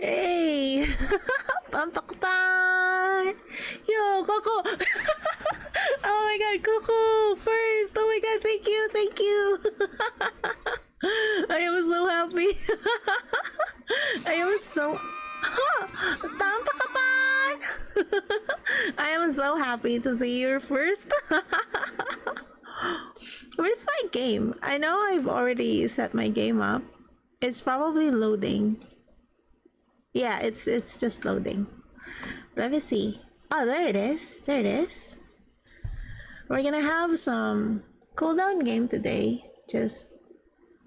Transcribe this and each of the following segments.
Hey! Pampakpan! Yo, Coco! Oh my god, Coco! First! Oh my god, thank you, thank you! I am so happy! I am so... Pampakpan! I am so happy to see you first! Where's my game? I know I've already set my game up. It's probably loading. Yeah, it's just loading. Let me see. Oh, there it is. There it is. We're gonna have some cooldown game today. Just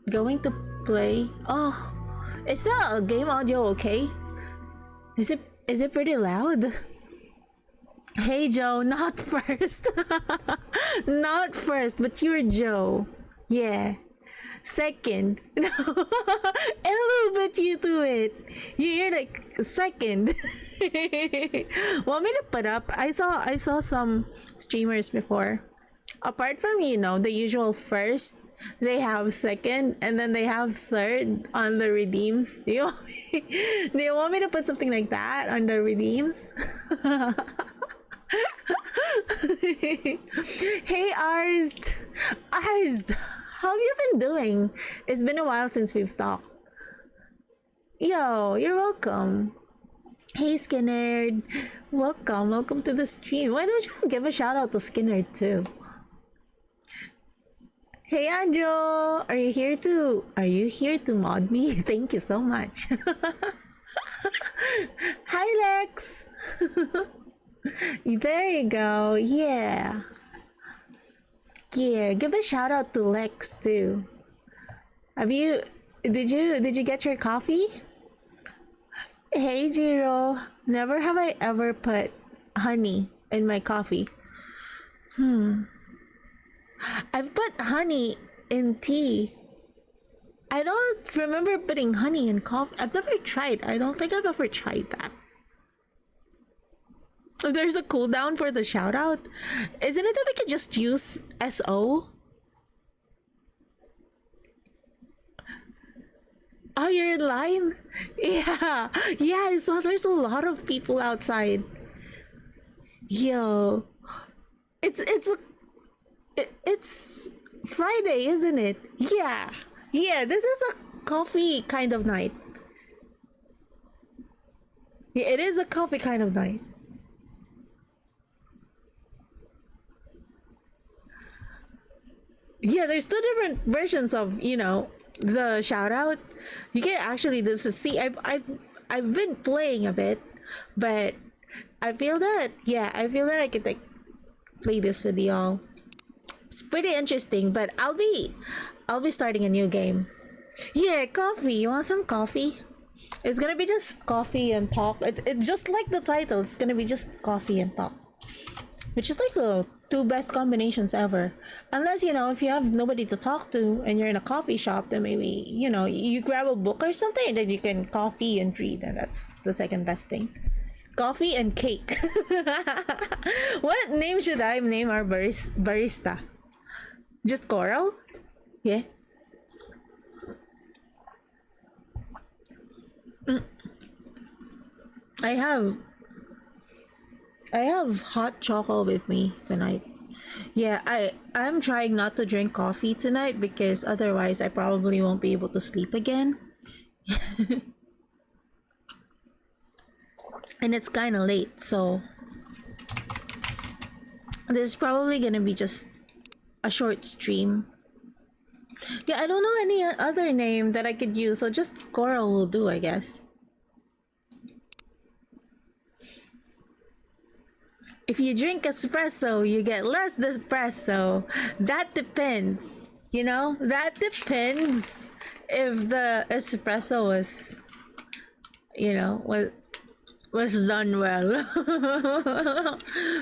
going to play. Oh, is the game audio okay? Is it pretty loud? Hey Joe, not first. Not first, but you're Joe. Yeah. Second. No. A little bit you do it. You're like second. Want me to put up? I saw some streamers before. Apart from, the usual first, they have second and then they have third on the redeems. Do you want me to put something like that on the redeems? Hey Arst! Arst! How have you been doing? It's been a while since we've talked. Yo, you're welcome. Hey Skinner! Welcome to the stream. Why don't you give a shout out to Skinner too? Hey Andrew! Are you here to mod me? Thank you so much. Hi Lex! There you go. Yeah. Yeah, give a shout out to Lex too. Did you get your coffee? Hey Jiro, never have I ever put honey in my coffee. I've put honey in tea. I don't remember putting honey in coffee. I've never tried. I don't think I've ever tried that. There's a cooldown for the shout out. Isn't it that we could just use SO? Oh, you're in line? Yeah. Yeah, I saw there's a lot of people outside. Yo. It's Friday, isn't it? Yeah. Yeah, this is a coffee kind of night. Yeah, it is a coffee kind of night. Yeah, there's two different versions of the shout out. You can actually see. I've been playing a bit, but I feel that I could play this with y'all. It's pretty interesting, but I'll be starting a new game. Yeah, coffee. You want some coffee? It's gonna be just coffee and talk. It just like the title. It's gonna be just coffee and talk, which is like the two best combinations ever. Unless, if you have nobody to talk to and you're in a coffee shop, then maybe, you grab a book or something and then you can coffee and read, and that's the second best thing. Coffee and cake. What name should I name our barista? Just Coral? Yeah. I have hot chocolate with me tonight. Yeah, I'm trying not to drink coffee tonight because otherwise I probably won't be able to sleep again. And it's kind of late, so this is probably gonna be just a short stream. Yeah, I don't know any other name that I could use, so just Coral will do, I guess. If you drink espresso, you get less espresso. That depends. That depends if the espresso was done well.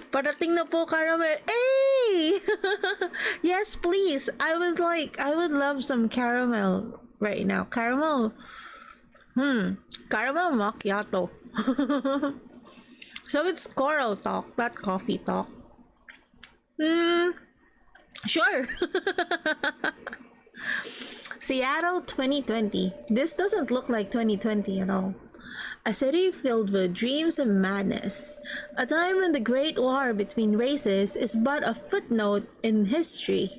Parating na po, caramel. Hey! Yes, please. I would love some caramel right now. Caramel. Caramel macchiato. So it's Coral talk, not coffee talk. Sure. Seattle 2020. This doesn't look like 2020 at all. A city filled with dreams and madness. A time when the great war between races is but a footnote in history.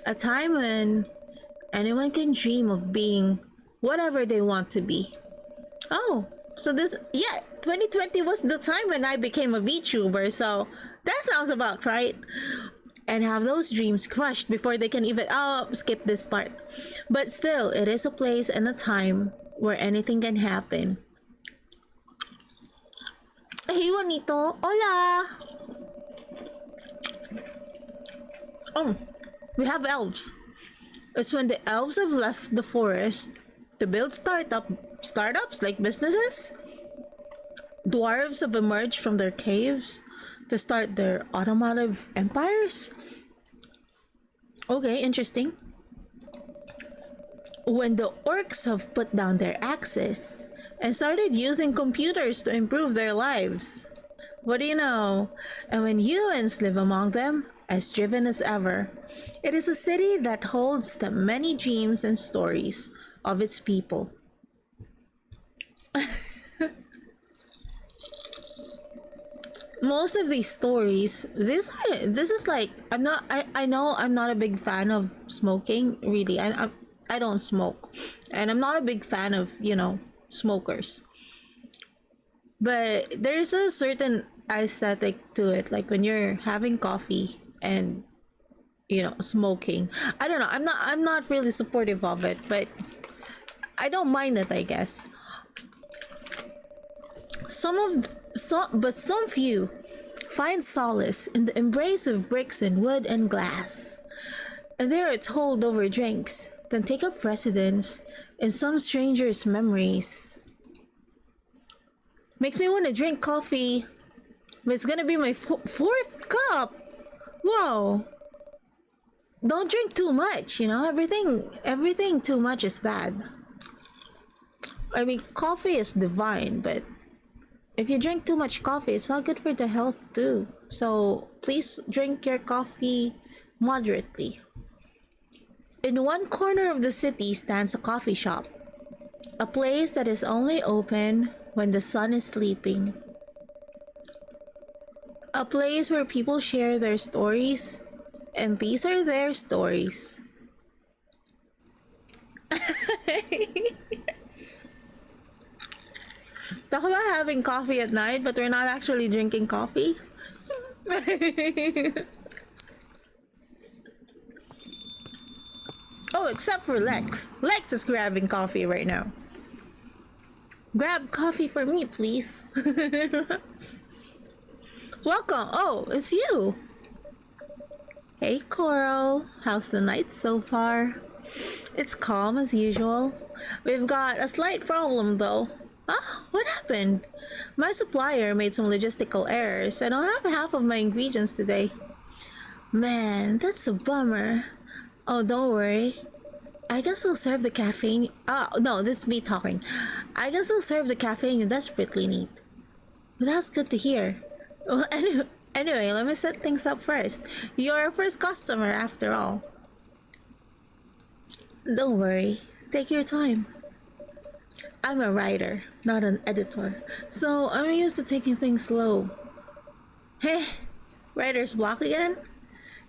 A time when anyone can dream of being whatever they want to be. Oh, so yeah, 2020 was the time when I became a VTuber, so that sounds about right. And have those dreams crushed before they can even, oh, skip this part. But still, it is a place and a time where anything can happen. Hey, Juanito. Hola! Oh, we have elves. It's when the elves have left the forest to build startups like businesses. Dwarves have emerged from their caves to start their automotive empires. Okay, interesting. When the orcs have put down their axes and started using computers to improve their lives. What do you know? And when humans live among them, as driven as ever, it is a city that holds the many dreams and stories of its people. Most of these stories, this is like, I know I'm not a big fan of smoking, really. I don't smoke, and I'm not a big fan of, smokers. But there's a certain aesthetic to it, like when you're having coffee and smoking. I don't know. I'm not really supportive of it, but I don't mind it, I guess. Some few find solace in the embrace of bricks and wood and glass, and they are told over drinks, then take up residence in some stranger's memories. Makes me want to drink coffee, but it's gonna be my fourth cup. Whoa! Don't drink too much. Everything too much is bad. I mean, coffee is divine, but if you drink too much coffee, it's not good for the health too. So please drink your coffee moderately. In one corner of the city stands a coffee shop, a place that is only open when the sun is sleeping. A place where people share their stories, and these are their stories. Talk about having coffee at night, but we're not actually drinking coffee. Oh, except for Lex. Lex is grabbing coffee right now. Grab coffee for me, please. Welcome. Oh, it's you. Hey, Coral. How's the night so far? It's calm as usual. We've got a slight problem though. Ah, what happened? My supplier made some logistical errors. I don't have half of my ingredients today. Man, that's a bummer. Oh, don't worry. I guess I'll serve the caffeine. Oh, no, this is me talking. I guess I'll serve the caffeine you desperately need. Well, that's good to hear. Well, anyway, let me set things up first. You're our first customer, after all. Don't worry. Take your time. I'm a writer, not an editor, so I'm used to taking things slow. Hey, writer's block again?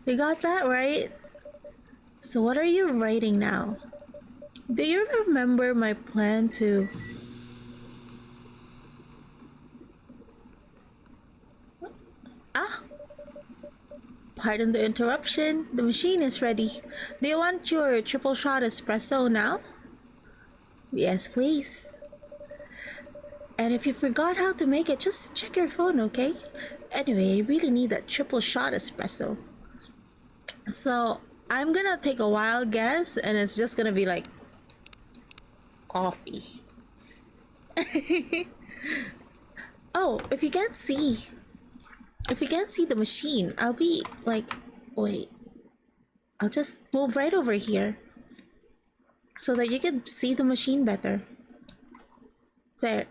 You got that right? So what are you writing now? Do you remember my plan to... Ah! Pardon the interruption. The machine is ready. Do you want your triple shot espresso now? Yes, please. And if you forgot how to make it, just check your phone, okay? Anyway, I really need that triple shot espresso. So, I'm gonna take a wild guess, and it's just gonna be like coffee. Oh, if you can't see the machine, I'll be like, wait, I'll just move right over here so that you can see the machine better. There.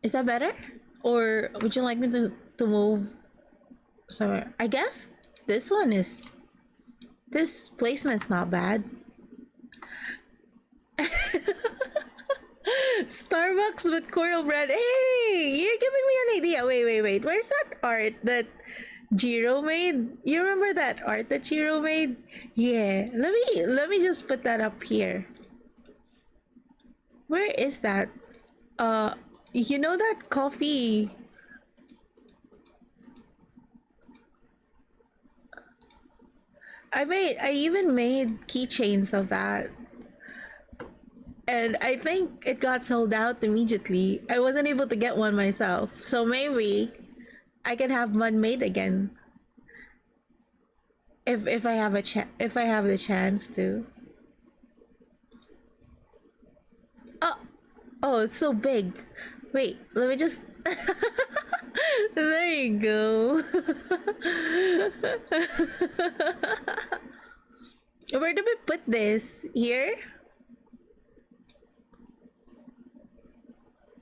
Is that better? Or would you like me to move somewhere? I guess this placement's not bad. Starbucks with coral bread. Hey, you're giving me an idea. Wait. Where's that art that Jiro made? You remember that art that Jiro made? Yeah. Let me just put that up here. Where is that? Uh, you know that coffee? I even made keychains of that. And I think it got sold out immediately. I wasn't able to get one myself. So maybe I can have one made again if I have if I have the chance to. Oh, oh, it's so big. Wait, let me just there you go. Where do we put this? Here?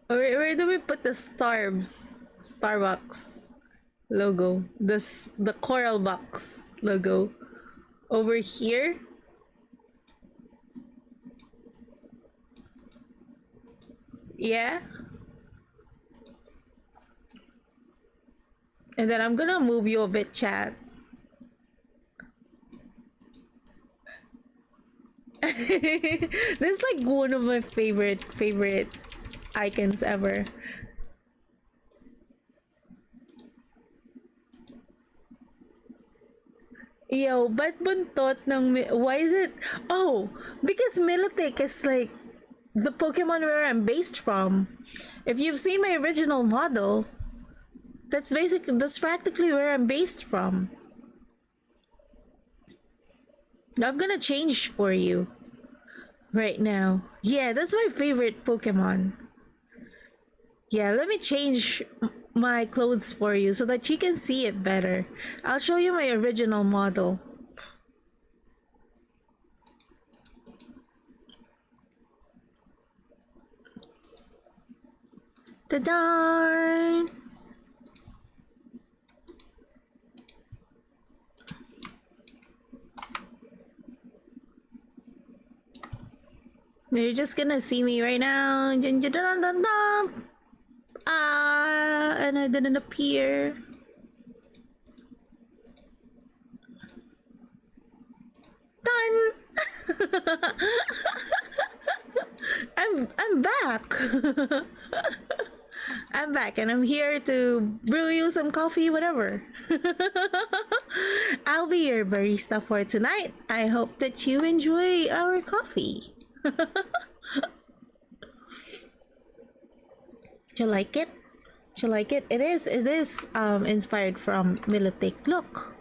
Where do we put the Starbucks logo? The Coral Box logo. Over here? Yeah? And then I'm gonna move you a bit, chat. This is like one of my favorite icons ever. Yo, ba't buntot ng... Why is it... Oh, because Milotic is like the Pokemon where I'm based from. If you've seen my original model, that's practically where I'm based from. I'm gonna change for you right now. Yeah, that's my favorite Pokemon. Yeah, let me change my clothes for you so that you can see it better. I'll show you my original model. Ta-da! You're just gonna see me right now. Dun, dun, dun, dun, dun. Ah, and I didn't appear. Done. I'm back. I'm back and I'm here to brew you some coffee, whatever. I'll be your barista for tonight. I hope that you enjoy our coffee. Do you like it? Do you like it? It is inspired from Milotic. Look.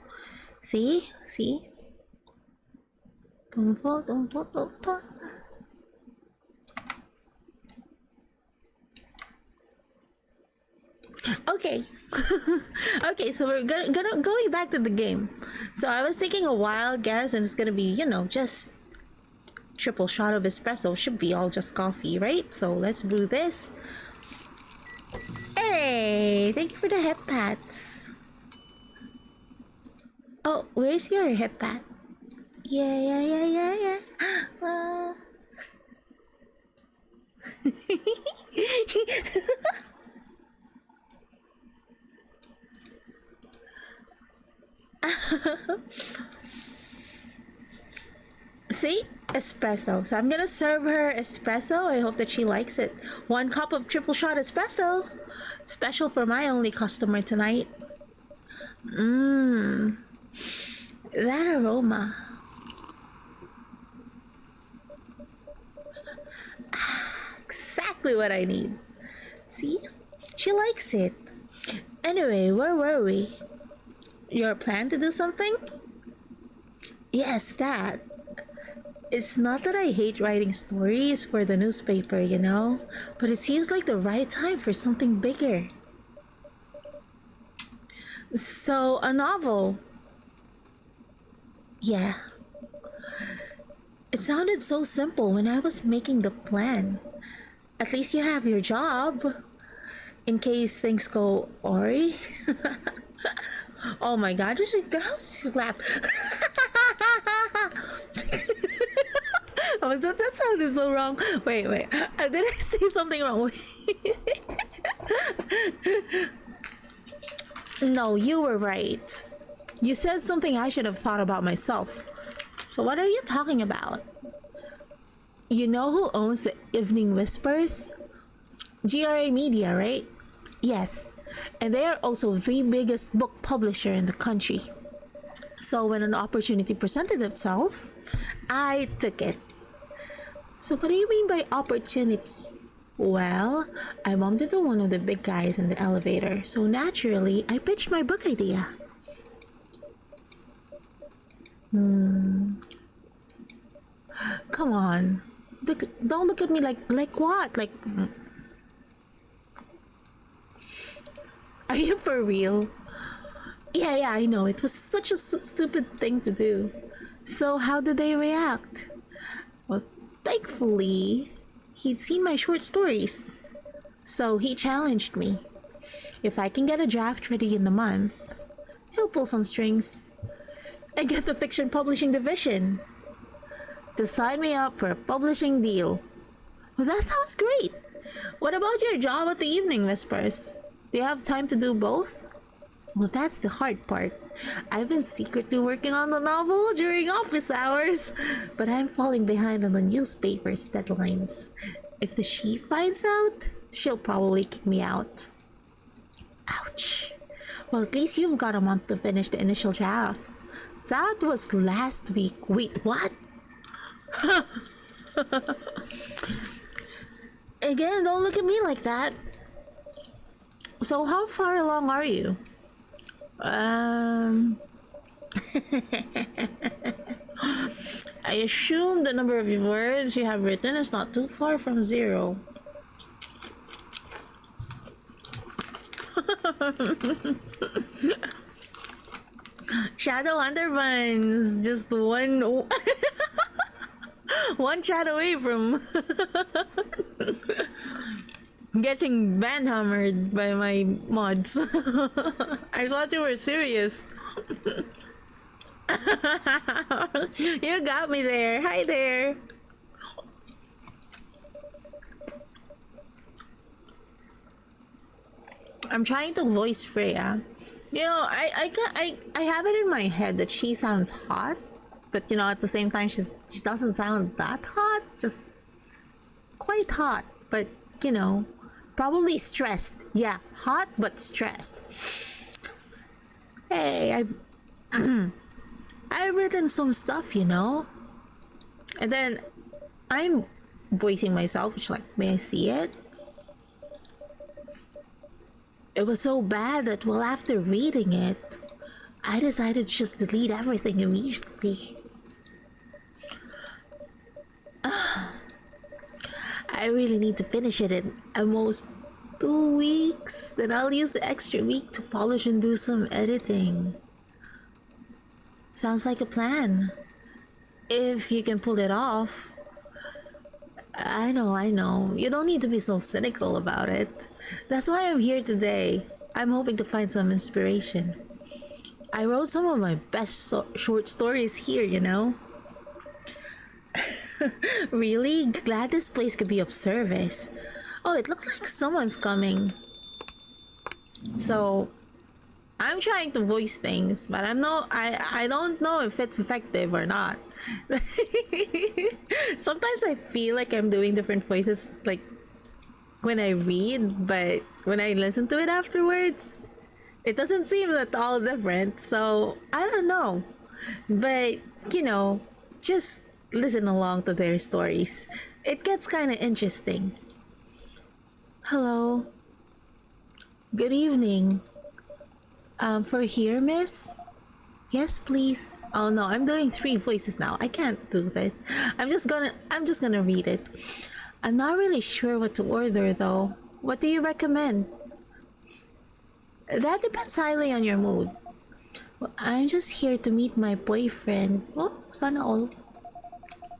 See? See? Okay. Okay, so we're gonna going back to the game. So I was taking a wild guess and it's gonna be, just triple shot of espresso. Should be all just coffee, right? So let's brew this. Hey, thank you for the hip pats. Oh, where's your hip pat? Yeah. See? Espresso. So I'm gonna serve her espresso. I hope that she likes it. 1 cup of triple shot espresso. Special for my only customer tonight. Mmm. That aroma. Exactly what I need. See? She likes it. Anyway, where were we? Your plan to do something? Yes, that. It's not that I hate writing stories for the newspaper, but it seems like the right time for something bigger. So, a novel. Yeah. It sounded so simple when I was making the plan. At least you have your job. In case things go awry. Oh my god, how's she laugh? Wow, that sounded so wrong. Wait. Did I say something wrong? No, you were right. You said something I should have thought about myself. So what are you talking about? You know who owns the Evening Whispers? GRA Media, right? Yes. And they are also the biggest book publisher in the country. So when an opportunity presented itself, I took it. So what do you mean by opportunity? Well, I bumped into one of the big guys in the elevator, so naturally, I pitched my book idea. Come on. Don't look at me like what? Like, are you for real? Yeah, I know. It was such a stupid thing to do. So how did they react? Well, thankfully, he'd seen my short stories. So he challenged me. If I can get a draft ready in the month, he'll pull some strings and get the fiction publishing division to sign me up for a publishing deal. Well, that sounds great. What about your job at the Evening Whispers? Do you have time to do both? Well, that's the hard part. I've been secretly working on the novel during office hours, but I'm falling behind on the newspaper's deadlines. If the chief finds out, she'll probably kick me out. Ouch. Well, at least you've got a month to finish the initial draft. That was last week. Wait, what? Again, don't look at me like that. So how far along are you? I assume the number of words you have written is not too far from 0. Shadow Underbuns, just one chat away from getting banhammered by my mods. I thought you were serious. You got me there. Hi there. I'm trying to voice Freya. You know, I have it in my head that she sounds hot, but you know, at the same time, she doesn't sound that hot. Just quite hot, but you know, probably stressed. Yeah, hot but stressed. Hey, I've written some stuff, you know, and then I'm voicing myself, which like, may I see it? It was so bad that, well, after reading it, I decided to just delete everything immediately. I really need to finish it in almost 2 weeks. Then I'll use the extra week to polish and do some editing. Sounds like a plan. If you can pull it off. I know. You don't need to be so cynical about it. That's why I'm here today. I'm hoping to find some inspiration. I wrote some of my best short stories here, you know. Really? Glad this place could be of service. Oh, it looks like someone's coming. So, I'm trying to voice things, but I don't know if it's effective or not. Sometimes I feel like I'm doing different voices, like when I read, but when I listen to it afterwards, it doesn't seem at all different. So I don't know, but you know, just listen along to their stories. It gets kind of interesting. Hello. Good evening. For here, miss? Yes, please. Oh no, I'm doing 3 voices now. I can't do this. I'm just gonna read it. I'm not really sure what to order though. What do you recommend? That depends highly on your mood. Well, I'm just here to meet my boyfriend. Oh, sana all.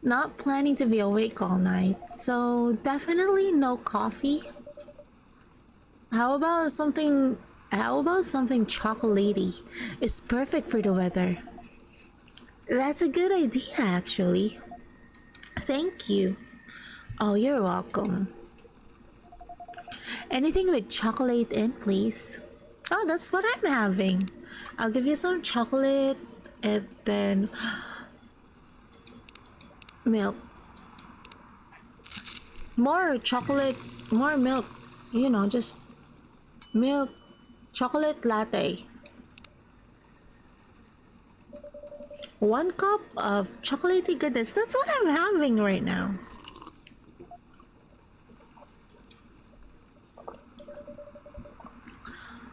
Not planning to be awake all night, so definitely no coffee. How about something chocolatey? It's perfect for the weather. That's a good idea, actually. Thank you. Oh, you're welcome. Anything with chocolate in, please. Oh, that's what I'm having. I'll give you some chocolate and then milk. More chocolate, more milk. Just milk, chocolate latte. 1 cup of chocolatey goodness. That's what I'm having right now.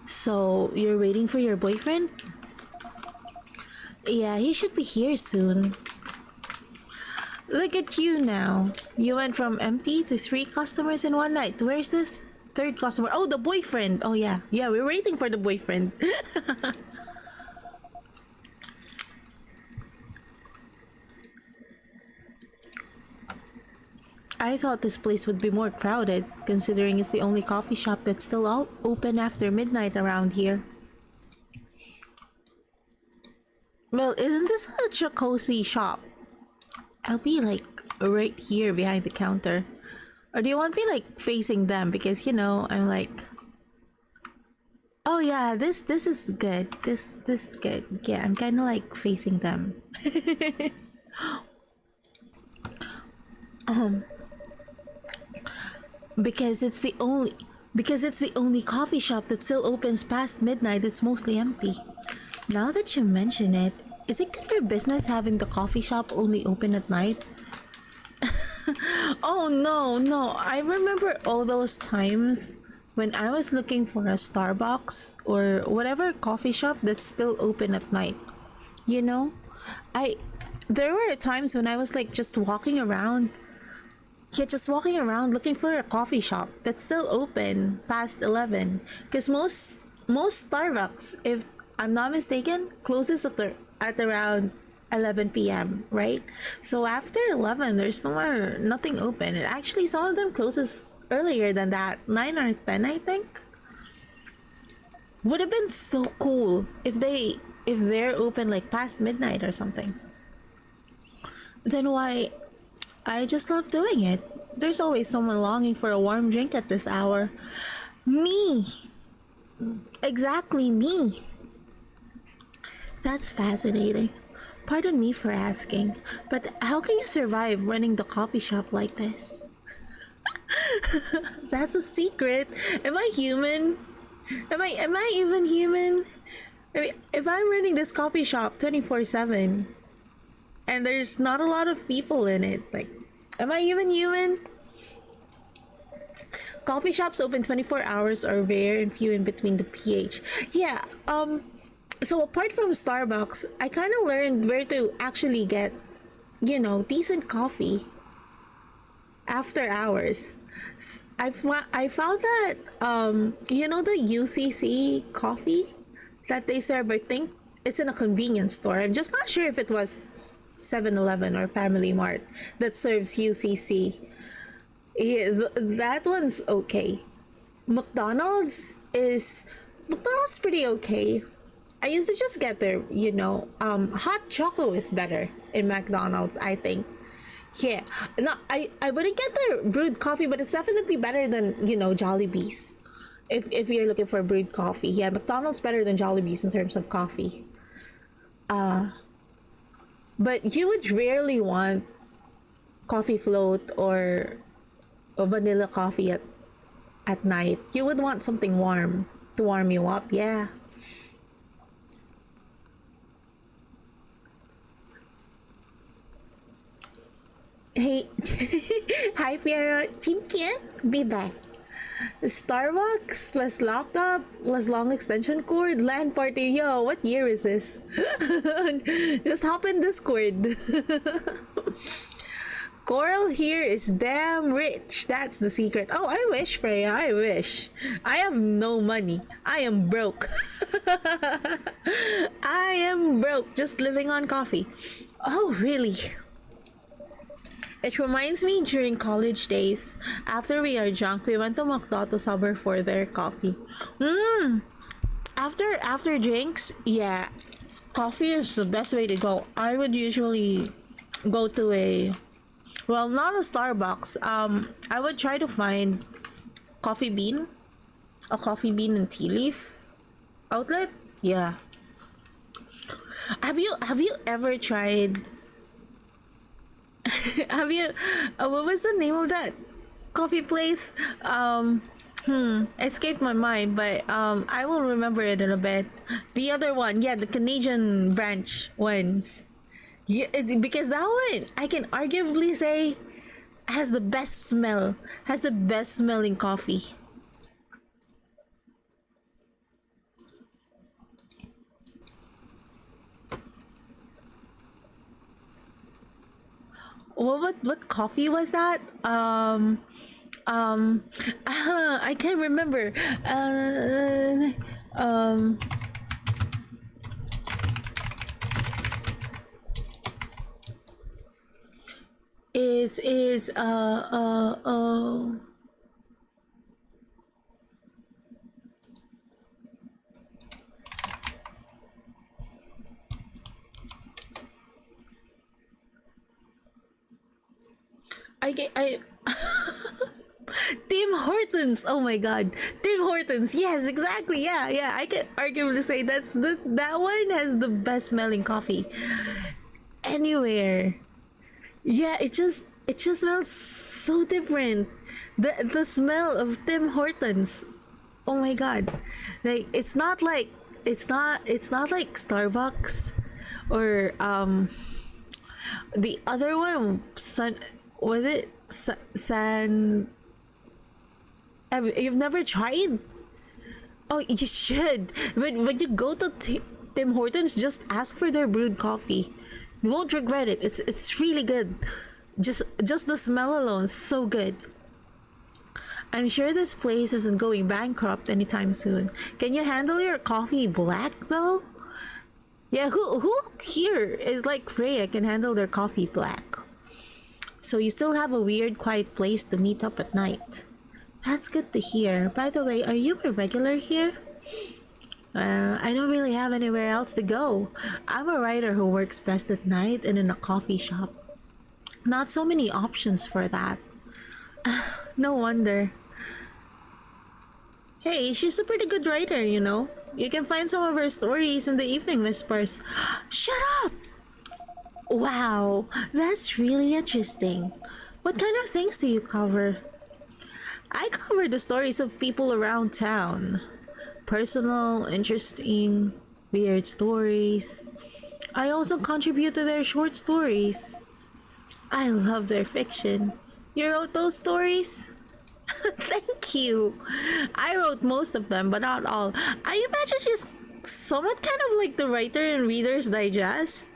So, you're waiting for your boyfriend? Yeah, he should be here soon. Look at you now. You went from empty to 3 customers in one night. Where's this third customer? Oh, the boyfriend. Oh, yeah. Yeah, we're waiting for the boyfriend. I thought this place would be more crowded, considering it's the only coffee shop that's still all open after midnight around here. Well, isn't this such a cozy shop? I'll be like right here behind the counter. Or do you want me like facing them? Because I'm like, oh yeah, this is good. This is good. Yeah, I'm kind of like facing them. um, because it's the only coffee shop that still opens past midnight. It's mostly empty. Now that you mention it, is it good for business having the coffee shop only open at night? Oh no, no. I remember all those times when I was looking for a Starbucks or whatever coffee shop that's still open at night. You know? I There were times when I was like just walking around looking for a coffee shop that's still open past 11 because most Starbucks, if I'm not mistaken, closes at around 11 p.m., right? So after 11 there's nothing open. And actually some of them closes earlier than that, 9 or 10, I think. Would have been so cool if they're open like past midnight or something. Then why I just love doing it. There's always someone longing for a warm drink at this hour. Me! Exactly me! That's fascinating. Pardon me for asking, but how can you survive running the coffee shop like this? That's a secret. Am I human? Am I even human? I mean, if I'm running this coffee shop 24/7 and there's not a lot of people in it, like, am I even human? Coffee shops open 24 hours or rare and few in between the PH. Yeah, so apart from Starbucks, I kind of learned where to actually get, decent coffee after hours. I found that, the UCC coffee that they serve, I think it's in a convenience store. I'm just not sure if it was 7-Eleven or Family Mart that serves UCC. Yeah, that one's okay. McDonald's pretty okay. I used to just get their, hot choco is better in McDonald's, I think. Yeah, no, I wouldn't get their brewed coffee, but it's definitely better than, Jollibee's. If you're looking for brewed coffee, yeah, McDonald's better than Jollibee's in terms of coffee. But you would rarely want coffee float or a vanilla coffee at night. You would want something warm to warm you up, yeah. Hey, hi Piero, Team Kian, be back. Starbucks plus laptop plus long extension cord, LAN party. Yo, what year is this? Just hop in Discord. Coral here is damn rich. That's the secret. Oh, I wish, Freya. I wish. I have no money. I am broke. I am broke, just living on coffee. Oh, really? It reminds me during college days. After we are drunk, we went to McDo to Sober for their coffee. Mmm. After drinks, yeah, coffee is the best way to go. I would usually go to a Well, not a Starbucks. I would try to find Coffee Bean, a Coffee Bean and Tea Leaf outlet. Yeah. Have you ever tried? Have you? What was the name of that coffee place? Escaped my mind, but I will remember it in a bit. The other one, yeah, the Canadian branch ones. Yeah, because that one I can arguably say has the best smell, has the best smelling coffee. What coffee was that? Um, I can't remember. Um, is I get I Tim Hortons. Oh my god. Tim Hortons. Yes, exactly. Yeah, yeah. I can arguably say that one has the best smelling coffee anywhere. Yeah, it just smells so different. The smell of Tim Hortons. Oh my god. Like it's not like Starbucks or the other one, Sun, was it San? You've never tried? Oh, you should. When you go to Tim Hortons, just ask for their brewed coffee. You won't regret it. It's really good. Just the smell alone, is so good. I'm sure this place isn't going bankrupt anytime soon. Can you handle your coffee black though? Yeah, who here is like Freya can handle their coffee black? So you still have a weird, quiet place to meet up at night. That's good to hear. By the way, are you a regular here? I don't really have anywhere else to go. I'm a writer who works best at night and in a coffee shop. Not so many options for that. No wonder. Hey, she's a pretty good writer, you know. You can find some of her stories in the Evening Whispers. Shut up! Wow, that's really interesting. What kind of things do you cover? I cover the stories of people around town. Personal, interesting, weird stories. I also contribute to their short stories. I love their fiction. You wrote those stories? Thank you. I wrote most of them, but not all. I imagine she's somewhat kind of like the writer in Reader's Digest.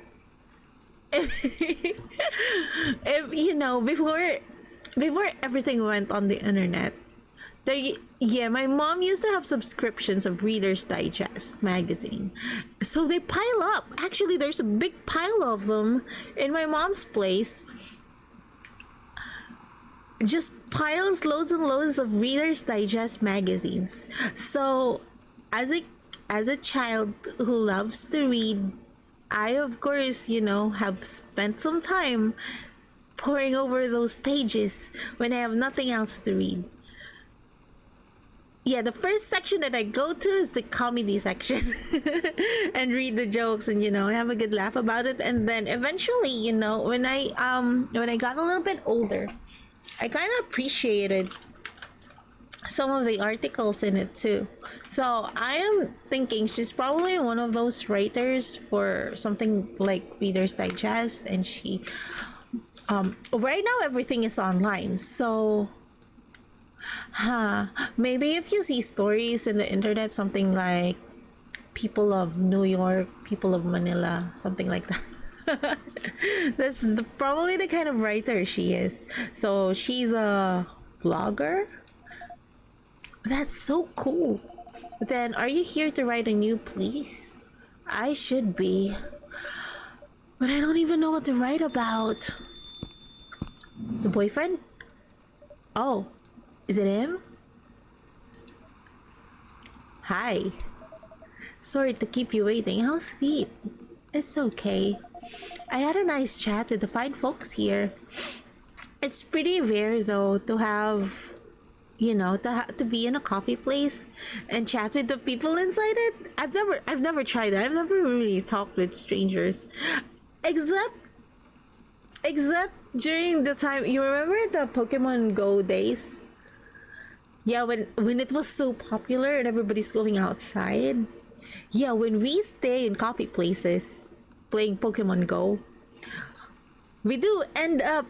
If you know, before everything went on the internet, there, yeah, my mom used to have subscriptions of Reader's Digest magazine, so they pile up. Actually, there's a big pile of them in my mom's place. Just piles, loads and loads of Reader's Digest magazines. So, as a child who loves to read, I of course, have spent some time poring over those pages when I have nothing else to read. Yeah, the first section that I go to is the comedy section and read the jokes and have a good laugh about it. And then eventually, when I got a little bit older, I kind of appreciated some of the articles in it too. So I am thinking she's probably one of those writers for something like Reader's Digest, and she right now everything is online. So maybe if you see stories in the internet, something like people of New York, people of Manila, something like that. That's probably the kind of writer she is. So she's a blogger. That's so cool. Then are you here to write a new piece? I should be, but I don't even know what to write about. Is the boyfriend? Oh, is it him? Hi. Sorry to keep you waiting. How sweet. It's okay. I had a nice chat with the fine folks here. It's pretty rare though to have, you know, to be in a coffee place and chat with the people inside it. I've never tried that. I've never really talked with strangers, except except during the time, you remember the Pokemon Go days. Yeah, when it was so popular and everybody's going outside. Yeah, when we stay in coffee places playing Pokemon Go, we do end up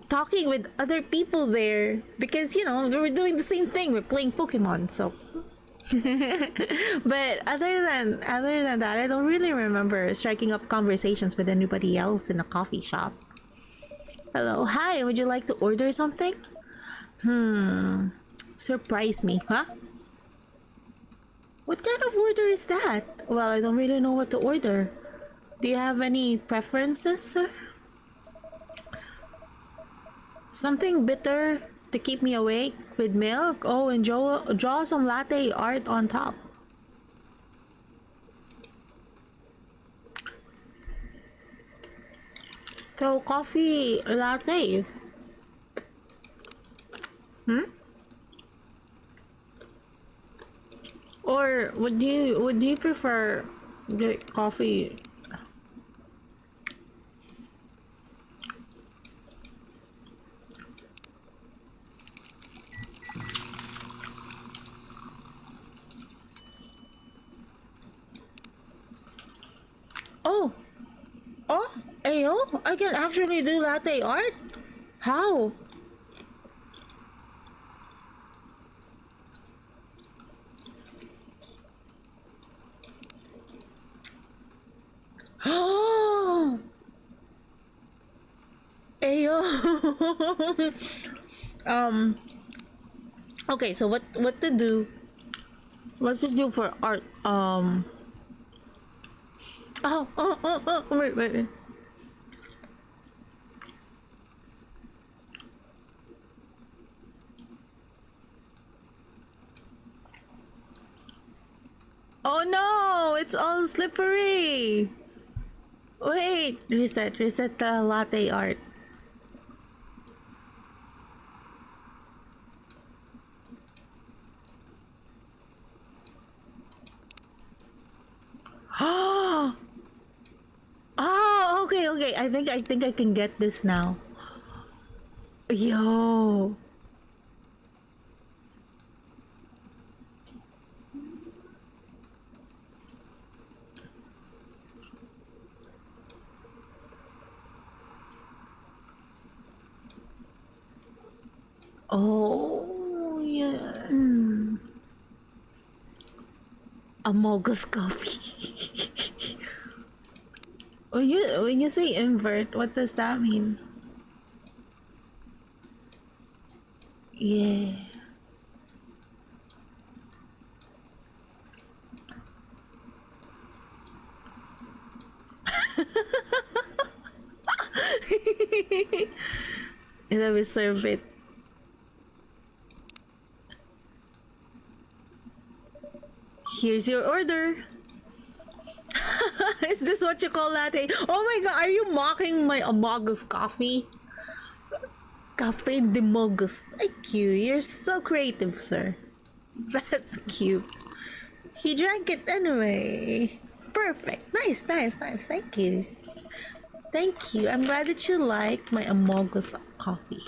talking with other people there because, you know, we're doing the same thing. We're playing Pokemon, so. But other than that, I don't really remember striking up conversations with anybody else in a coffee shop. Hello, hi. Would you like to order something? Hmm. Surprise me, huh? What kind of order is that? Well, I don't really know what to order. Do you have any preferences, sir? Something bitter to keep me awake with milk? Oh, and draw some latte art on top. So, coffee latte. Hmm? Or would you prefer the coffee? Oh, oh, ayo! I can actually do latte art. How? Oh, ayo! um. Okay, so what to do? What to do for art? Wait. Oh no! It's all slippery. Wait, reset the latte art. Oh, okay. I think I can get this now. Yo. Oh yeah. Amogus coffee. When you say invert, what does that mean? Yeah. And then we serve it. Here's your order. Is this what you call latte? Oh my god, are you mocking my Amogus coffee? Cafe de Mogus. Thank you. You're so creative, sir. That's cute. He drank it anyway. Perfect. Nice. Thank you. Thank you. I'm glad that you like my Amogus coffee.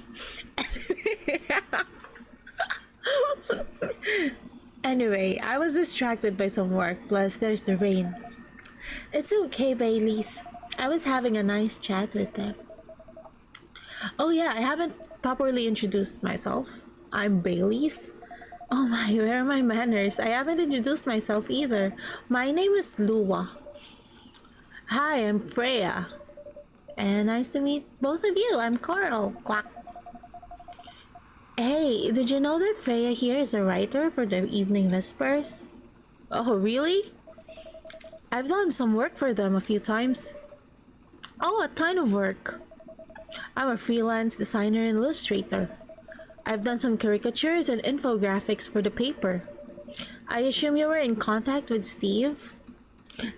Anyway, I was distracted by some work, plus there's the rain. It's okay, Baileys. I was having a nice chat with them. Oh yeah, I haven't properly introduced myself. I'm Baileys. Oh my, where are my manners? I haven't introduced myself either. My name is Lua. Hi, I'm Freya. And nice to meet both of you. I'm Carl. Quack. Hey, did you know that Freya here is a writer for the Evening Whispers? Oh, really? I've done some work for them a few times. Oh, what kind of work? I'm a freelance designer and illustrator. I've done some caricatures and infographics for the paper. I assume you were in contact with Steve?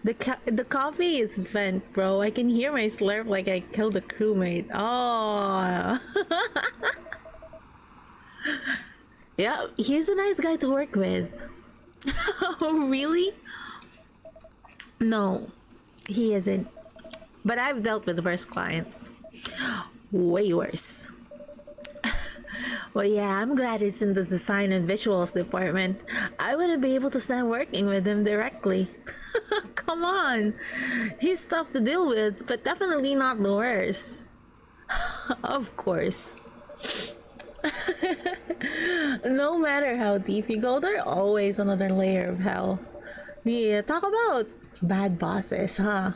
The coffee is vent, bro. I can hear my slurp like I killed a crewmate. Oh. Yeah, he's a nice guy to work with. Oh, really? No, he isn't. But I've dealt with worse clients. Way worse. Well, yeah, I'm glad he's in the design and visuals department. I wouldn't be able to stand working with him directly. Come on. He's tough to deal with, but definitely not the worst. Of course. No matter how deep you go, there's always another layer of hell. Yeah, talk about bad bosses, huh?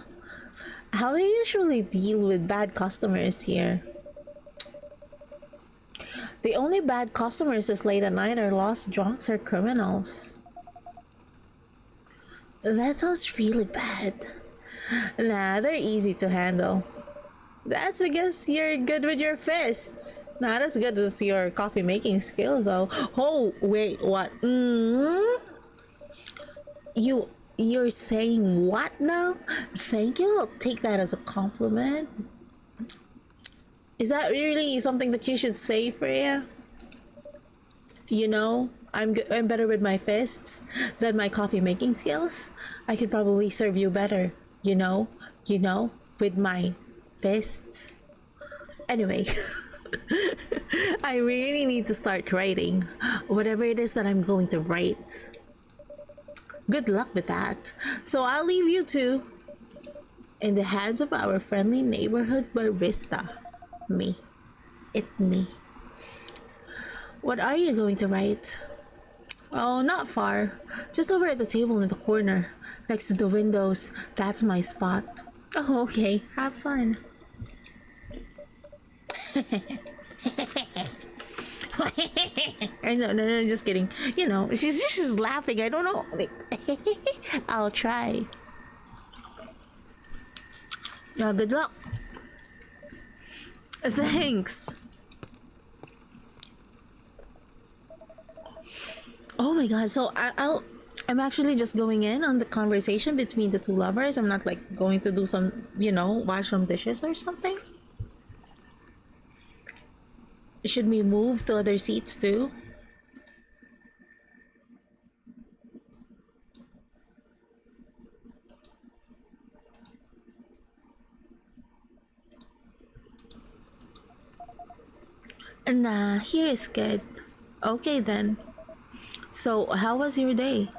How do you usually deal with bad customers here? The only bad customers this late at night are lost drunks or criminals. That sounds really bad. Nah, they're easy to handle. That's because you're good with your fists. Not as good as your coffee making skill, though. Oh, wait, what? You're saying what now? Thank you. I'll take that as a compliment. Is that really something that you should say, Freya? You know, I'm better with my fists than my coffee making skills. I could probably serve you better. You know, with my fists. Anyway, I really need to start writing whatever it is that I'm going to write. Good luck with that. So I'll leave you two in the hands of our friendly neighborhood barista. Me. Me. What are you going to write? Oh, not far. Just over at the table in the corner, next to the windows. That's my spot. Oh, okay. Have fun. No, just kidding. You know, she's just laughing. I don't know. I'll try. Good luck. Thanks. Oh my god. So I'm actually just going in on the conversation between the two lovers. I'm not like going to do some, wash some dishes or something. Should we move to other seats too? Nah, here is good. Okay then. So, how was your day?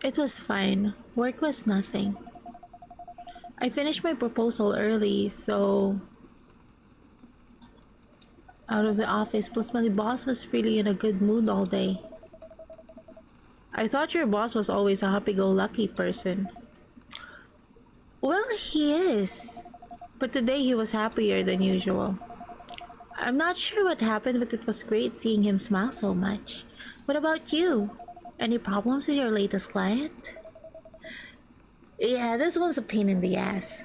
It was fine. Work was nothing. I finished my proposal early, so out of the office, plus my boss was really in a good mood all day. I thought your boss was always a happy-go-lucky person. Well, he is. But today he was happier than usual. I'm not sure what happened, but it was great seeing him smile so much. What about you? Any problems with your latest client? Yeah, this one's a pain in the ass.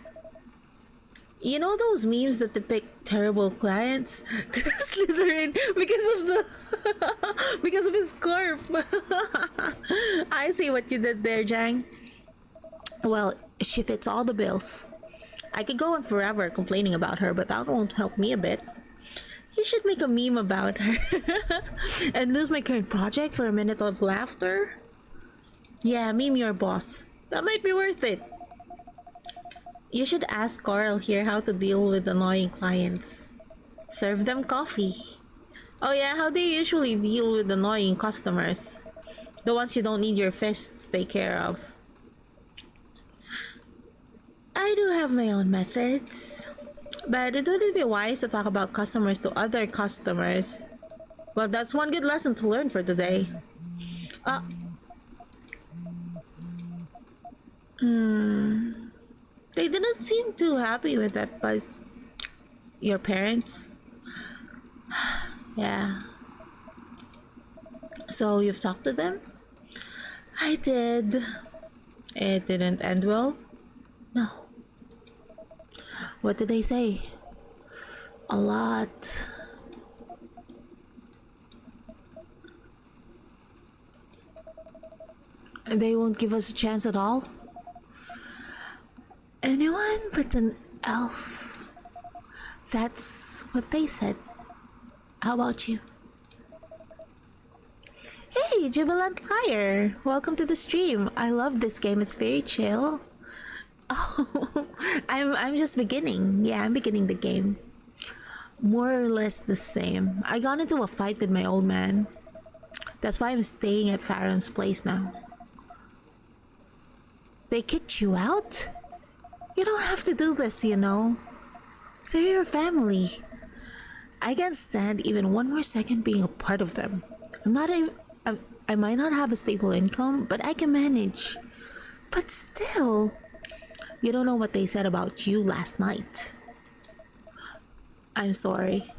You know those memes that depict terrible clients? Slytherin because of the because of his scarf. I see what you did there, Jang. Well, she fits all the bills. I could go on forever complaining about her, but that won't help me a bit. You should make a meme about her and lose my current project for a minute of laughter. Yeah, meme your boss. That might be worth it. You should ask Carl here how to deal with annoying clients. Serve them coffee. Oh yeah, how do you usually deal with annoying customers? The ones you don't need your fists to take care of. I do have my own methods. But it wouldn't be wise to talk about customers to other customers. Well, that's one good lesson to learn for today. Uh, they didn't seem too happy with that buzz. Your parents? Yeah. So you've talked to them? I did. It didn't end well? No. What did they say? A lot. They won't give us a chance at all? Anyone but an elf. That's what they said. How about you? Hey, Jubilant Liar! Welcome to the stream. I love this game. It's very chill. Oh, I'm just beginning. Yeah, I'm beginning the game. More or less the same. I got into a fight with my old man. That's why I'm staying at Farron's place now. They kicked you out? You don't have to do this, you know. They're your family. I can't stand even one more second being a part of them. I might not have a stable income, but I can manage. But still, you don't know what they said about you last night. I'm sorry.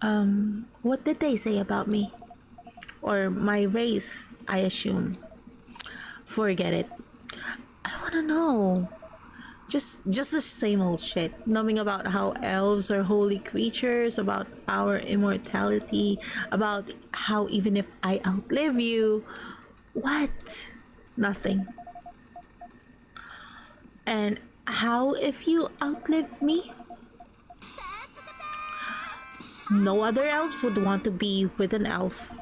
What did they say about me? Or my race, I assume. Forget it. I wanna know. Just the same old shit. Numbing about how elves are holy creatures, about our immortality, about how even if I outlive you, what? Nothing. And how if you outlive me? No other elves would want to be with an elf.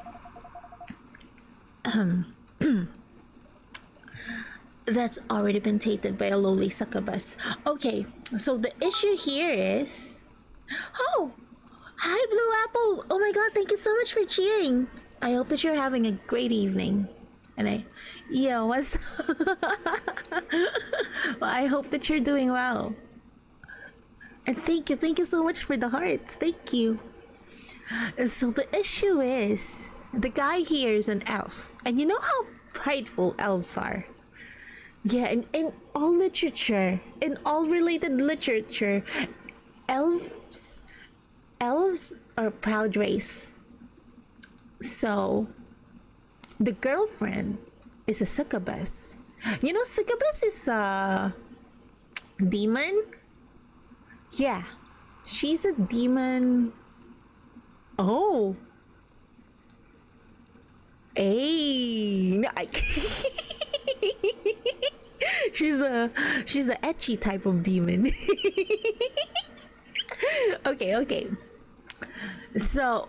That's already been tainted by a lowly succubus. Okay, so the issue here is... Oh! Hi, Blue Apple! Oh my god, thank you so much for cheering! I hope that you're having a great evening. And Yo, what's... Well, I hope that you're doing well. And thank you so much for the hearts. Thank you. So the issue is... The guy here is an elf. And you know how prideful elves are? Yeah, in all literature, in all related literature, elves are a proud race. So, the girlfriend is a succubus. You know, succubus is a demon? Yeah, she's a demon. Oh. Hey, no, she's the etchy type of demon. Okay. So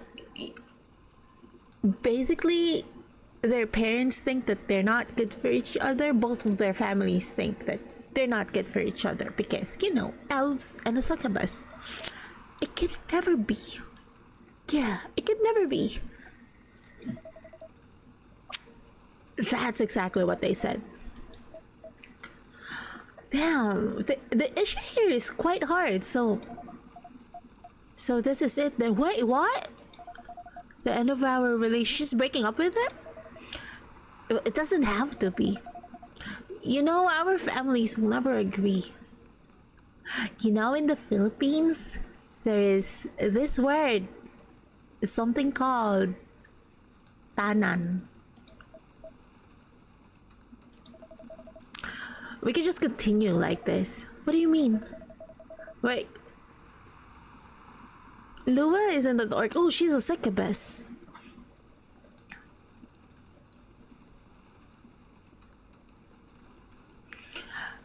basically their parents think that they're not good for each other. Both of their families think that they're not good for each other because, you know, elves and a succubus. It can never be. Yeah, it could never be. That's exactly what they said. Damn, the issue here is quite hard. So this is it. Then wait, what? The end of our relationship, breaking up with him? It doesn't have to be. You know, our families will never agree. You know, in the Philippines, there is this word, something called tanan. We can just continue like this. What do you mean? Wait. Lua isn't the orc. Oh, she's a succubus.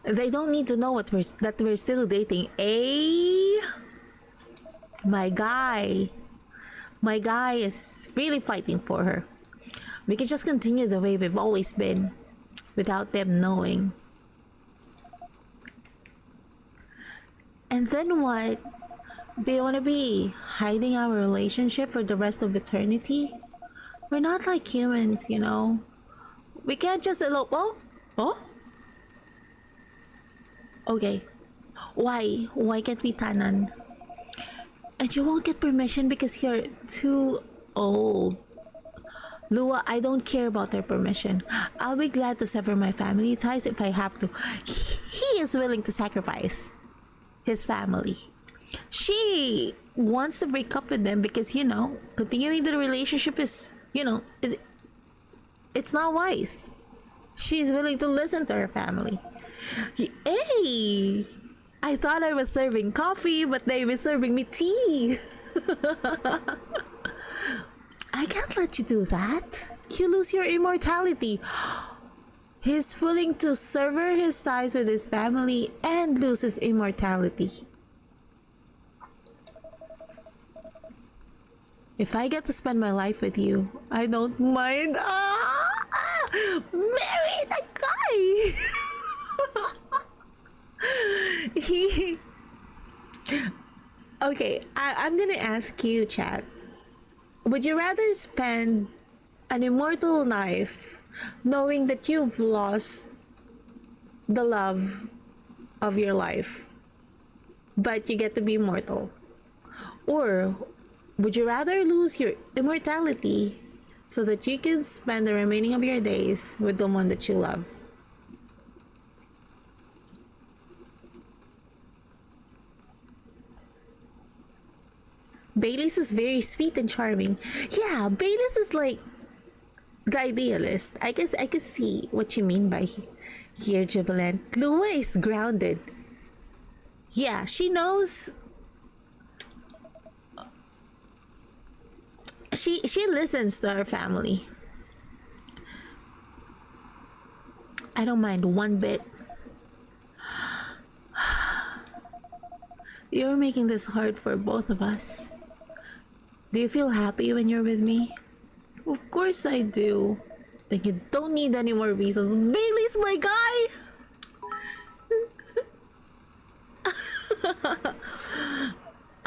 They don't need to know that we're still dating. My guy is really fighting for her. We can just continue the way we've always been, without them knowing. And then what? Do you want to be hiding our relationship for the rest of eternity? We're not like humans, you know. We can't just elope. Oh? Okay. Why? Why can't we tanan? And you won't get permission because you're too old. Lua, I don't care about their permission. I'll be glad to sever my family ties if I have to. He is willing to sacrifice his family. She wants to break up with them because, you know, continuing the relationship is, you know, it's not wise. She's willing to listen to her family. Hey! I thought I was serving coffee, but they were serving me tea. I can't let you do that. You lose your immortality. He's willing to sever his ties with his family and lose his immortality. If I get to spend my life with you, I don't mind. Marry the guy! he. Okay, I'm gonna ask you, chat. Would you rather spend an immortal life knowing that you've lost the love of your life, but you get to be immortal? Or would you rather lose your immortality so that you can spend the remaining of your days with the one that you love? Bailey's is very sweet and charming. Yeah, Bailey's is like the idealist. I guess I can see what you mean by here, Jubilant. Lua is grounded. Yeah, she knows. She listens to her family. I don't mind one bit. You're making this hard for both of us. Do you feel happy when you're with me? Of course I do. Then you don't need any more reasons. Bailey's my guy!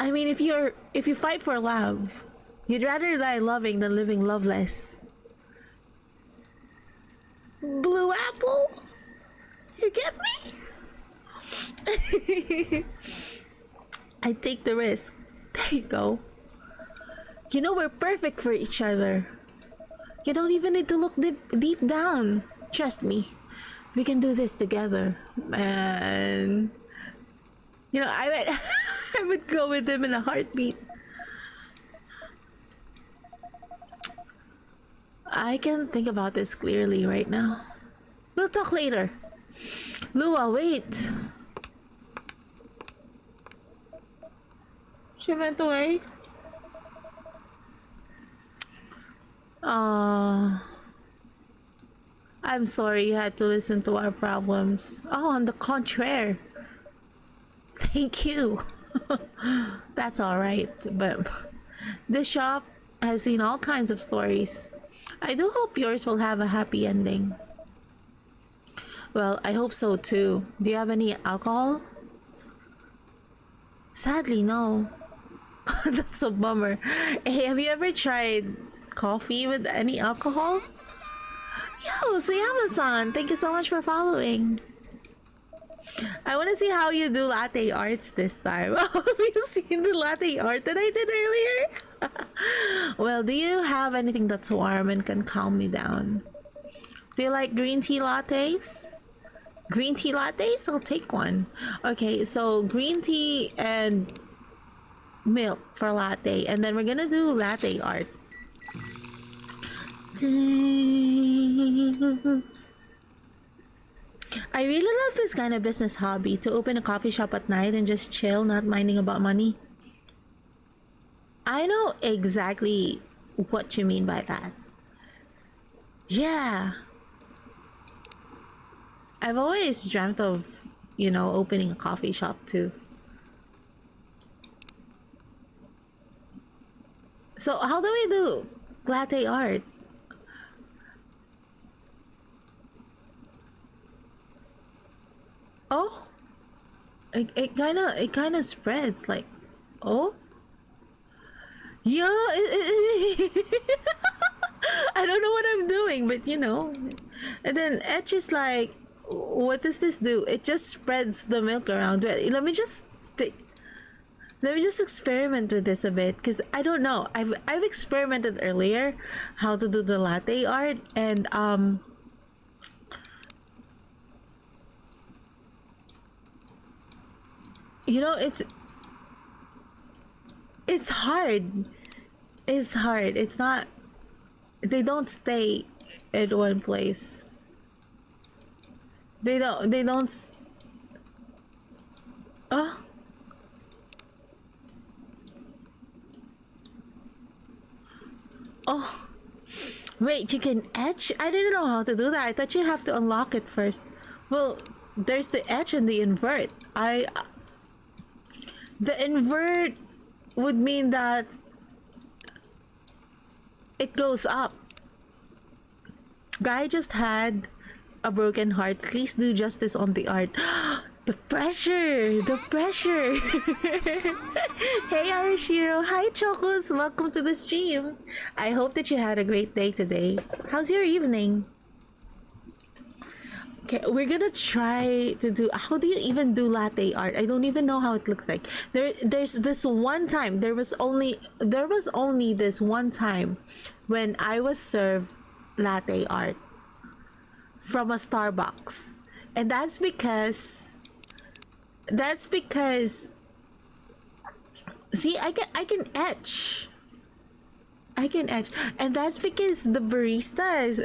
I mean, if you fight for love, you'd rather die loving than living loveless. Blue apple? You get me? I take the risk. There you go. You know we're perfect for each other. You don't even need to look deep down. Trust me. We can do this together. And you know, I would I would go with him in a heartbeat. I can think about this clearly right now. We'll talk later. Lua, wait. She went away. I'm sorry you had to listen to our problems. Oh, on the contrary. Thank you. That's alright, but this shop has seen all kinds of stories. I do hope yours will have a happy ending. Well, I hope so too. Do you have any alcohol? Sadly, no. That's a bummer. Hey, have you ever tried coffee with any alcohol? Yo, say Amazon. Thank you so much for following. I want to see how you do latte arts this time. Have you seen the latte art that I did earlier? Well, do you have anything that's warm and can calm me down? Do you like green tea lattes? Green tea lattes? I'll take one. Okay, so green tea and milk for latte, and then we're gonna do latte art. I really love this kind of business hobby, to open a coffee shop at night and just chill, not minding about money. I know exactly what you mean by that. Yeah. I've always dreamt of, opening a coffee shop too. So how do we do latte art? Oh, it kind of spreads like, oh, yeah. I don't know what I'm doing, but and then etch is like, what does this do? It just spreads the milk around. Wait, let me just experiment with this a bit, because I don't know. I've experimented earlier how to do the latte art, and it's hard. It's hard. It's not. They don't stay at one place. They don't. They don't. Oh. Oh. Wait, you can etch? I didn't know how to do that. I thought you have to unlock it first. Well, there's the etch and the invert. The invert would mean that it goes up. Guy just had a broken heart. Please do justice on the art. The pressure! The pressure! Hey Arashiro! Hi Chocos! Welcome to the stream! I hope that you had a great day today. How's your evening? Okay, we're gonna try to do. How do you even do latte art? I don't even know how it looks like. There's this one time. There was only this one time when I was served latte art from a Starbucks, and that's because see, I can etch. I can etch, and that's because the barista is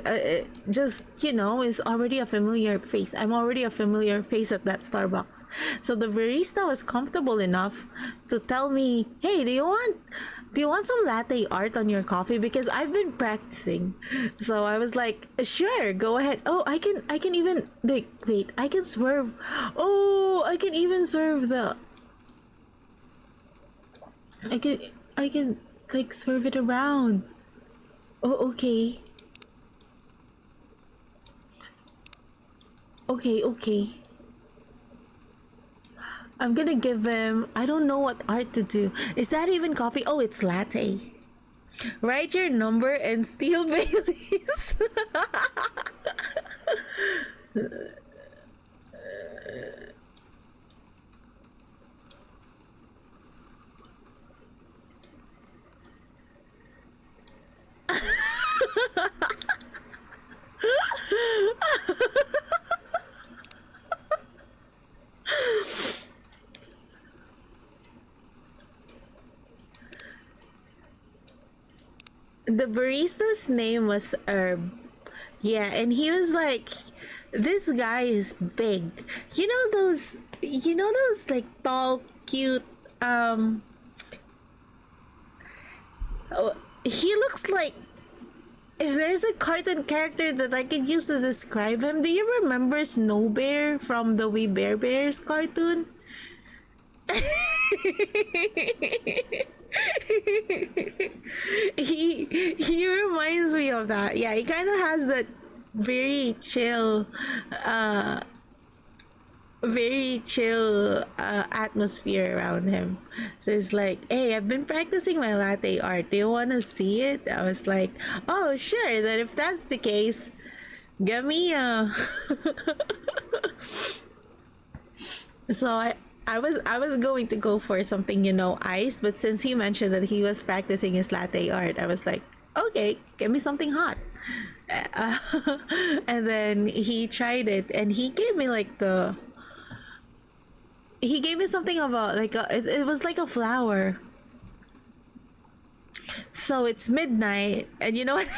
just, is already a familiar face. I'm already a familiar face at that Starbucks, so the barista was comfortable enough to tell me, "Hey, do you want some latte art on your coffee? Because I've been practicing." So I was like, "Sure, go ahead." Oh, I can even like wait. I can swerve. Oh, I can even serve the. I can like swerve it around. Oh, okay. Okay. I'm gonna give him. I don't know what art to do. Is that even coffee? Oh, it's latte. Write your number and steal Bailey's. The barista's name was Herb. Yeah, and he was like, this guy is big. You know those like tall, cute, oh, he looks like, if there's a cartoon character that I could use to describe him, do you remember Snow Bear from the We Bear Bears cartoon? he reminds me of that. Yeah, he kind of has that very chill, uh, atmosphere around him. So it's like, hey, I've been practicing my latte art. Do you want to see it? I was like, oh, sure. Then if that's the case, give me a. So I was going to go for something, iced, but since he mentioned that he was practicing his latte art, I was like, okay, give me something hot. Uh, and then he tried it, and he gave me something about it was like a flower. So it's midnight, and you know what?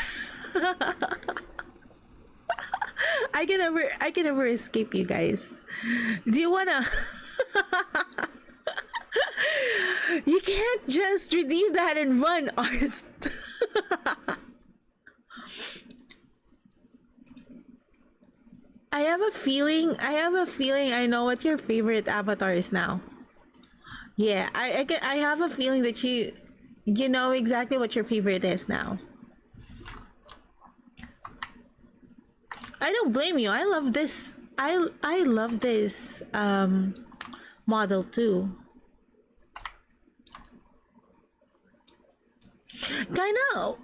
I can never escape you guys. Do you wanna? You can't just redeem that and run, Ars. I have a feeling I know what your favorite avatar is now. Yeah, I have a feeling that you know exactly what your favorite is now. I don't blame you. I love this. I love this model too. Kind of.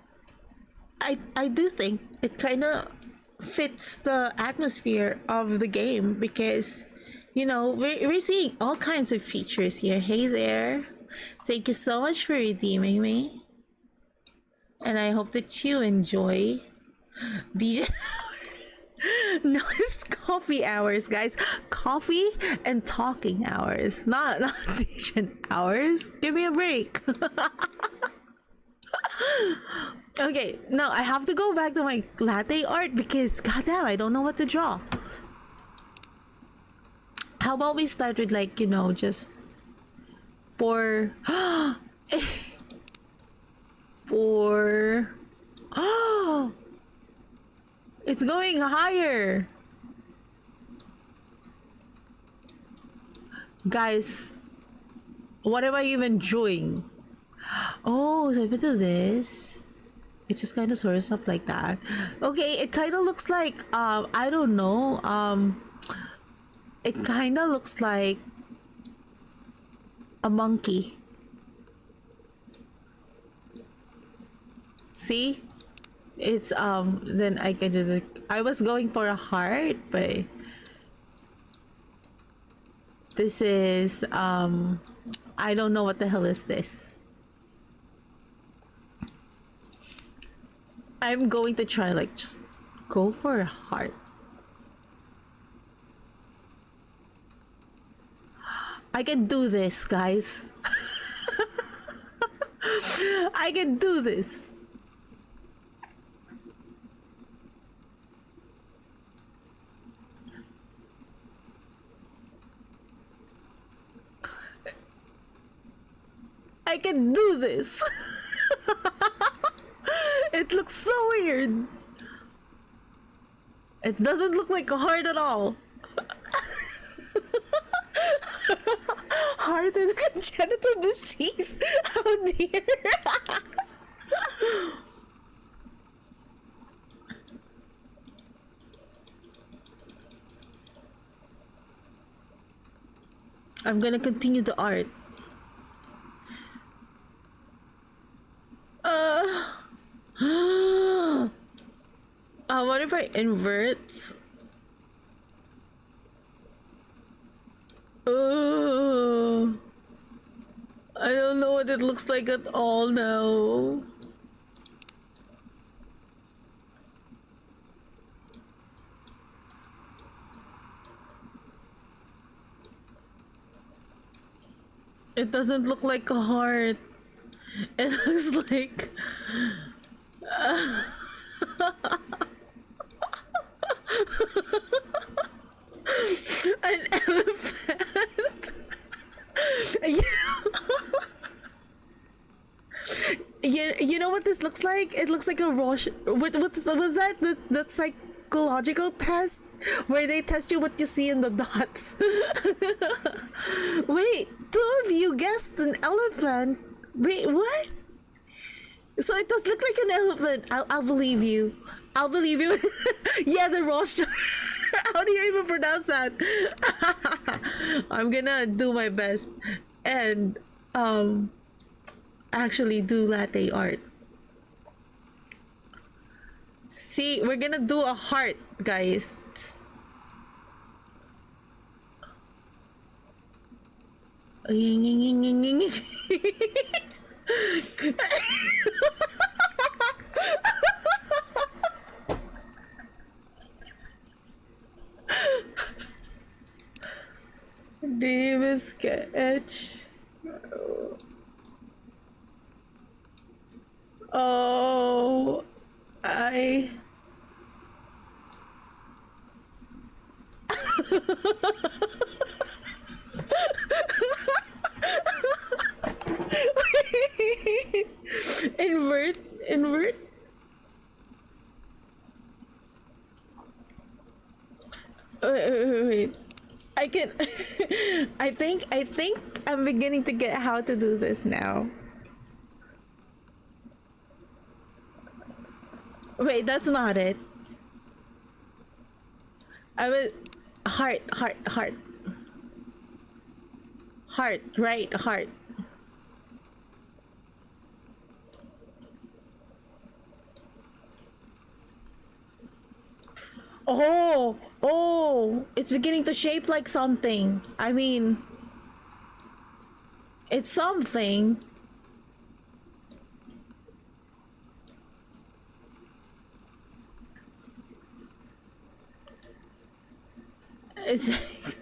I do think it kind of fits the atmosphere of the game because we're seeing all kinds of features here. Hey there. Thank you so much for redeeming me. And I hope that you enjoy DJ. No, it's coffee hours, guys. Coffee and talking hours, not DJ hours. Give me a break. Okay, no, I have to go back to my latte art because goddamn, I don't know what to draw. How about we start with just for for It's going higher. Guys, what am I even doing? Oh, so if I do this, it just kind of soars up like that. Okay, it kind of looks like, I don't know, it kind of looks like a monkey. See? It's, then I can just, like, I was going for a heart, but this is, I don't know what the hell is this. I'm going to try, like, just go for a heart. I can do this, guys. I can do this. I can do this. It looks so weird. It doesn't look like a heart at all. Heart with congenital disease. Oh dear. I'm gonna continue the art. What if I invert? I don't know what it looks like at all now. It doesn't look like a heart. It looks like an elephant. you, you know what this looks like? It looks like a Roche. What's was that? The psychological test where they test you what you see in the dots. Wait, two of you guessed an elephant. Wait, what? So it does look like an elephant. I'll believe you. I'll believe you. Yeah, the Roche. How do you even pronounce that? I'm gonna do my best and actually do latte art. See, we're gonna do a heart, guys. Just... Davis sketch. Oh, I. Invert, invert. Wait. I can. I think I'm beginning to get how to do this now. Wait, that's not it. I was heart, heart, heart, heart. Right, heart. Oh, oh, it's beginning to shape like something. I mean, it's something. It's like,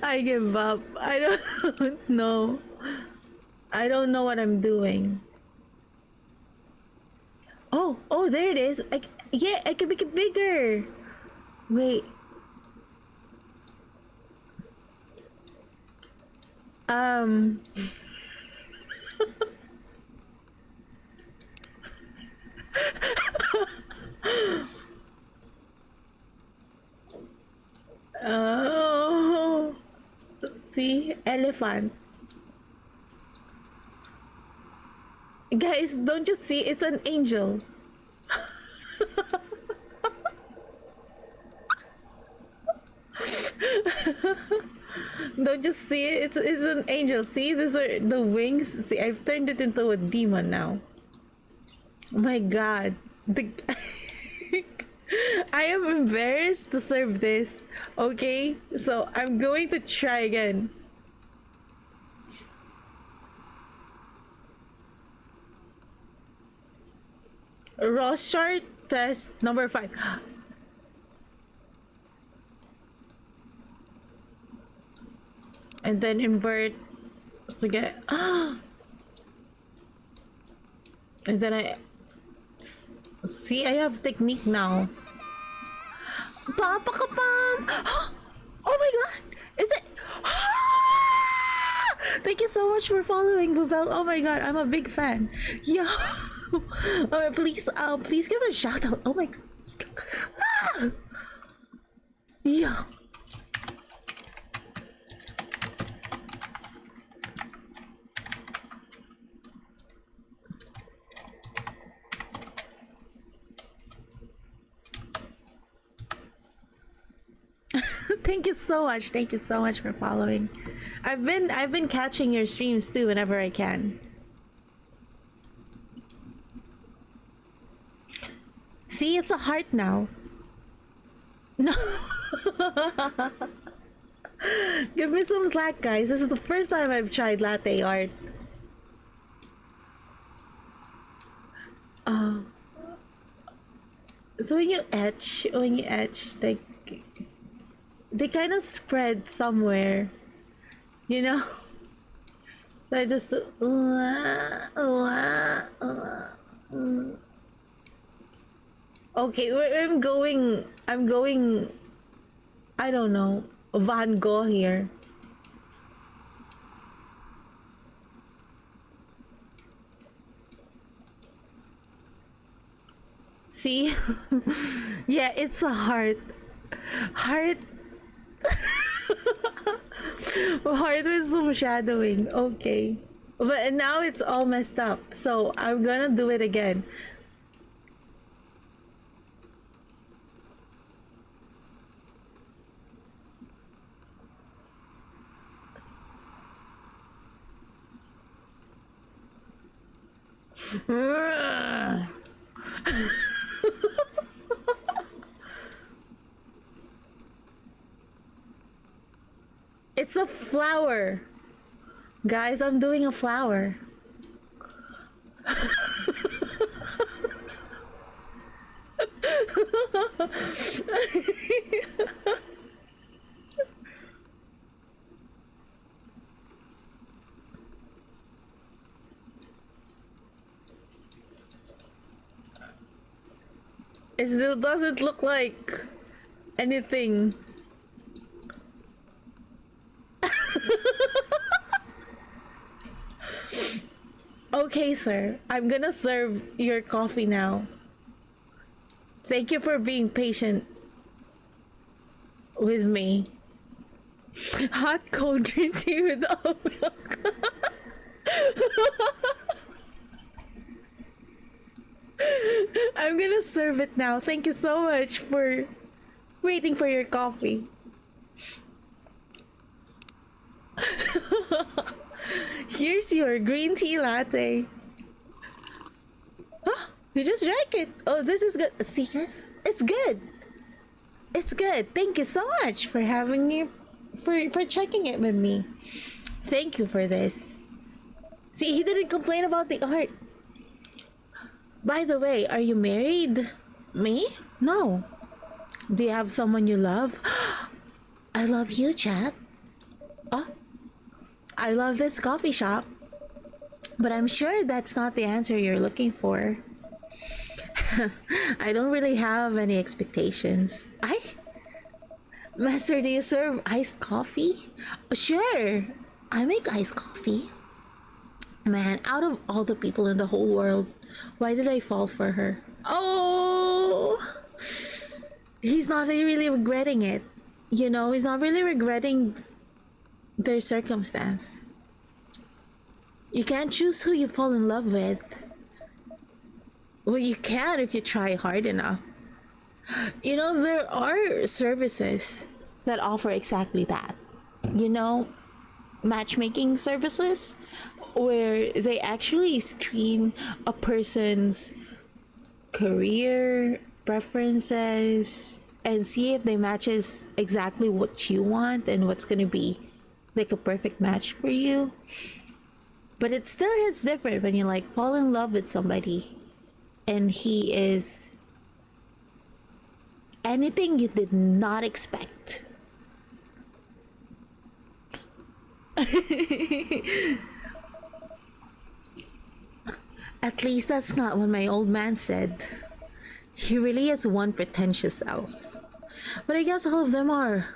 I give up. I don't know. I don't know what I'm doing. Oh, oh, there it is. Yeah, I can make it bigger. Wait. Um. elephant. Guys, don't you see? It's an angel. Don't you see it? It's an angel. See, these are the wings. See, I've turned it into a demon now. Oh my god. The I am embarrassed to serve this. Okay? So I'm going to try again. Ross chart test number 5. And then invert to get and then I see I have technique now. Papa kapam! Oh my god! Is it? Thank you so much for following, Buvel. Oh my god, I'm a big fan. Yo, please give a shout out. Oh my god. Yo. Thank you so much. Thank you so much for following. I've been catching your streams too whenever I can. See, it's a heart now. No. Give me some slack, guys. This is the first time I've tried latte art. So when you etch, they kind of spread somewhere, you know. So I just okay. I'm going. I don't know. Van Gogh here. See, yeah, it's a heart. Heart with some shadowing. Okay, but now it's all messed up, so I'm gonna do it again. It's a flower. Guys, I'm doing a flower. It still doesn't look like anything. Okay, sir. I'm gonna serve your coffee now. Thank you for being patient with me. Hot cold green tea with oat milk. I'm gonna serve it now. Thank you so much for waiting for your coffee. Here's your green tea latte. Oh, you just drank it. Oh, this is good. See, guys, it's good. It's good. Thank you so much for having me, for checking it with me. Thank you for this. See, he didn't complain about the art. By the way, are you married? Me? No. Do you have someone you love? I love you, chat. Oh, I love this coffee shop. But I'm sure that's not the answer you're looking for. I don't really have any expectations. Master, do you serve iced coffee? Sure, I make iced coffee. Man, out of all the people in the whole world, why did I fall for her? Oh, he's not really regretting it. You know, he's not really regretting their circumstance. You can't choose who you fall in love with. Well, you can if you try hard enough. You know, there are services that offer exactly that. You know, matchmaking services where they actually screen a person's career preferences and see if they matches exactly what you want and what's going to be like a perfect match for you. But it still hits different when you like fall in love with somebody and he is anything you did not expect. At least that's not what my old man said. He really is one pretentious elf. But I guess all of them are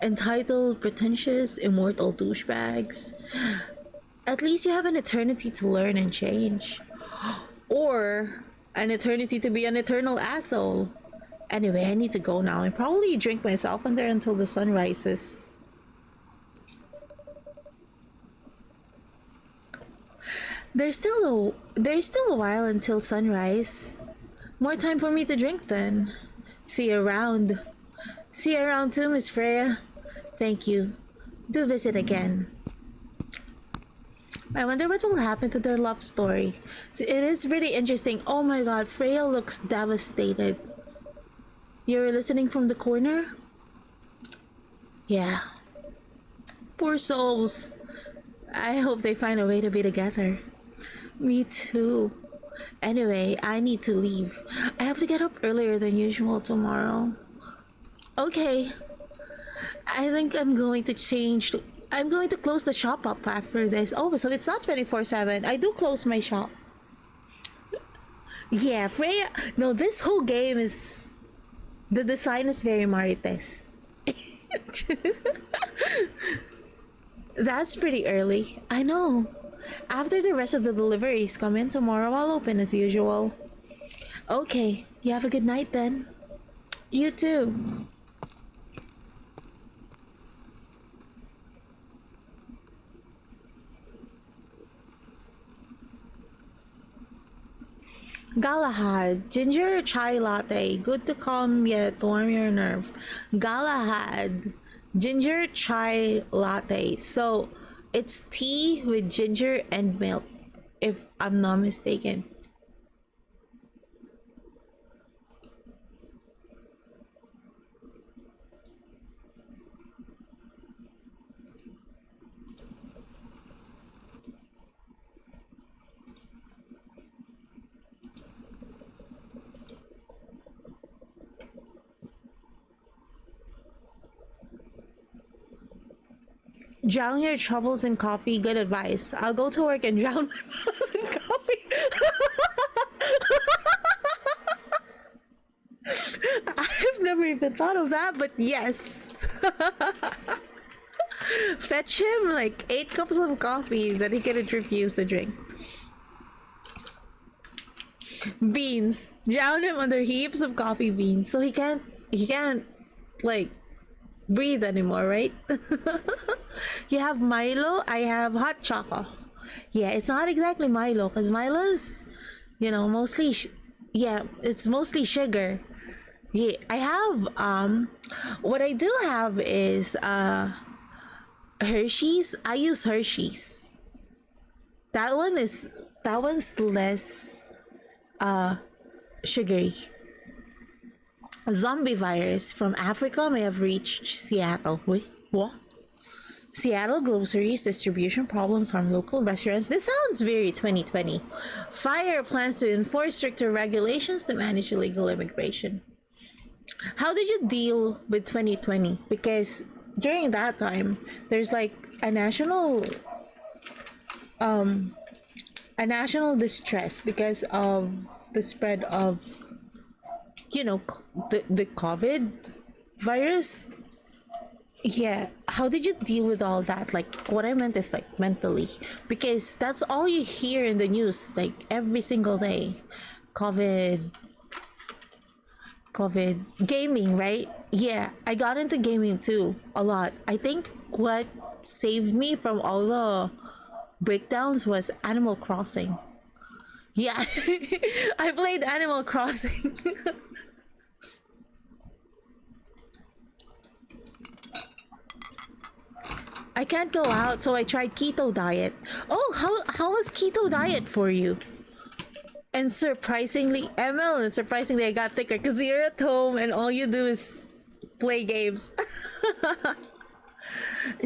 entitled, pretentious, immortal douchebags. At least you have an eternity to learn and change. Or an eternity to be an eternal asshole. Anyway, I need to go now and probably drink myself in there until the sun rises. There's still a while until sunrise. More time for me to drink then. See you around. See you around too, Miss Freya. Thank you. Do visit again. I wonder what will happen to their love story. So it is really interesting. Oh my god, Freya looks devastated. You're listening from the corner? Yeah. Poor souls. I hope they find a way to be together. Me too. Anyway, I need to leave. I have to get up earlier than usual tomorrow. Okay. I think I'm going to close the shop up after this. Oh, so it's not 24/7. I do close my shop. Yeah, Freya. No, this whole game is. The design is very Marites. That's pretty early. I know. After the rest of the deliveries come in tomorrow, I'll open as usual. Okay, you have a good night then. You too. Galahad, ginger chai latte, good to calm yet warm your nerve. Galahad, ginger chai latte. So it's tea with ginger and milk, if I'm not mistaken. Drown your troubles in coffee, good advice. I'll go to work and drown my troubles in coffee. I've never even thought of that, but yes. Fetch him like 8 cups of coffee that he couldn't refuse to drink. Beans. Drown him under heaps of coffee beans so he can't like breathe anymore, right? You have Milo, I have hot chocolate. Yeah, it's not exactly Milo because Milo's, mostly, yeah, it's mostly sugar. Yeah, I have, what I do have is, Hershey's. I use Hershey's. That one's less, sugary. A zombie virus from Africa may have reached Seattle. Wait, what? Seattle groceries distribution problems harm local restaurants. This sounds very 2020. Fire plans to enforce stricter regulations to manage illegal immigration. How did you deal with 2020? Because during that time, there's like a national distress because of the spread of the COVID virus. Yeah, how did you deal with all that? Like, what I meant is like mentally, because that's all you hear in the news, like every single day. COVID, COVID, gaming, right? Yeah, I got into gaming too a lot. I think what saved me from all the breakdowns was Animal Crossing. Yeah, I played Animal Crossing. I can't go out, so I tried keto diet. Oh, how was keto diet for you? And surprisingly, ML, and surprisingly, I got thicker because you're at home and all you do is play games.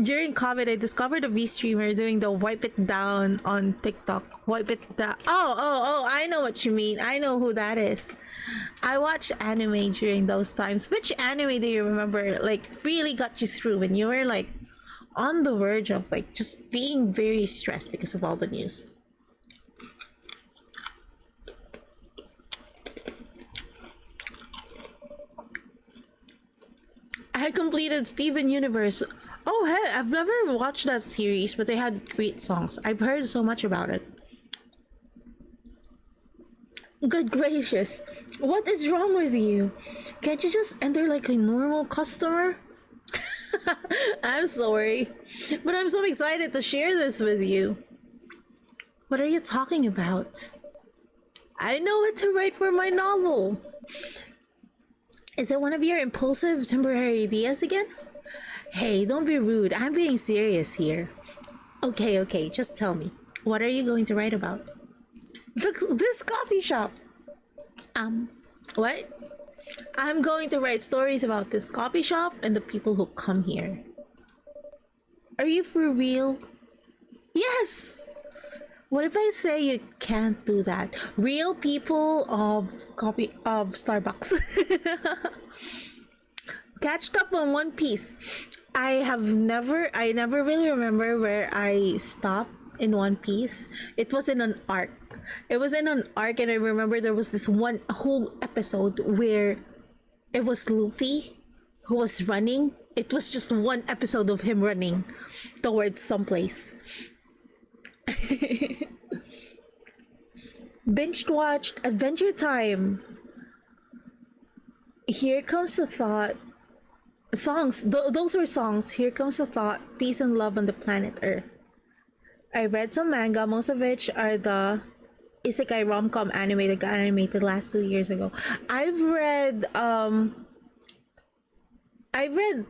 During COVID, I discovered a V streamer doing the wipe it down on TikTok. Wipe it down. Oh, I know what you mean. I know who that is. I watched anime during those times. Which anime do you remember, like, really got you through when you were, like, on the verge of, like, just being very stressed because of all the news? I completed Steven Universe. Oh, hey, I've never watched that series, but they had great songs. I've heard so much about it. Good gracious. What is wrong with you? Can't you just enter like a normal customer? I'm sorry, but I'm so excited to share this with you. What are you talking about? I know what to write for my novel. Is it one of your impulsive temporary ideas again? Hey, don't be rude. I'm being serious here. Okay, just tell me. What are you going to write about? This coffee shop. What? I'm going to write stories about this coffee shop and the people who come here. Are you for real? Yes! What if I say you can't do that? Real people of Starbucks. Catched up on One Piece. I never really remember where I stopped in One Piece. It was in an arc. It was in an arc, and I remember there was this one whole episode where it was Luffy who was running. It was just one episode of him running towards someplace. Binge watched Adventure Time. Here Comes the Thought. Songs, those were songs. Here Comes the Thought, Peace and Love on the Planet Earth. I read some manga, most of which are the isekai rom-com anime that got animated last 2 years ago. I've read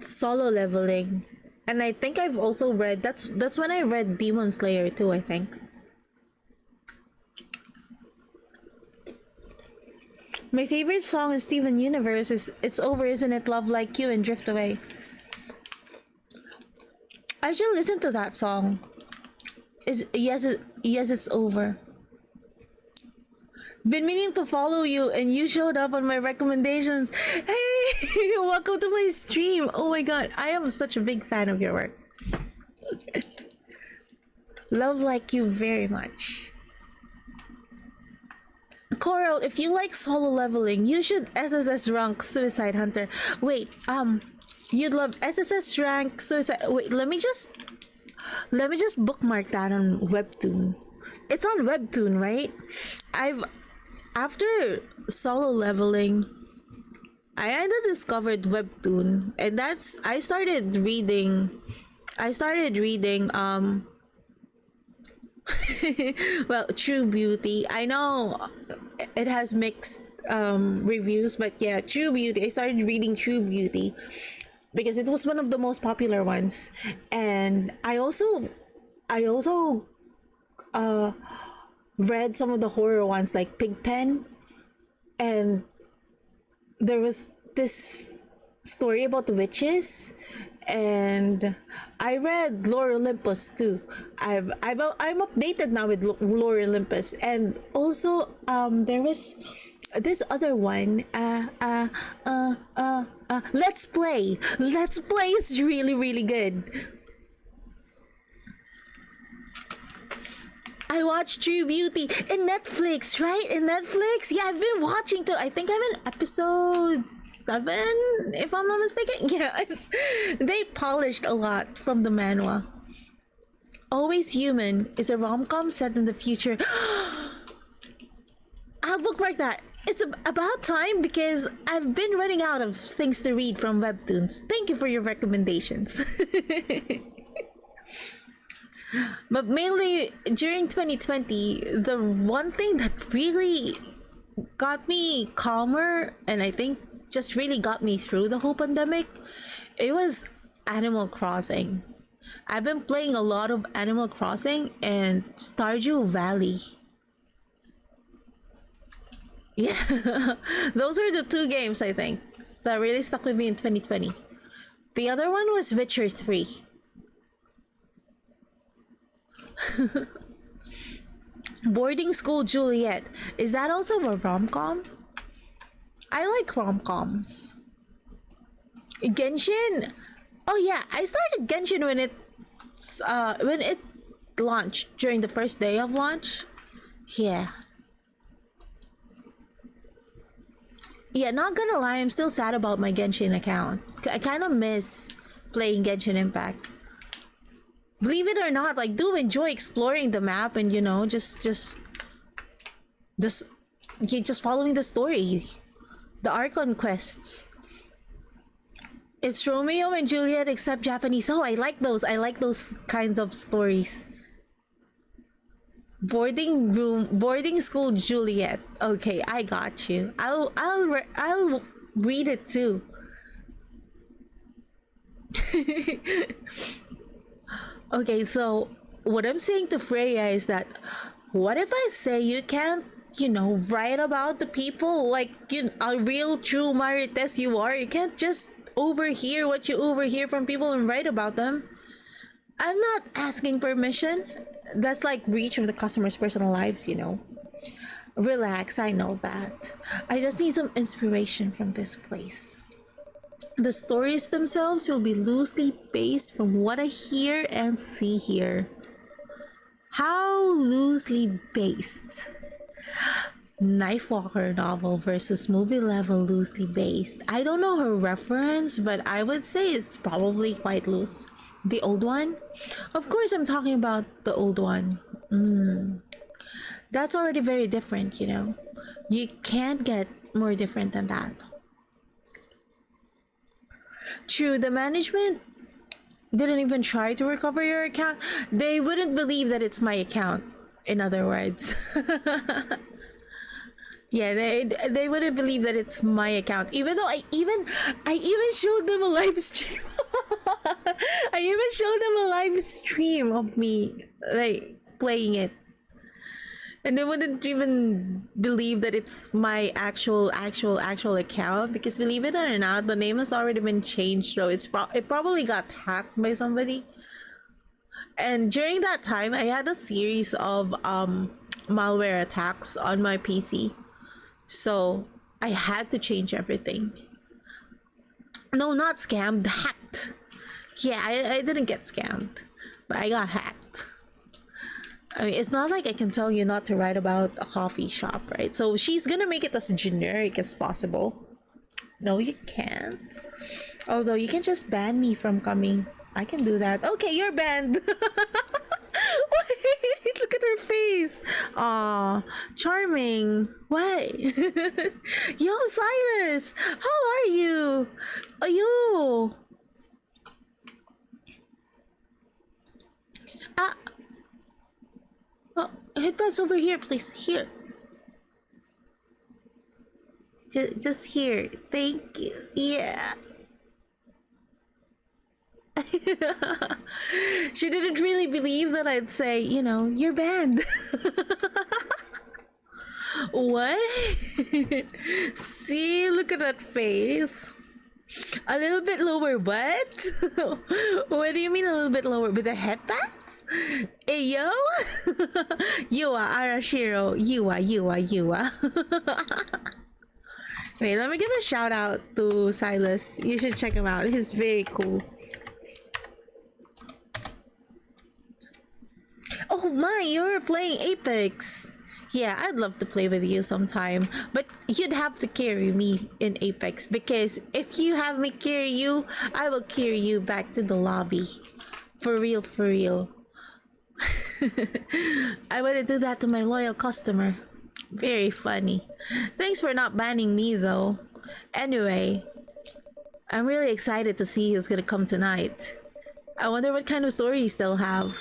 Solo Leveling, and I think I've also read that's when I read Demon Slayer too, I think. My favorite song in Steven Universe is It's Over, Isn't It, Love Like You, and Drift Away. I should listen to that song. Yes, it's over. Been meaning to follow you and you showed up on my recommendations. Hey, welcome to my stream. Oh my god, I am such a big fan of your work. Love Like You very much. Coral, if you like Solo Leveling, you should SSS rank Suicide Hunter. Wait, you'd love SSS rank Suicide. Wait, let me just bookmark that on Webtoon. It's on Webtoon, right? After Solo Leveling, I kind of discovered Webtoon, and I started reading well, True Beauty. I know it has mixed reviews, but yeah, True Beauty. I started reading True Beauty because it was one of the most popular ones, and I also read some of the horror ones like Pigpen, and there was this story about the witches, and I read Lore Olympus too. I'm updated now with Lore Olympus, and also there was this other one. Let's Play. Let's Play is really good. I watched True Beauty in Netflix, right? In Netflix? Yeah, I've been watching too. I think I'm in episode 7, if I'm not mistaken. Yeah, they polished a lot from the manhwa. Always Human is a rom-com set in the future. I'll bookmark that. It's about time because I've been running out of things to read from webtoons. Thank you for your recommendations. But mainly during 2020, the one thing that really got me calmer and I think just really got me through the whole pandemic, it was Animal Crossing. I've been playing a lot of Animal Crossing and Stardew Valley. Yeah, those are the two games I think that really stuck with me in 2020. The other one was Witcher 3. Boarding School Juliet. Is that also a rom com? I like rom coms. Genshin. Oh yeah, I started Genshin when it launched during the first day of launch. Yeah. Yeah, not gonna lie, I'm still sad about my Genshin account. I kind of miss playing Genshin Impact. Believe it or not, like do enjoy exploring the map and just just following the story, the Archon quests. It's Romeo and Juliet except Japanese. Oh, I like those. I like those kinds of stories. Boarding school Juliet. Okay, I got you. I'll read it too. Okay, so what I'm saying to Freya is that what if I say you can't, write about the people like a real true Marites you are? You can't just overhear what you overhear from people and write about them. I'm not asking permission. That's like reach of the customer's personal lives. Relax, I know that. I just need some inspiration from this place. The stories themselves will be loosely based from what I hear and see here. How loosely based? Knifewalker novel versus movie level loosely based. I don't know her reference, but I would say it's probably quite loose. The old one? Of course, I'm talking about the old one. That's already very different. You can't get more different than that. True, the management didn't even try to recover your account. They wouldn't believe that it's my account, in other words. Yeah, they wouldn't believe that it's my account. Even though I even showed them a live stream. I even showed them a live stream of me like playing it. And they wouldn't even believe that it's my actual account because believe it or not, the name has already been changed, so it probably got hacked by somebody. And during that time, I had a series of malware attacks on my PC, so I had to change everything. No, not scammed, hacked. Yeah, I didn't get scammed, but I got hacked. I mean, it's not like I can tell you not to write about a coffee shop, right? So she's gonna make it as generic as possible. No, you can't. Although you can just ban me from coming. I can do that. Okay, you're banned. Wait, look at her face. Aw, charming. What? Yo, Silas, how are you? Are you? Oh, headbands over here, please. Here. Just here. Thank you. Yeah. She didn't really believe that I'd say, you're banned. What? See, look at that face. A little bit lower, what? What do you mean a little bit lower? With the headbands? Hey, yo? Yua, Arashiro. Yua. Wait, let me give a shout out to Silas. You should check him out. He's very cool. Oh my, you're playing Apex. Yeah, I'd love to play with you sometime, but you'd have to carry me in Apex because if you have me carry you, I will carry you back to the lobby. For real, for real. I wouldn't do that to my loyal customer. Very funny. Thanks for not banning me though. Anyway, I'm really excited to see who's gonna come tonight. I wonder what kind of story you still have.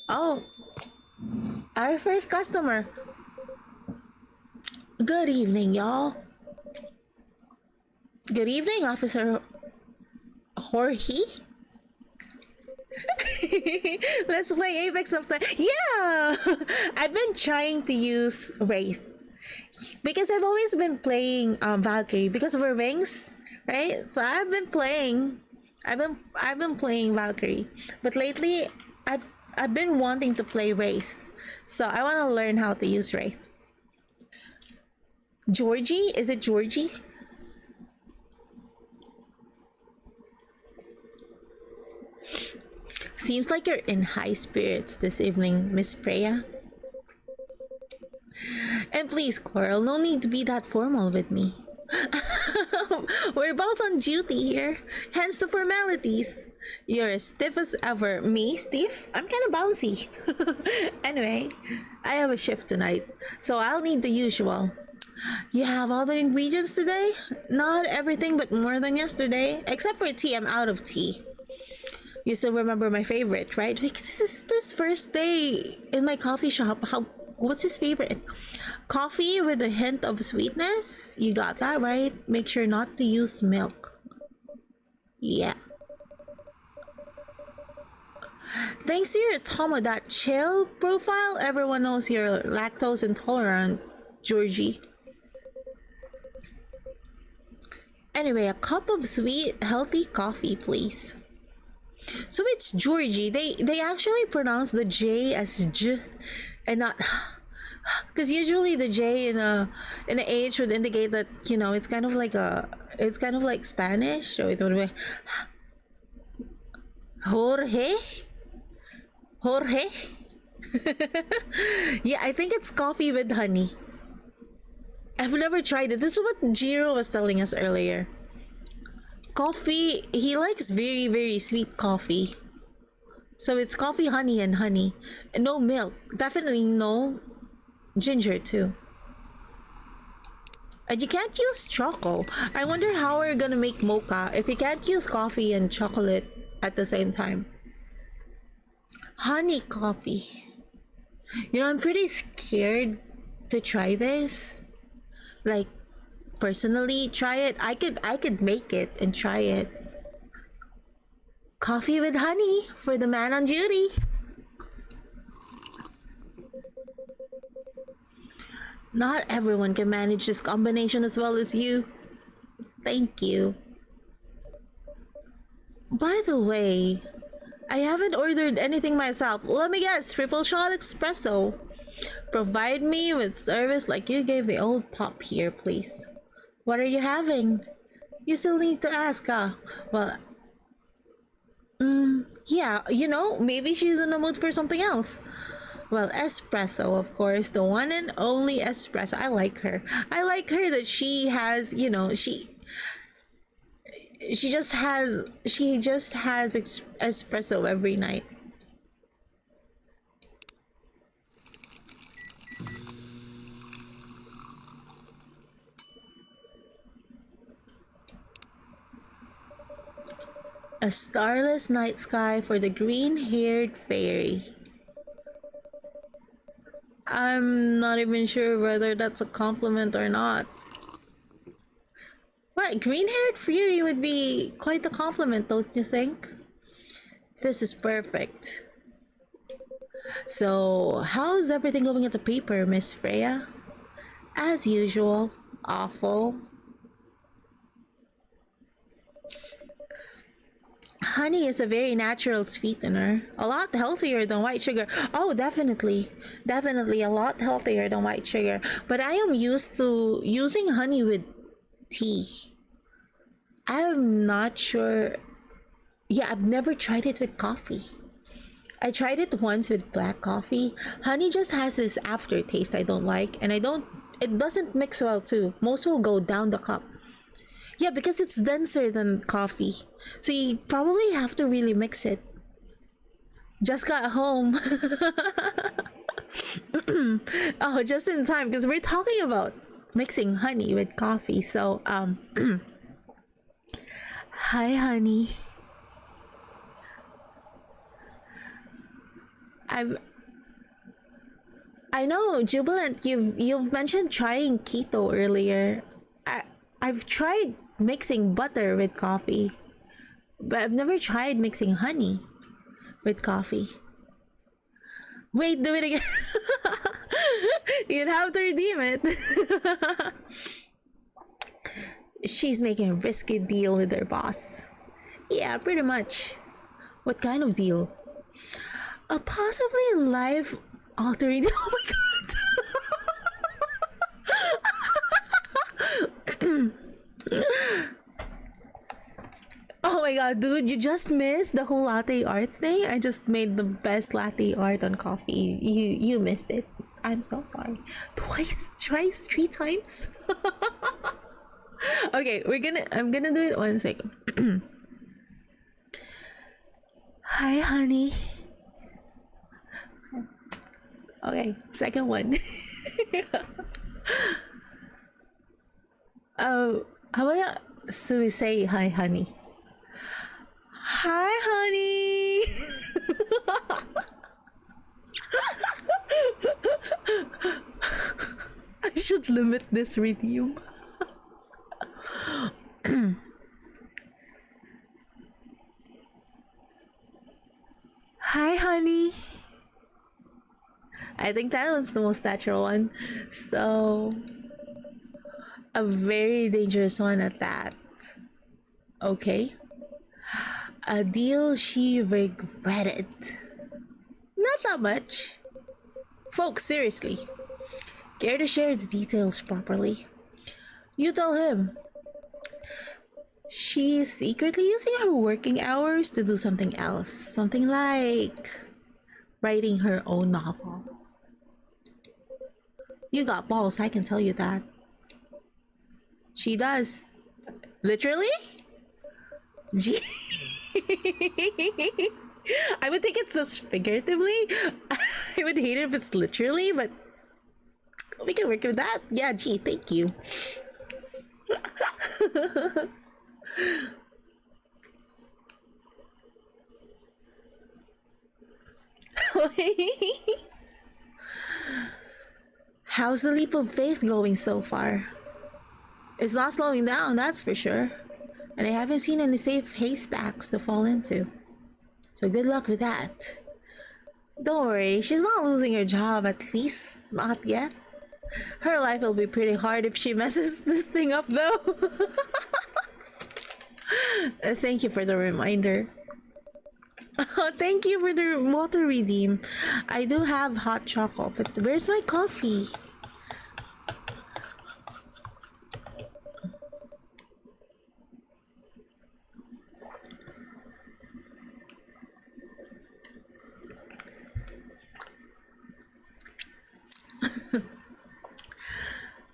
Oh, our first customer. Good evening, y'all. Good evening, Officer Jorge. Let's play Apex sometime. Yeah! I've been trying to use Wraith because I've always been playing Valkyrie because of her wings, right? So I've been playing Valkyrie, but lately I've been wanting to play Wraith, so I want to learn how to use Wraith. Georgie, is it Georgie? Seems like you're in high spirits this evening, Miss Freya. And please, Coral, no need to be that formal with me. We're both on duty here, hence the formalities. You're as stiff as ever. Me, stiff? I'm kind of bouncy. Anyway, I have a shift tonight, so I'll need the usual. You have all the ingredients today? Not everything, but more than yesterday. Except for tea, I'm out of tea. You still remember my favorite, right? This is this first day in my coffee shop. What's his favorite? Coffee with a hint of sweetness? You got that right. Make sure not to use milk. Yeah. Thanks to your Tomo.chill profile, everyone knows you're lactose intolerant, Georgie. Anyway, a cup of sweet, healthy coffee, please. So it's Georgie. They actually pronounce the J as J and not because usually the J in a H would indicate that it's kind of like Spanish. So it would be Jorge. Jorge. Yeah, I think it's coffee with honey. I've never tried it. This is what Jiro was telling us earlier. Coffee, he likes very, very sweet coffee. So it's coffee, honey, and honey. And no milk. Definitely no ginger, too. And you can't use choco. I wonder how we're gonna make mocha if you can't use coffee and chocolate at the same time. Honey coffee. I'm pretty scared to try this. Like, personally, try it. I could make it and try it. Coffee with honey for the man on duty. Not everyone can manage this combination as well as you. Thank you. By the way, I haven't ordered anything myself. Let me guess, triple shot espresso. Provide me with service like you gave the old pop here, please. What are you having? You still need to ask, huh? Well, yeah, maybe she's in the mood for something else. Well, espresso, of course, the one and only espresso. I like her. I like her that she has, she just has espresso every night. A starless night sky for the green-haired fairy. I'm not even sure whether that's a compliment or not. What, green-haired fairy would be quite a compliment, don't you think? This is perfect. So, how's everything going at the paper, Miss Freya? As usual, awful. Honey is a very natural sweetener. A lot healthier than white sugar. Oh, definitely. Definitely a lot healthier than white sugar. But I am used to using honey with tea. I'm not sure. Yeah, I've never tried it with coffee. I tried it once with black coffee. Honey just has this aftertaste I don't like. And it doesn't mix well too. Most will go down the cup. Yeah, because it's denser than coffee. So you probably have to really mix it. Just got home. Oh, just in time because we're talking about mixing honey with coffee. So, hi, honey. I've I know, Jubilant. You've mentioned trying keto earlier. I've tried mixing butter with coffee, but I've never tried mixing honey with coffee. Wait, do it again. You'd have to redeem it. She's making a risky deal with her boss. Yeah, pretty much. What kind of deal? A possibly life altering. Oh my god. Oh my god, dude, you just missed the whole latte art thing. I just made the best latte art on coffee. You missed it. I'm so sorry. Twice, thrice, three times. Okay, I'm gonna do it 1 second. Hi, honey. Okay, second one. Oh, how about so we say hi, honey? Hi, honey. I should limit this redeem. Hi, honey. I think that was the most natural one. So, a very dangerous one at that. Okay. A deal she regretted. Not that much. Folks, seriously. Care to share the details properly? You tell him. She's secretly using her working hours to do something else. Something like writing her own novel. You got balls, I can tell you that. She does. Literally? Gee. I would think it's just figuratively. I would hate it if it's literally, but we can work with that. Yeah, gee, thank you. How's the leap of faith going so far? It's not slowing down, that's for sure. And I haven't seen any safe haystacks to fall into. So good luck with that. Don't worry, she's not losing her job, at least not yet. Her life will be pretty hard if she messes this thing up though. Thank you for the reminder. Oh, thank you for the water redeem. I do have hot chocolate, but where's my coffee?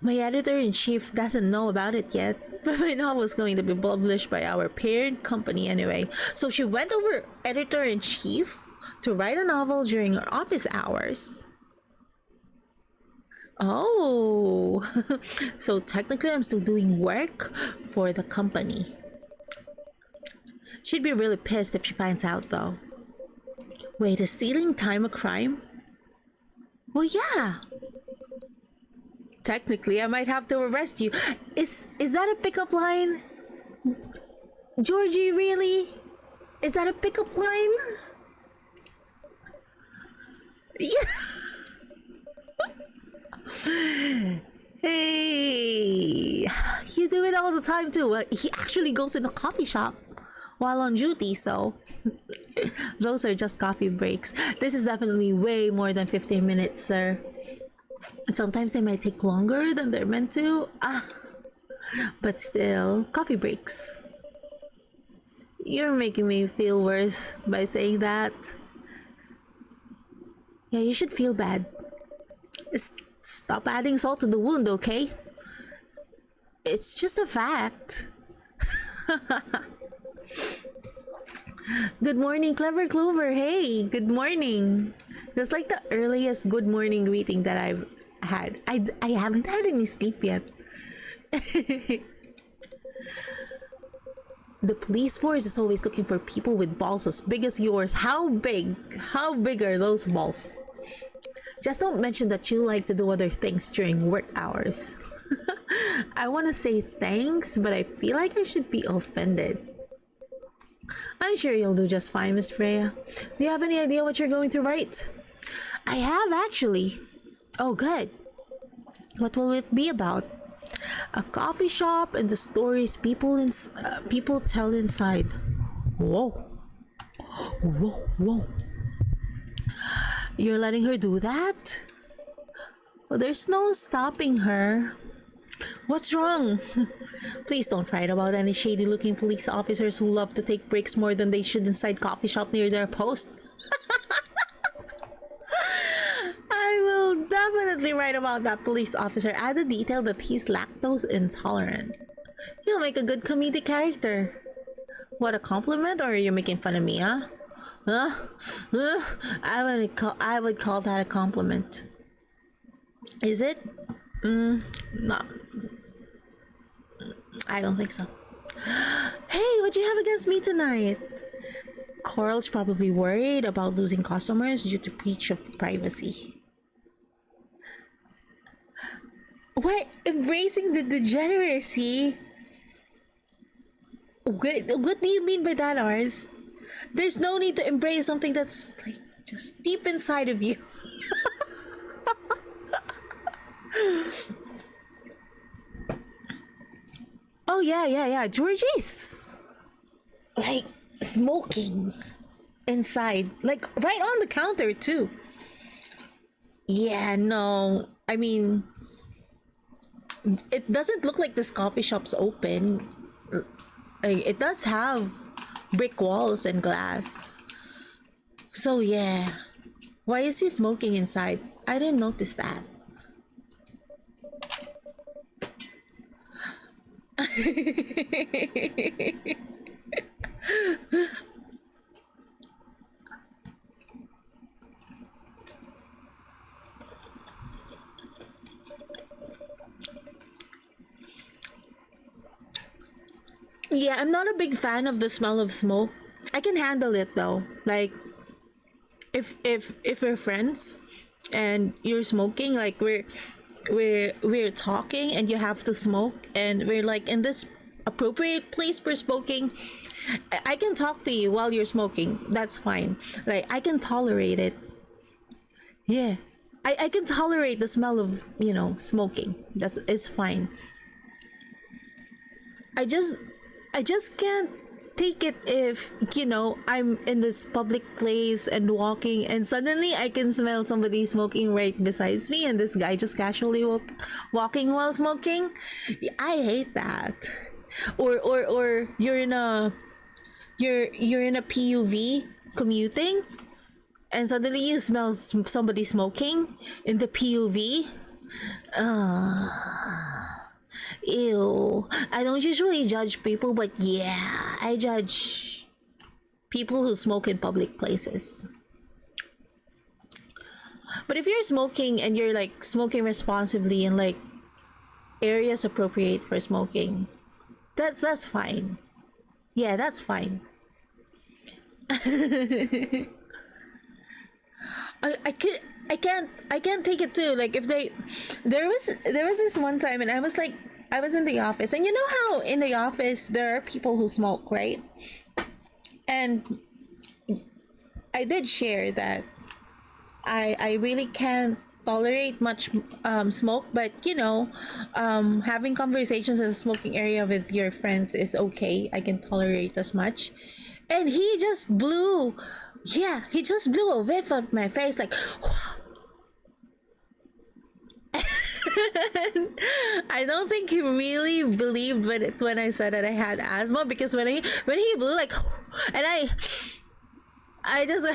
My editor-in-chief doesn't know about it yet, but my novel is going to be published by our parent company anyway. So she went over editor-in-chief to write a novel during her office hours. Oh, so technically I'm still doing work for the company. She'd be really pissed if she finds out though. Wait, is stealing time a crime? Well, yeah. Technically, I might have to arrest you. Is that a pickup line? Georgie, really? Is that a pickup line? Yeah. Hey, you do it all the time too. He actually goes in a coffee shop while on duty, so those are just coffee breaks. This is definitely way more than 15 minutes, sir. Sometimes they might take longer than they're meant to. But still, coffee breaks. You're making me feel worse by saying that. Yeah, you should feel bad. Stop adding salt to the wound, okay? It's just a fact. Good morning, Clever Clover. Hey, good morning. That's like the earliest good morning greeting that I've had. I haven't had any sleep yet. The police force is always looking for people with balls as big as yours. How big? How big are those balls? Just don't mention that you like to do other things during work hours. I want to say thanks, but I feel like I should be offended. I'm sure you'll do just fine, Miss Freya. Do you have any idea what you're going to write? I have, actually. Oh, good. What will it be about? A coffee shop and the stories people tell inside. Whoa. Whoa, whoa. You're letting her do that? Well, there's no stopping her. What's wrong? Please don't write about any shady looking police officers who love to take breaks more than they should inside coffee shop near their post. I will definitely write about that police officer. Add the detail that he's lactose intolerant. He'll make a good comedic character. What, a compliment, or are you making fun of me, huh? Huh? I would call that a compliment. Is it? No. I don't think so. Hey, what do you have against me tonight? Coral's probably worried about losing customers due to breach of privacy. What? Embracing the degeneracy? What do you mean by that, Ars? There's no need to embrace something that's like just deep inside of you. Oh yeah. Georgie's like smoking inside, like right on the counter too. Yeah, no. I mean, it doesn't look like this coffee shop's open. It does have brick walls and glass. So yeah. Why is he smoking inside? I didn't notice that. Yeah, I'm not a big fan of the smell of smoke. I can handle it though. Like if we're friends and you're smoking, like we're talking and you have to smoke and we're like in this appropriate place for smoking, I can talk to you while you're smoking. That's fine. Like I can tolerate it. Yeah. I can tolerate the smell of, smoking. It's fine. I just can't take it if, I'm in this public place and walking and suddenly I can smell somebody smoking right besides me and this guy just casually walking while smoking. I hate that. Or you're in a PUV commuting and suddenly you smell somebody smoking in the PUV. Ew. I don't usually judge people, but yeah, I judge people who smoke in public places. But if you're smoking and you're like smoking responsibly in like areas appropriate for smoking, that's fine. Yeah, that's fine. I can't take it too. Like if there was this one time and I was in the office and you know how in the office there are people who smoke, right? And I did share that I really can't tolerate much smoke, but having conversations in a smoking area with your friends is okay. I can tolerate as much. And he just blew a whiff at my face like I don't think he really believed when I said that I had asthma, because when he blew like and I just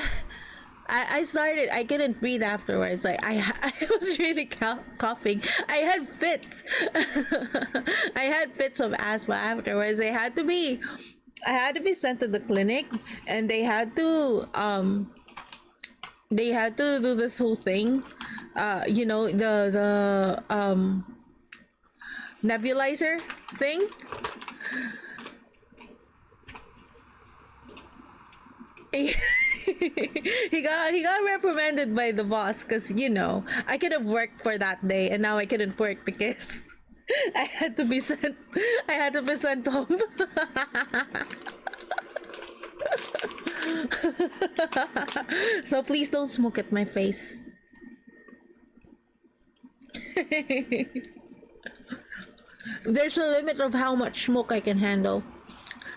I started, I couldn't breathe afterwards. Like I was really coughing. I had fits. I had fits of asthma afterwards. I had to be sent to the clinic, and they had to They had to do this whole thing. You know, the nebulizer thing. he got reprimanded by the boss because, you know, I could have worked for that day and now I couldn't work because I had to be sent I had to be sent home. So please don't smoke at my face. There's a limit of how much smoke I can handle.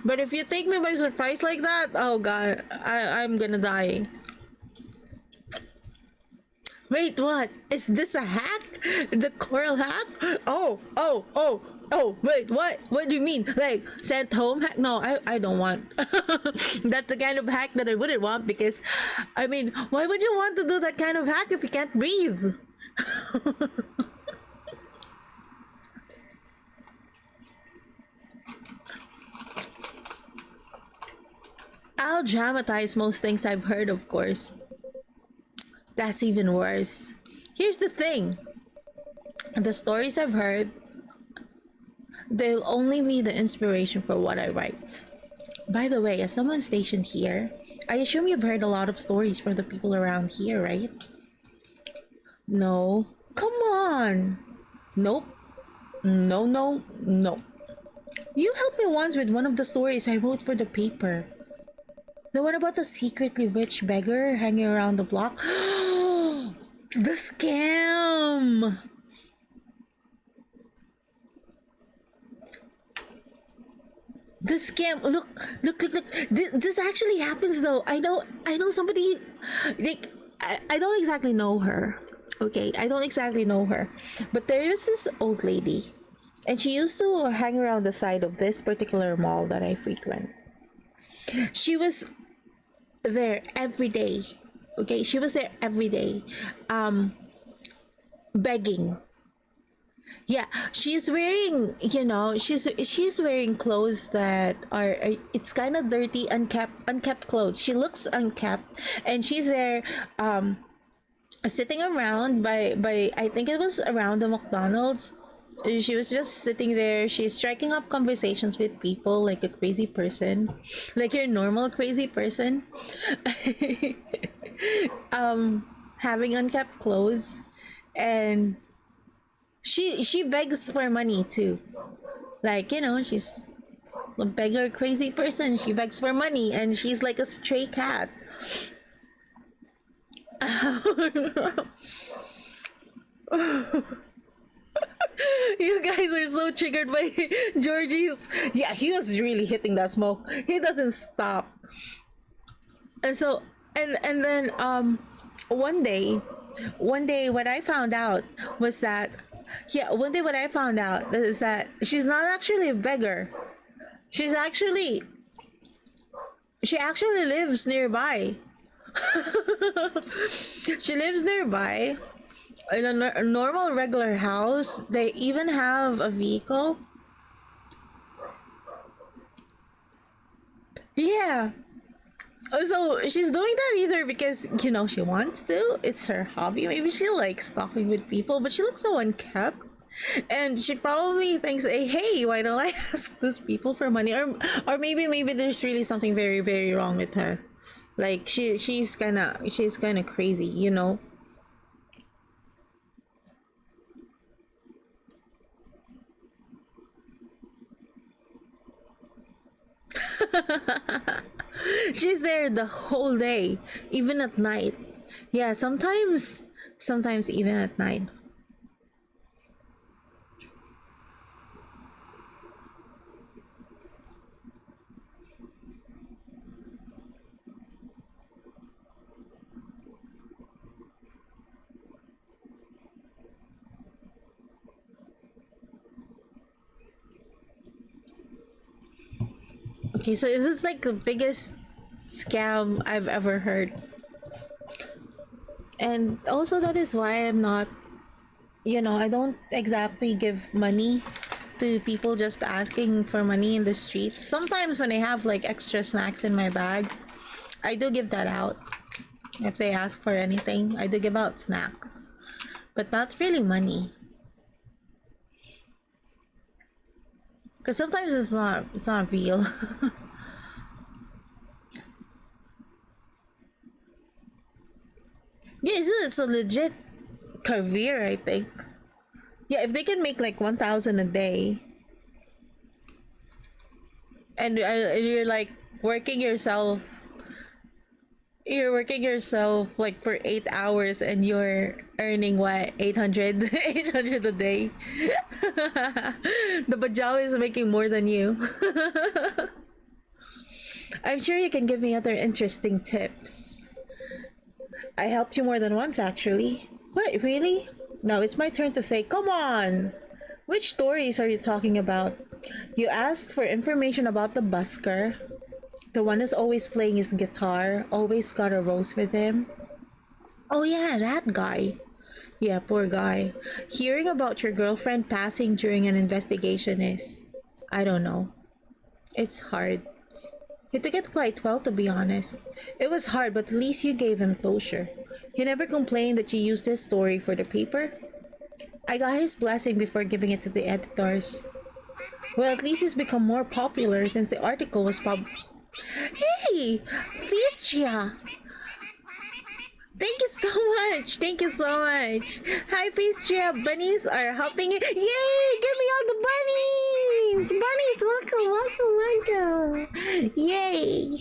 But if you take me by surprise like that, oh god, I'm gonna die. Wait, what? Is this a hack? The coral hack? Oh, wait, what? What do you mean? Like, sent home hack? No, I don't want. That's the kind of hack that I wouldn't want because, I mean, why would you want to do that kind of hack if you can't breathe? I'll dramatize most things I've heard, of course. That's even worse. Here's the thing, the stories I've heard, they'll only be the inspiration for what I write. By the way, as someone stationed here, I assume you've heard a lot of stories from the people around here, right? No. Come on. Nope. No, no, no. You helped me once with one of the stories I wrote for the paper. The one about the secretly rich beggar hanging around the block. The scam! The scam! Look! This actually happens though. I know somebody. Like, I don't exactly know her. Okay, I don't exactly know her, but there is this old lady, and she used to hang around the side of this particular mall that I frequent. She was there every day. Okay, she was there every day, begging. Yeah, she's wearing, you know, she's wearing clothes that are it's kind of dirty, unkept clothes. She looks unkept, and she's there, sitting around by I think it was around the McDonald's. She was just sitting there. She's striking up conversations with people like a crazy person, like your normal crazy person. Having unkept clothes, and she begs for money too. Like, you know, she's a beggar crazy person. She begs for money, and she's like a stray cat. You guys are so triggered by Georgie's. Yeah, he was really hitting that smoke. He doesn't stop. And so, and then one day what I found out was that, yeah, one day what I found out is that she's not actually a beggar. She's actually she actually lives nearby. She lives nearby in a normal regular house. They even have a vehicle. Yeah. So she's doing that either because, you know, she wants to. It's her hobby. Maybe she likes talking with people, but she looks so unkept. And she probably thinks, hey, why don't I ask these people for money? Or maybe there's really something very, very wrong with her. Like she's kinda crazy, you know? She's there the whole day, even at night. Yeah, sometimes even at night. Okay, so this is like the biggest scam I've ever heard. And also that is why I'm not, you know, I don't exactly give money to people just asking for money in the streets. Sometimes when I have like extra snacks in my bag, I do give that out. If they ask for anything, I do give out snacks, but not really money. Because sometimes it's not real. Yeah, it's a legit career, I think. Yeah, if they can make like 1,000 a day, and you're like working yourself, you're working yourself like for 8 hours, and you're earning what, 800, 800 a day. The Bajau is making more than you. I'm sure you can give me other interesting tips. I helped you more than once, actually. What, really? Now it's my turn to say, come on! Which stories are you talking about? You asked for information about the busker, the one who's always playing his guitar, always got a rose with him. Oh yeah, that guy. Yeah, poor guy. Hearing about your girlfriend passing during an investigation is, I don't know. It's hard. He took it quite well, to be honest. It was hard, but at least you gave him closure. He never complained that you used his story for the paper. I got his blessing before giving it to the editors. Well, at least he's become more popular since the article was Hey! Fistria! Thank you so much! Thank you so much! Hi, Fistria! Bunnies are hopping in. Yay! Give me all the bunnies! Bunnies, welcome, welcome, welcome! Yay!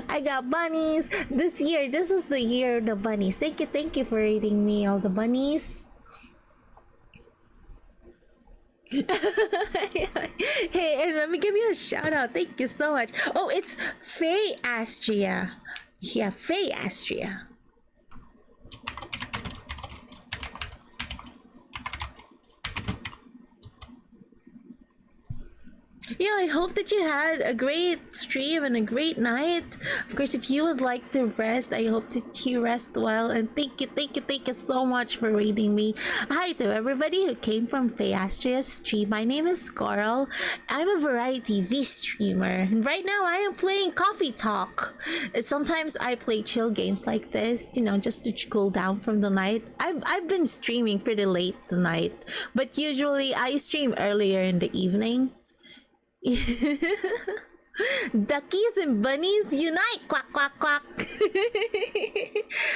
I got bunnies. This is the year of the bunnies. Thank you for rating me, all the bunnies. Hey, and let me give you a shout out. Thank you so much. Oh, it's Faye Astria. Yeah, Faye Astria. Yeah, I hope that you had a great stream and a great night. Of course, if you would like to rest, I hope that you rest well. And thank you so much for reading me. Hi to everybody who came from Fayastria's stream. My name is Coral. I'm a variety V streamer. And right now, I am playing Coffee Talk. Sometimes I play chill games like this, just to cool down from the night. I've been streaming pretty late tonight, but usually I stream earlier in the evening. Duckies and bunnies unite! Quack, quack, quack!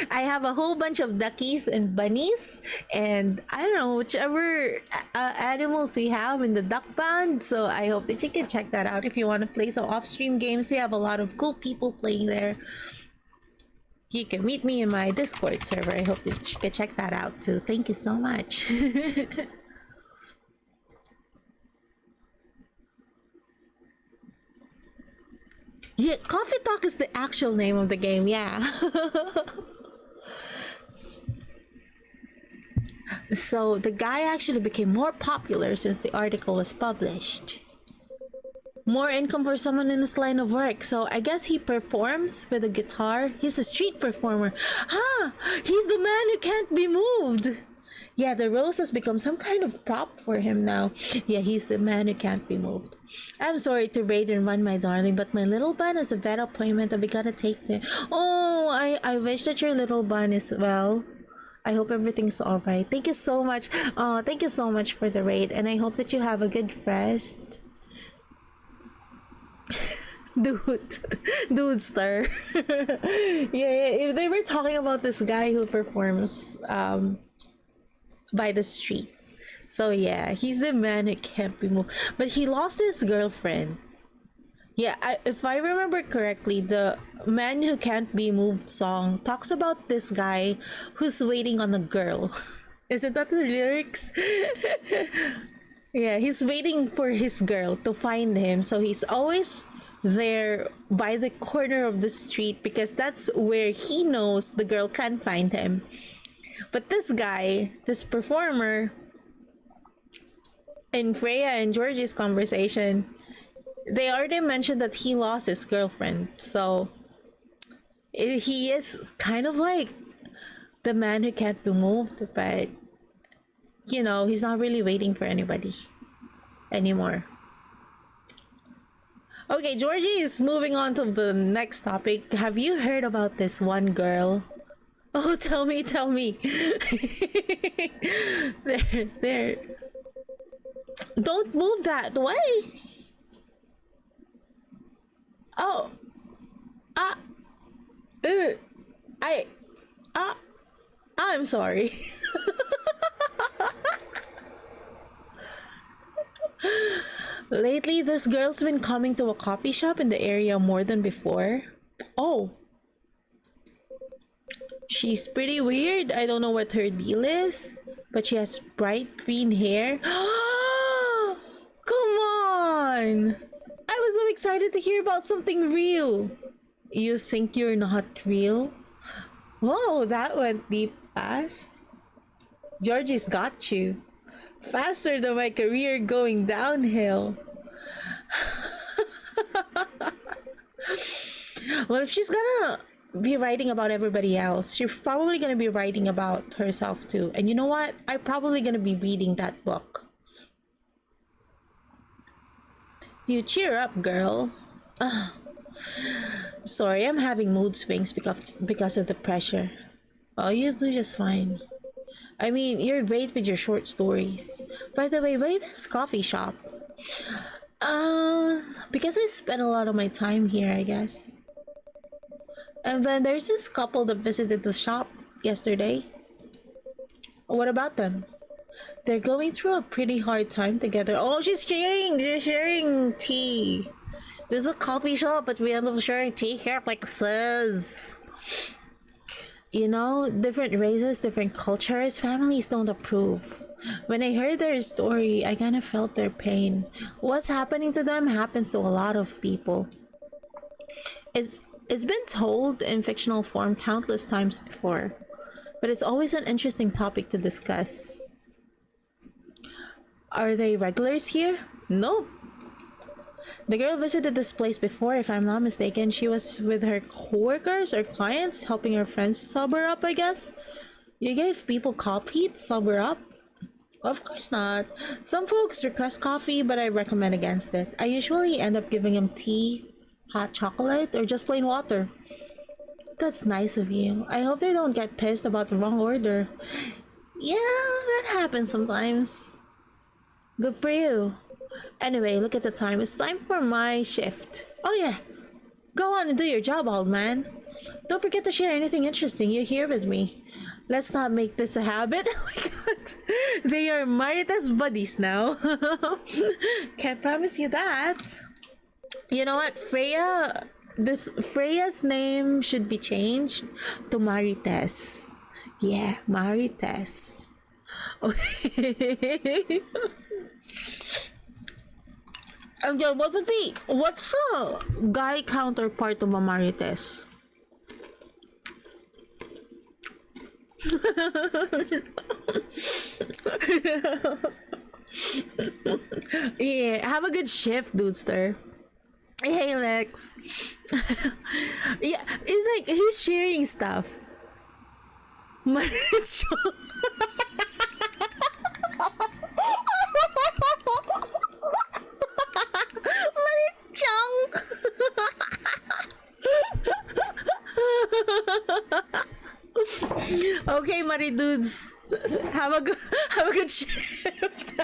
I have a whole bunch of duckies and bunnies, and I don't know, whichever animals we have in the duck band. So I hope that you can check that out if you want to play some off-stream games. We have a lot of cool people playing there. You can meet me in my Discord server. I hope that you can check that out too. Thank you so much. Yeah, Coffee Talk is the actual name of the game, yeah. So the guy actually became more popular since the article was published. More income for someone in this line of work. So I guess he performs with a guitar. He's a street performer. Ah, he's the man who can't be moved. Yeah, the rose has become some kind of prop for him now. Yeah, he's the man who can't be moved. I'm sorry to raid and run, my darling, but my little bun has a vet appointment that we gotta take there. Oh, I wish that your little bun is well. I hope everything's alright. Thank you so much. Thank you so much for the raid, and I hope that you have a good rest. Dude star. Yeah, if they were talking about this guy who performs by the street. So yeah, he's the man who can't be moved. But he lost his girlfriend. Yeah, if I remember correctly, the Man Who Can't Be Moved song talks about this guy who's waiting on a girl. Isn't that the lyrics? Yeah, he's waiting for his girl to find him. So he's always there by the corner of the street because that's where he knows the girl can find him. But this guy, this performer, in Freya and Georgie's conversation, they already mentioned that he lost his girlfriend. So he is kind of like the man who can't be moved, but he's not really waiting for anybody anymore. Okay, Georgie is moving on to the next topic. Have you heard about this one girl Oh, tell me, tell me. There, there. Don't move that way. Oh, ah, uh, I, ah, I'm sorry. Lately, this girl's been coming to a coffee shop in the area more than before. Oh, she's pretty weird. I don't know what her deal is, but she has bright green hair. Come on! I was so excited to hear about something real. You think you're not real? Whoa, that went deep fast. Georgie's got you. Faster than my career going downhill. Well, if she's gonna be writing about everybody else, she's probably gonna be writing about herself too. And you know what? I'm probably gonna be reading that book. You cheer up, girl. Sorry, I'm having mood swings because of the pressure. Oh, you do just fine. I mean, you're great with your short stories. By the way, why this coffee shop? Because I spent a lot of my time here, I guess. And then there's this couple that visited the shop yesterday. What about them? They're going through a pretty hard time together. Oh, she's sharing tea. There's a coffee shop, but we end up sharing tea here like this. You know, different races, different cultures, families don't approve. When I heard their story, I kind of felt their pain. What's happening to them happens to a lot of people. It's been told in fictional form countless times before, but it's always an interesting topic to discuss. Are they regulars here? Nope. The girl visited this place before, if I'm not mistaken. She was with her coworkers or clients, helping her friends sober up, I guess. You gave people coffee to sober up? Of course not. Some folks request coffee, but I recommend against it. I usually end up giving them tea, hot chocolate, or just plain water. That's nice of you. I hope they don't get pissed about the wrong order. Yeah, that happens sometimes. Good for you. Anyway, look at the time. It's time for my shift. Oh yeah. Go on and do your job, old man. Don't forget to share anything interesting you hear with me. Let's not make this a habit. Oh my god. They are Marita's buddies now. Can't promise you that. You know what, Freya's name should be changed to Marites. Yeah, Marites. Okay. And then what's the guy counterpart of a Marites? Yeah, have a good shift, Dudester. Hey, Lex. Yeah, it's like he's sharing stuff. Marichong. Marichong. Okay, Maridudes. Have a good shift.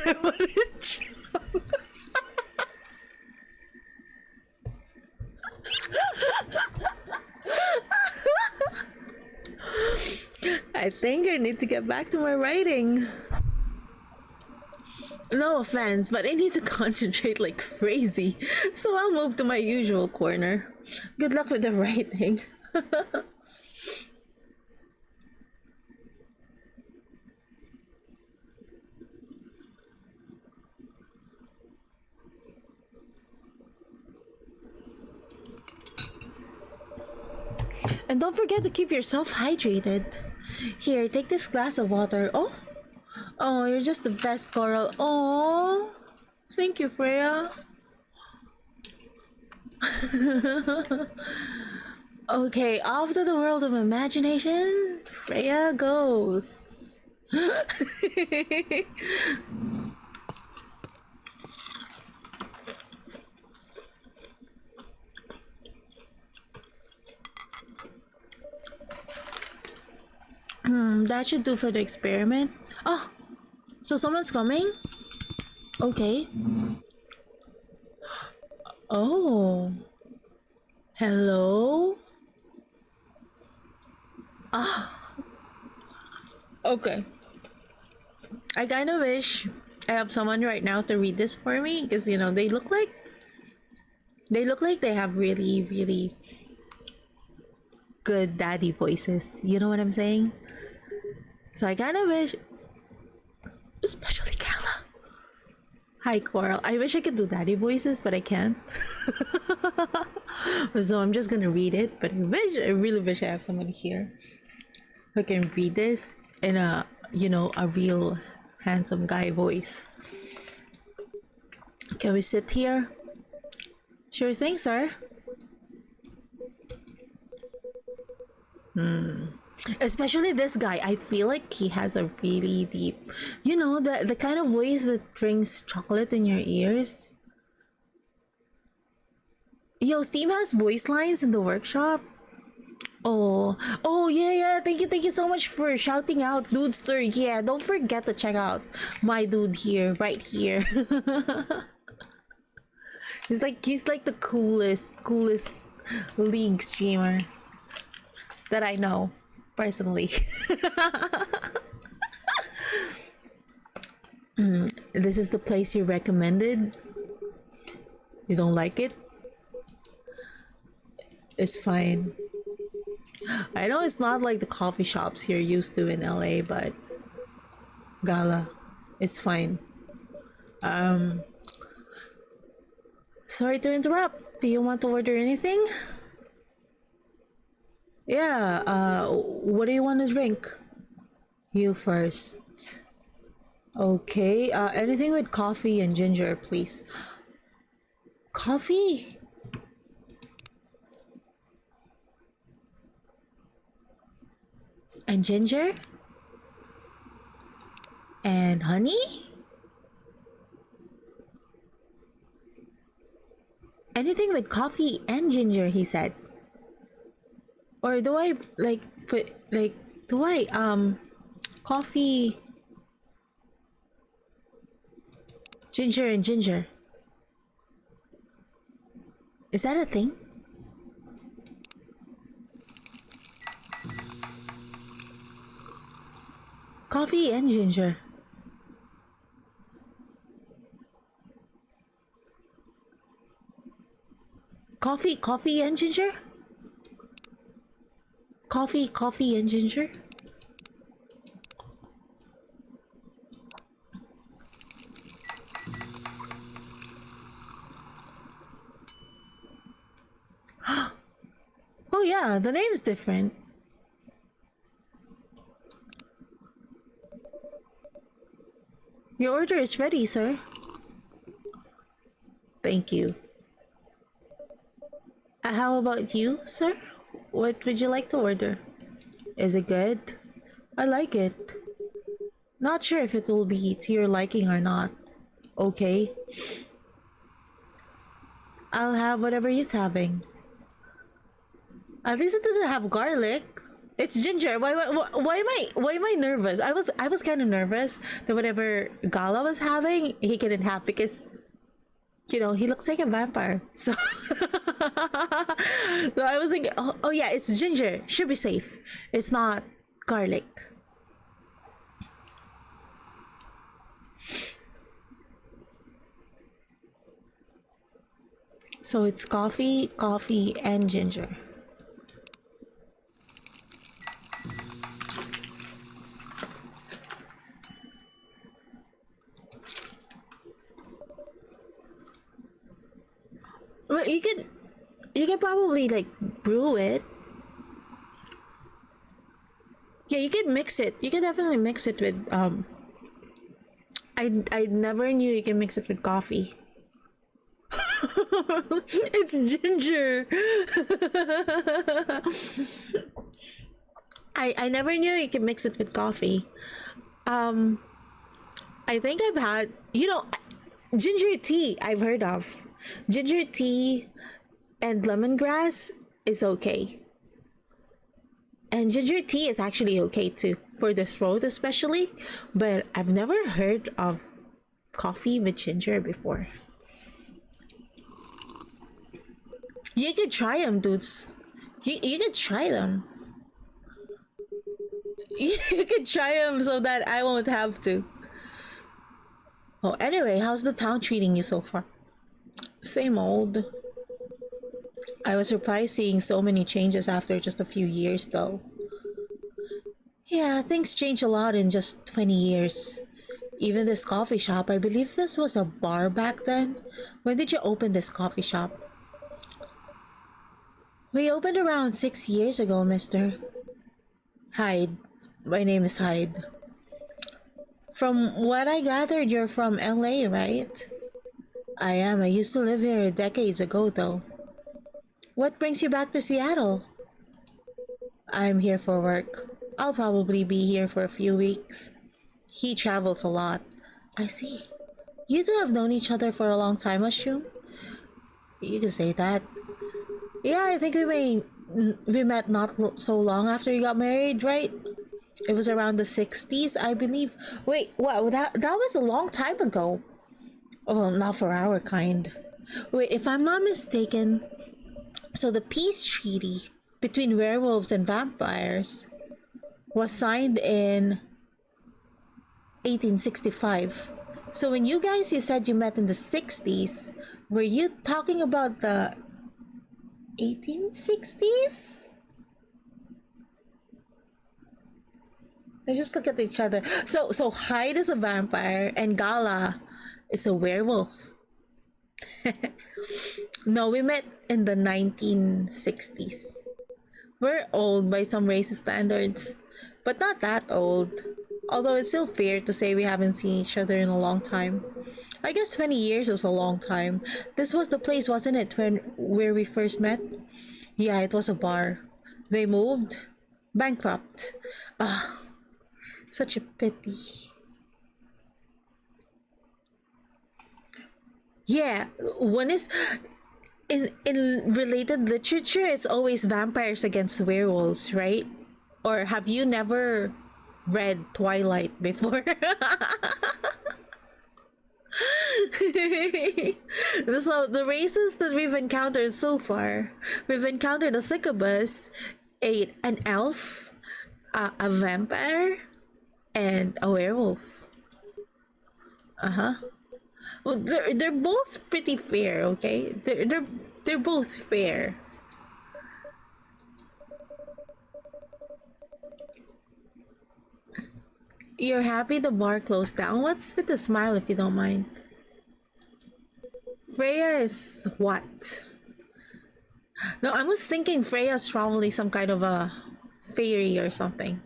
Marichong. I think I need to get back to my writing. No offense, but I need to concentrate like crazy, so I'll move to my usual corner. Good luck with the writing. And don't forget to keep yourself hydrated. Here, take this glass of water. Oh, you're just the best, Coral. Oh, thank you, Freya. Okay, off to the world of imagination, Freya goes. That should do for the experiment. Oh, so someone's coming? Okay. Oh. Hello? Okay. I kind of wish I have someone right now to read this for me because they look like they have really really good daddy voices. You know what I'm saying? So I kind of wish, especially Kala. Hi Coral. I wish I could do daddy voices, but I can't. So I'm just gonna read it. But I really wish I have someone here who can read this in a real handsome guy voice. Can we sit here? Sure thing, sir. Especially this guy, I feel like he has a really deep, the kind of voice that drinks chocolate in your ears. Yo, Steam has voice lines in the workshop. Oh yeah, yeah. Thank you so much for shouting out, Dudester. Yeah, don't forget to check out my dude here, right here. he's like the coolest league streamer that I know personally. This is the place you recommended. You don't like it? It's fine. I know it's not like the coffee shops you're used to in LA, but Gala, it's fine. Sorry to interrupt. Do you want to order anything? Yeah, what do you want to drink? You first. Okay, anything with coffee and ginger, please. Coffee? And ginger? And honey? Anything with coffee and ginger, he said. Or do I coffee, ginger and ginger? Is that a thing? Coffee and ginger. Coffee and ginger? Coffee and ginger? Oh yeah, the name's different. Your order is ready, sir. Thank you. How about you, sir? What would you like to order? Is it good? I like it. Not sure if it will be to your liking or not. Okay. I'll have whatever he's having. At least it doesn't have garlic. It's ginger. Why am I nervous? I was kind of nervous that whatever Gala was having, he couldn't have because he looks like a vampire. So, so I was thinking, oh yeah, it's ginger. Should be safe. It's not garlic. So it's coffee, and ginger. Well, you can probably like brew it. Yeah, you can mix it. You can definitely mix it with I never knew you can mix it with coffee. It's ginger. I never knew you could mix it with coffee. Um, I think I've had, ginger tea I've heard of. Ginger tea and lemongrass is okay. And ginger tea is actually okay too, for the throat especially. But I've never heard of coffee with ginger before. You could try them, dudes. You could try them. You could try them so that I won't have to. Oh, anyway, how's the town treating you so far? Same old. I was surprised seeing so many changes after just a few years, though. Yeah, things change a lot in just 20 years. Even this coffee shop, I believe this was a bar back then. When did you open this coffee shop? We opened around 6 years ago, mister. Hyde. My name is Hyde. From what I gathered, you're from LA, right? I am. I used to live here decades ago, though. What brings you back to Seattle? I'm here for work. I'll probably be here for a few weeks. He travels a lot. I see. You two have known each other for a long time, assume? You can say that. Yeah, I think we met not so long after you got married, right? It was around the 60s, I believe. Wait, what? That was a long time ago. Well, not for our kind. Wait, if I'm not mistaken, so the peace treaty between werewolves and vampires was signed in 1865. So when you said you met in the 60s, were you talking about the 1860s? They just look at each other. So Hyde is a vampire and Gala is a werewolf. No, we met in the 1960s. We're old by some racist standards, but not that old. Although it's still fair to say we haven't seen each other in a long time. I guess 20 years is a long time. This was the place, wasn't it, where we first met? Yeah, it was a bar. They moved. Bankrupt. Ah, such a pity. Yeah, one is in related literature, it's always vampires against werewolves, right? Or have you never read Twilight before? So the races that we've encountered so far, we've encountered a succubus, an elf, a vampire, and a werewolf. Uh-huh. Well, they're both pretty fair, okay? They're both fair. You're happy the bar closed down? What's with the smile, if you don't mind? Freya is what? No, I was thinking Freya's probably some kind of a fairy or something.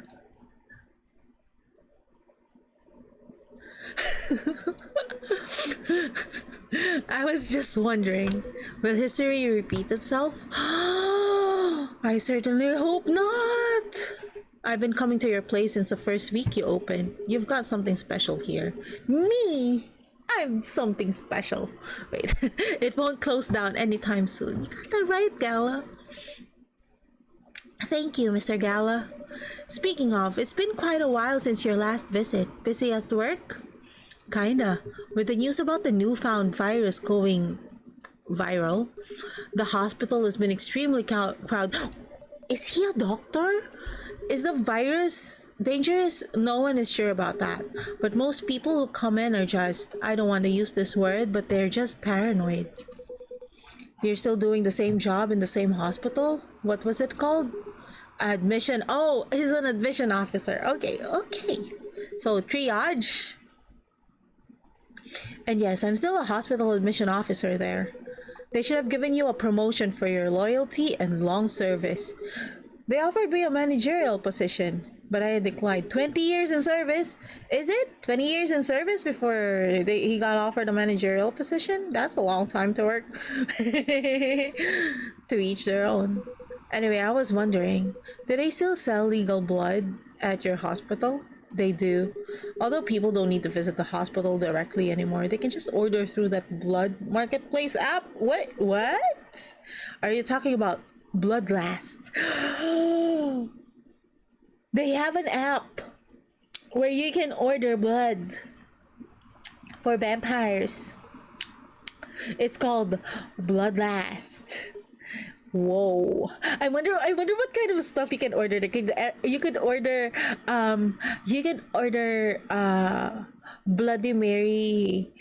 I was just wondering, will history repeat itself? I certainly hope not. I've been coming to your place since the first week you opened. You've got something special here. Me? I'm something special. Wait, it won't close down anytime soon. You got that right, Gala. Thank you, Mr. Gala. Speaking of, it's been quite a while since your last visit. Busy at work? Kinda. With the news about the newfound virus going viral, the hospital has been extremely crowded. Is he a doctor? Is the virus dangerous? No one is sure about that. But most people who come in are just, I don't want to use this word, but they're just paranoid. You're still doing the same job in the same hospital? What was it called? Admission. Oh, he's an admission officer. Okay. So triage. And yes, I'm still a hospital admission officer there. They should have given you a promotion for your loyalty and long service. They offered me a managerial position. but I declined. 20 years in service? Is it 20 years in service before he got offered a managerial position? That's a long time to work. To each their own. Anyway, I was wondering, do they still sell legal blood at your hospital? They do. Although people don't need to visit the hospital directly anymore, they can just order through that blood marketplace app. What? Are you talking about Bloodlast? They have an app where you can order blood for vampires. It's called Bloodlast. Whoa! I wonder what kind of stuff you can order. You could order Bloody Mary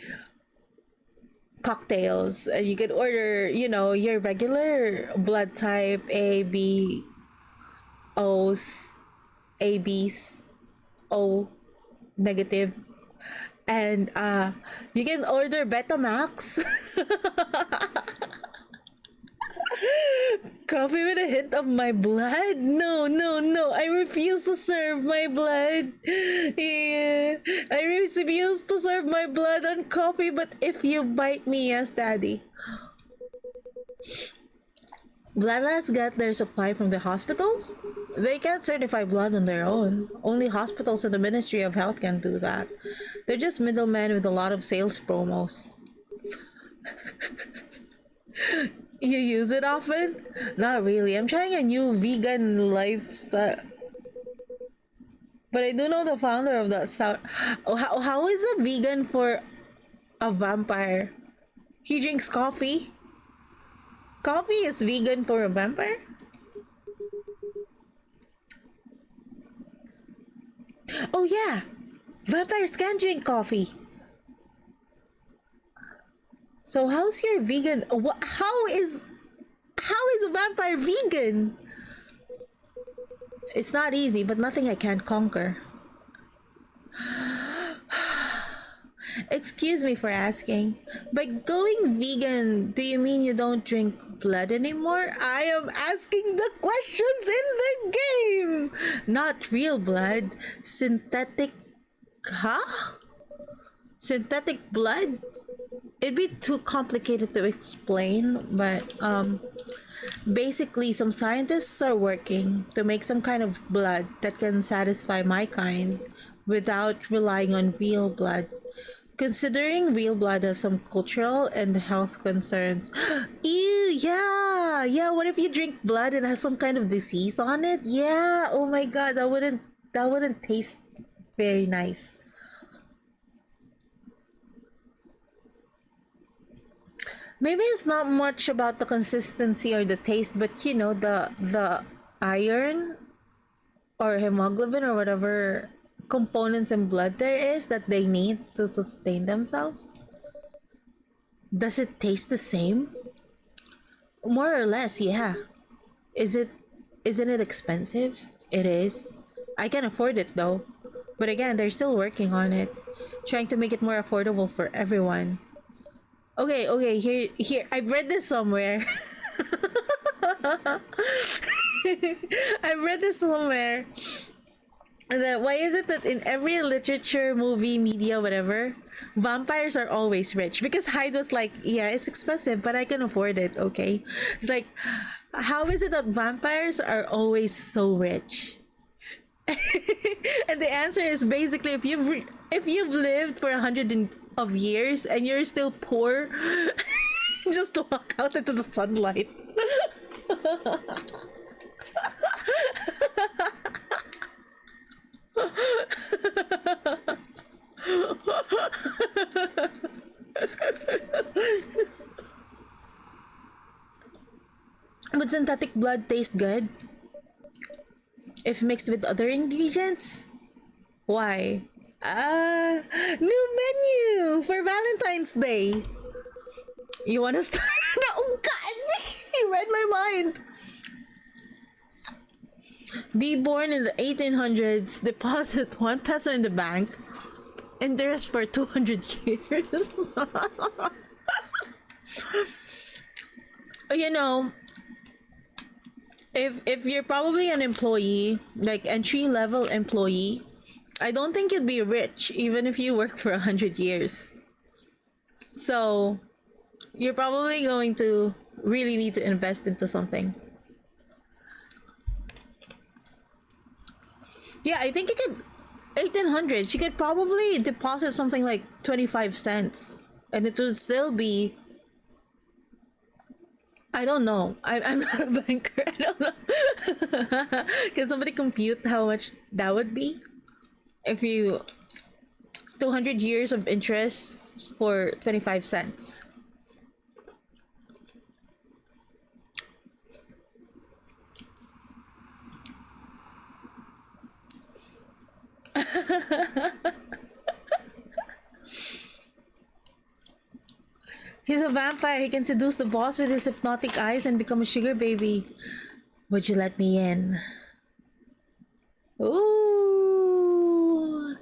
cocktails. You could order, your regular blood type A, B, O's, ABs, O negative, and you can order Betamax. Coffee with a hint of my blood? No, no, no. I refuse to serve my blood. Yeah. I refuse to serve my blood on coffee, but if you bite me, yes, daddy. Bloodlust got their supply from the hospital? They can't certify blood on their own. Only hospitals and the Ministry of Health can do that. They're just middlemen with a lot of sales promos. You use it often? Not really. I'm trying a new vegan lifestyle. But I do know the founder of that style. Oh, how is a vegan for a vampire? He drinks coffee? Coffee is vegan for a vampire? Oh yeah! Vampires can drink coffee! So how's your vegan? How is a vampire vegan? It's not easy, but nothing I can't conquer. Excuse me for asking. By going vegan, do you mean you don't drink blood anymore? I am asking the questions in the game! Not real blood. Synthetic... Huh? Synthetic blood? It'd be too complicated to explain, but basically some scientists are working to make some kind of blood that can satisfy my kind without relying on real blood. Considering real blood has some cultural and health concerns. Ew, yeah, what if you drink blood and has some kind of disease on it? Yeah, oh my god, that wouldn't taste very nice. Maybe it's not much about the consistency or the taste, but the iron or hemoglobin or whatever components in blood there is that they need to sustain themselves. Does it taste the same? More or less, yeah. Isn't it expensive? It is. I can afford it though. But again, they're still working on it, trying to make it more affordable for everyone. Okay, here. I've read this somewhere. I've read this somewhere. That why is it that in every literature, movie, media, whatever, vampires are always rich? Because Hyde was like, yeah, it's expensive, but I can afford it, okay? It's like, how is it that vampires are always so rich? And the answer is basically if you've lived for 100 of years and you're still poor, just walk out into the sunlight. Would synthetic blood taste good if mixed with other ingredients? Why? New menu for Valentine's Day. You wanna start? Oh god! You read my mind. Be born in the 1800s, deposit 1 peso in the bank, interest for 200 years. If you're probably an employee, like entry level employee, I don't think you'd be rich even if you work for 100 years. So you're probably going to really need to invest into something. Yeah, I think you could 1800. She could probably deposit something like 25 cents, and it would still be. I don't know. I'm not a banker. I don't know. Can somebody compute how much that would be if you 200 years of interest for 25 cents? He's a vampire. He can seduce the boss with his hypnotic eyes and become a sugar baby. Would you let me in? Ooh.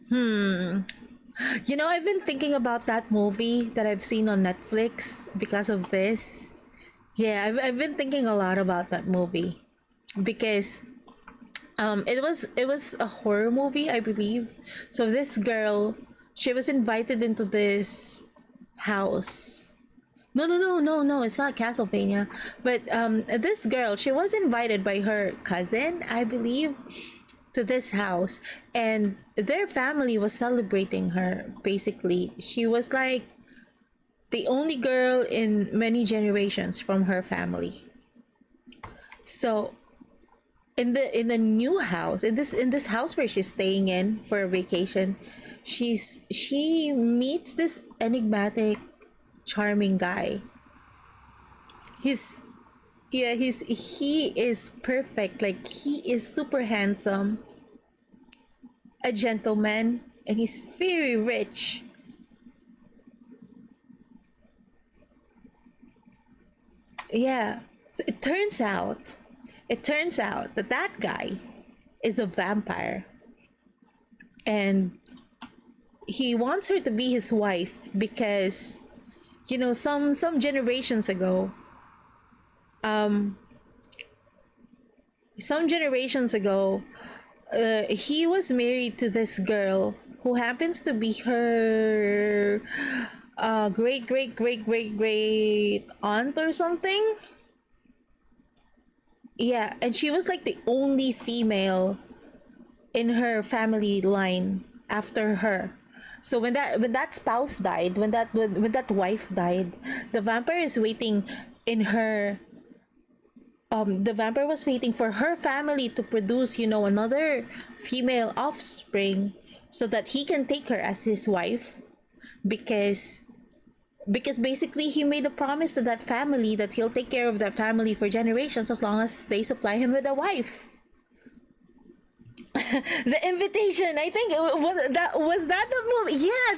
You know, I've been thinking about that movie that I've seen on Netflix because of this. Yeah, I've been thinking a lot about that movie because it was a horror movie, I believe. So this girl, she was invited into this house. No, no, no, no, no, it's not Castlevania. But this girl, she was invited by her cousin, I believe, to this house, and their family was celebrating her. Basically, she was like the only girl in many generations from her family. So in the new house, in this house where she's staying in for a vacation, she meets this enigmatic, charming guy. He's yeah, he is perfect. Like, he is super handsome, a gentleman, and he's very rich. Yeah. So it turns out that that guy is a vampire, and he wants her to be his wife because, some generations ago, um some generations ago he was married to this girl who happens to be her great great great great great aunt or something. Yeah, and she was like the only female in her family line after her. So when that spouse died, when that wife died, the vampire is waiting in her the vampire was waiting for her family to produce, another female offspring so that he can take her as his wife, because basically he made a promise to that family that he'll take care of that family for generations as long as they supply him with a wife. The Invitation, I think was that the movie. Yeah,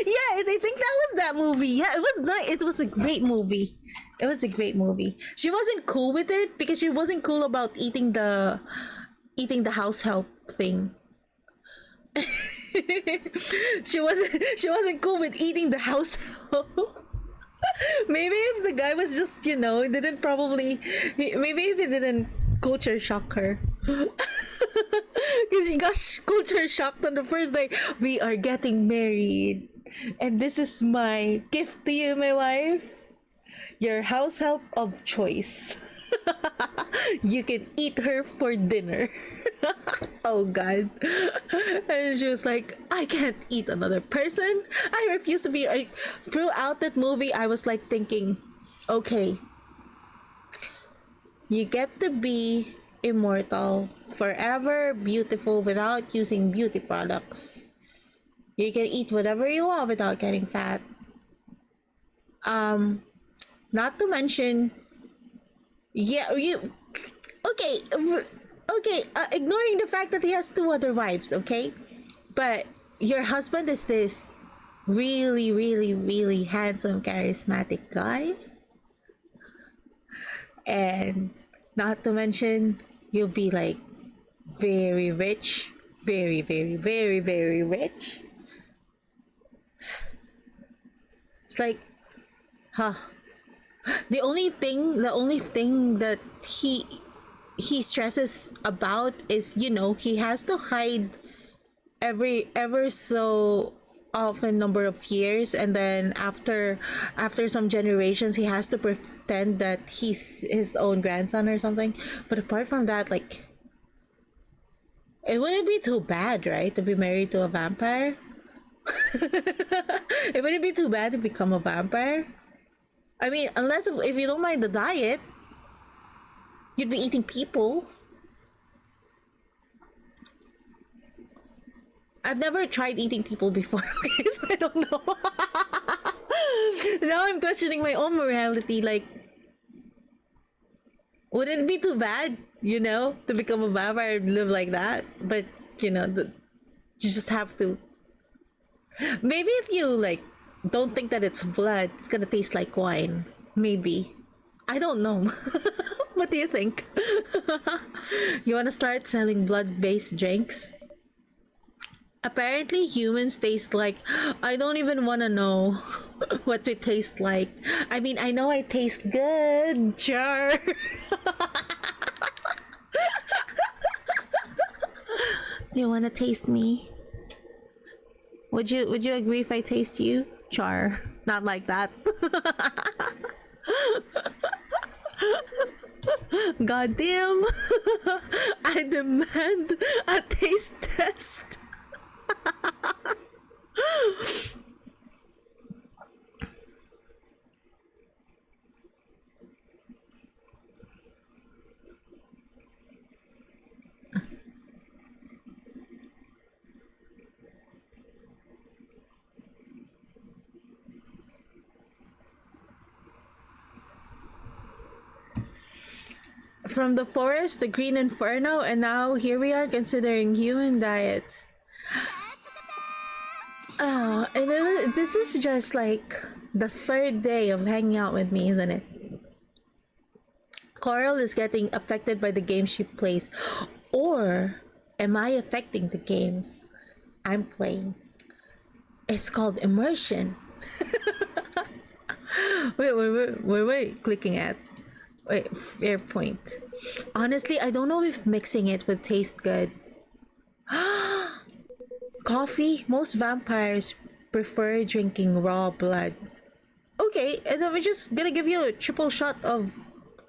yeah, I think that was that movie. Yeah, it was a great movie. It was a great movie. She wasn't cool with it because she wasn't cool about eating the house help thing. She wasn't cool with eating the house help. Maybe if the guy was just, didn't probably, maybe if he didn't culture shock her. Because he got culture shocked on the first day. We are getting married. And this is my gift to you, my wife. Your house help of choice. You can eat her for dinner. Oh god. And she was like, I can't eat another person. I refuse to be like, throughout that movie I was like thinking, okay, you get to be immortal, forever beautiful without using beauty products. You can eat whatever you want without getting fat. Um Not to mention, yeah, you okay, okay, ignoring the fact that he has two other wives, okay? But your husband is this really, really, really handsome, charismatic guy. And not to mention, you'll be like very rich, very, very, very, very rich. It's like, huh? The only thing that he stresses about is, he has to hide every ever so often number of years, and then after some generations he has to pretend that he's his own grandson or something. But apart from that, like, it wouldn't be too bad, right, to be married to a vampire. It wouldn't be too bad to become a vampire. I mean, unless if you don't mind the diet, you'd be eating people. I've never tried eating people before, okay, so I don't know. Now I'm questioning my own morality. Like, would it be too bad, to become a vampire and live like that? But, you just have to. Maybe if you, like, don't think that it's blood, it's gonna taste like wine. Maybe. I don't know. What do you think? You wanna start selling blood based drinks? Apparently, humans taste like. I don't even wanna know what we taste like. I mean, I know I taste good, sure. You wanna taste me? Would you agree if I taste you? Char. Not like that. Goddamn. I demand a taste test. From the forest, the green inferno, and now here we are considering human diets. Oh, and this is just like the third day of hanging out with me, isn't it? Coral is getting affected by the game she plays. Or am I affecting the games I'm playing? It's called immersion. Wait, clicking at. Wait, fair point. Honestly, I don't know if mixing it would taste good. Coffee? Most vampires prefer drinking raw blood. Okay, and then we're just gonna give you a triple shot of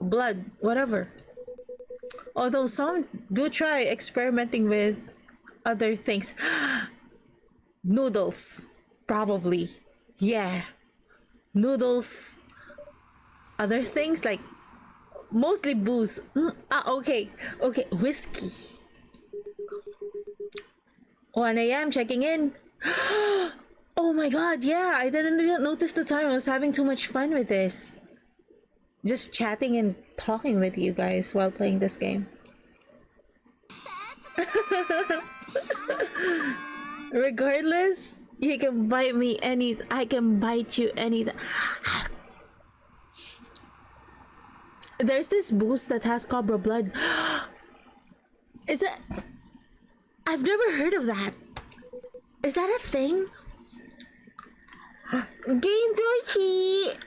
blood, whatever. Although some do try experimenting with other things. Noodles, probably. Yeah, noodles. Other things like mostly booze. Okay, whiskey. 1 a.m. checking in. Oh my god, yeah, I didn't notice the time. I was having too much fun with this. Just chatting and talking with you guys while playing this game. Regardless, you can bite me I can bite you any. There's this boost that has cobra blood. Is that? I've never heard of that. Is that a thing? Game Dorothy!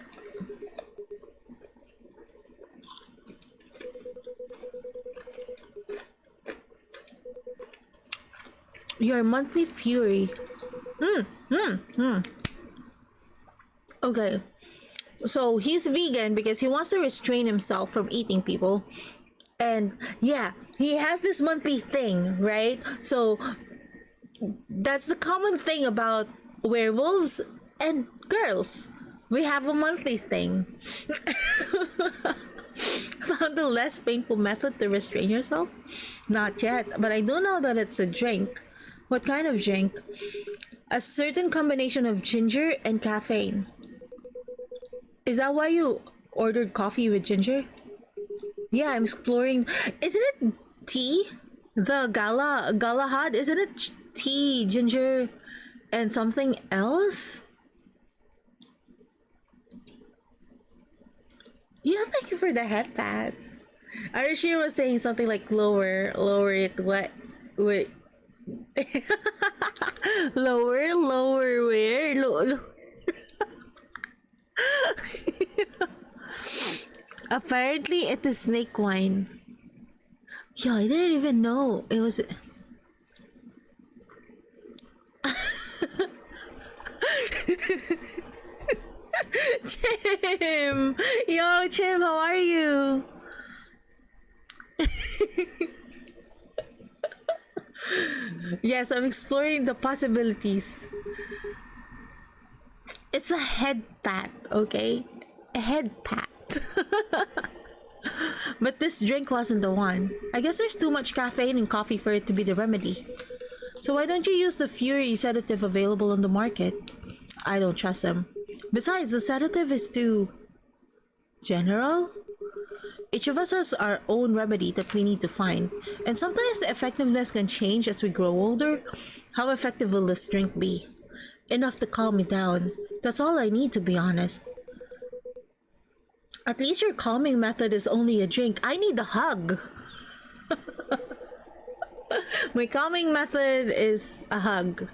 Your monthly fury. Okay. So he's vegan because he wants to restrain himself from eating people. And yeah, he has this monthly thing, right? So that's the common thing about werewolves and girls. We have a monthly thing. Found the less painful method to restrain yourself? Not yet, but I do know that it's a drink. What kind of drink? A certain combination of ginger and caffeine. Is that why you ordered coffee with ginger? Yeah, I'm exploring. Isn't it tea? The Galahad? Isn't it tea, ginger, and something else? Yeah, thank you for the head pats. Arashir was saying something like lower it. What? Wait. lower where? Apparently, it is snake wine. Yeah, I didn't even know it was. Chim! Yo, Chim, how are you? Yes, I'm exploring the possibilities. It's a head pat, okay? A head pat. But this drink wasn't the one. I guess there's too much caffeine in coffee for it to be the remedy. So why don't you use the Fury sedative available on the market? I don't trust them. Besides, the sedative is too general. Each of us has our own remedy that we need to find, and sometimes the effectiveness can change as we grow older. How effective will this drink be? Enough to calm me down. That's all I need, to be honest. At least your calming method is only a drink. I need a hug. My calming method is a hug.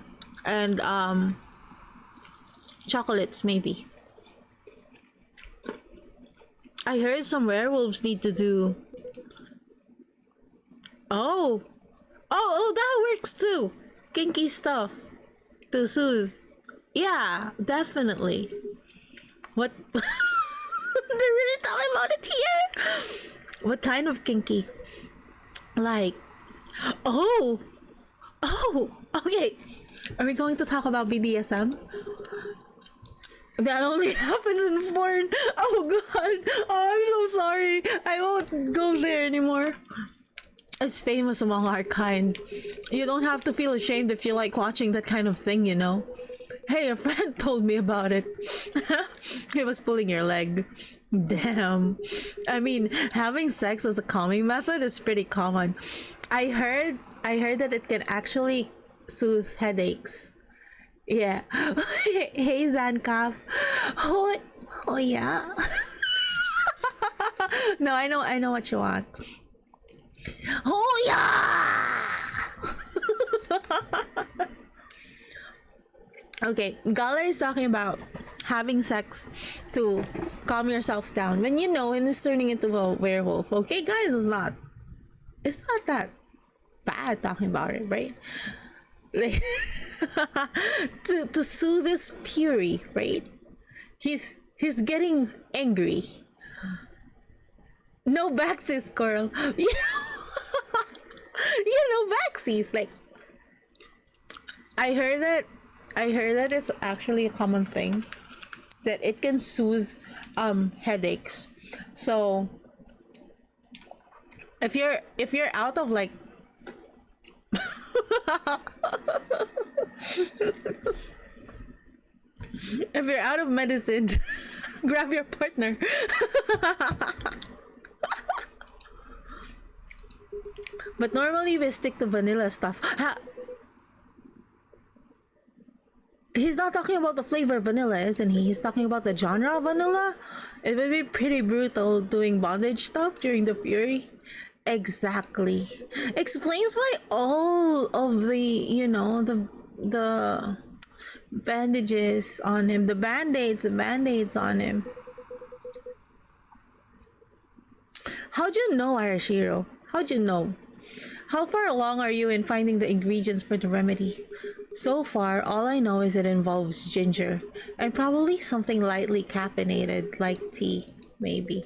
And chocolates maybe. I heard some werewolves need to do. Oh, that works too. Kinky stuff to soothe. Yeah, definitely. What? They're really talking about it here. What kind of kinky? Like, oh, okay. Are we going to talk about BDSM? That only happens in porn. Oh god. Oh, I'm so sorry. I won't go there anymore. It's famous among our kind. You don't have to feel ashamed if you like watching that kind of thing, you know. Hey, a friend told me about it. He was pulling your leg. Damn. I mean, having sex as a calming method is pretty common. I heard that it can actually soothe headaches. Yeah. Hey, Zankaf. Oh yeah. No, I know what you want. Oh yeah. Okay, Gala is talking about having sex to calm yourself down when you know and it's turning into a werewolf. Okay, guys, it's not that bad talking about it, right? Like, to soothe his fury, right? He's getting angry. No backsies, girl. You know backsies. Like, I heard that it's actually a common thing that it can soothe headaches. So if you're out of like if you're out of medicine, grab your partner. But normally we stick to vanilla stuff. He's not talking about the flavor vanilla, isn't he? He's talking about the genre vanilla. It would be pretty brutal doing bondage stuff during the Fury. Exactly. Explains why all of the bandages on him, the band-aids on him. How'd you know, Arashiro? How'd you know? How far along are you in finding the ingredients for the remedy? So far, all I know is it involves ginger, and probably something lightly caffeinated, like tea, maybe.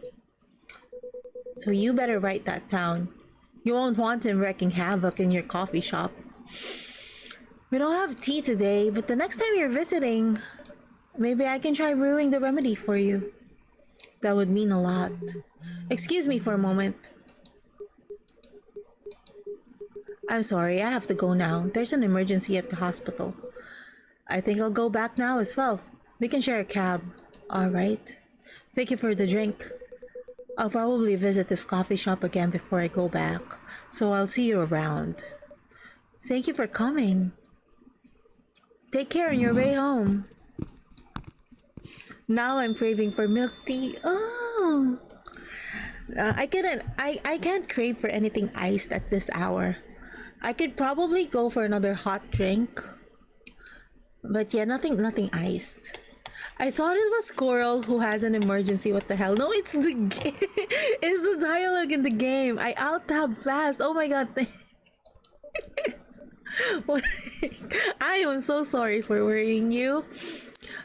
So you better write that down. You won't want him wreaking havoc in your coffee shop. We don't have tea today, but the next time you're visiting, maybe I can try brewing the remedy for you. That would mean a lot. Excuse me for a moment. I'm sorry, I have to go now. There's an emergency at the hospital. I think I'll go back now as well. We can share a cab. Alright. Thank you for the drink. I'll probably visit this coffee shop again before I go back, so I'll see you around. Thank you for coming. Take care on your way home. Now I'm craving for milk tea. Oh, I can't crave for anything iced at this hour. I could probably go for another hot drink, but yeah, nothing iced. I thought it was Coral who has an emergency. What the hell? No, it's the it's the dialogue in the game. I alt tab fast. Oh my god. What- I am so sorry for worrying you.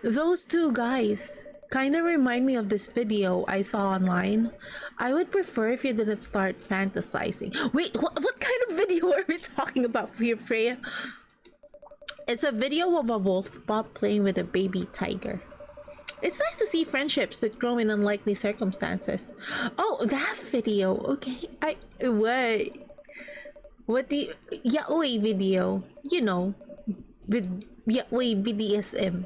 Those two guys kind of remind me of this video I saw online. I would prefer if you didn't start fantasizing. Wait, what kind of video are we talking about here, Freya? It's a video of a wolf pup playing with a baby tiger. It's nice to see friendships that grow in unlikely circumstances. Oh, that video. Okay. What the yaoi video? You know, with yaoi BDSM.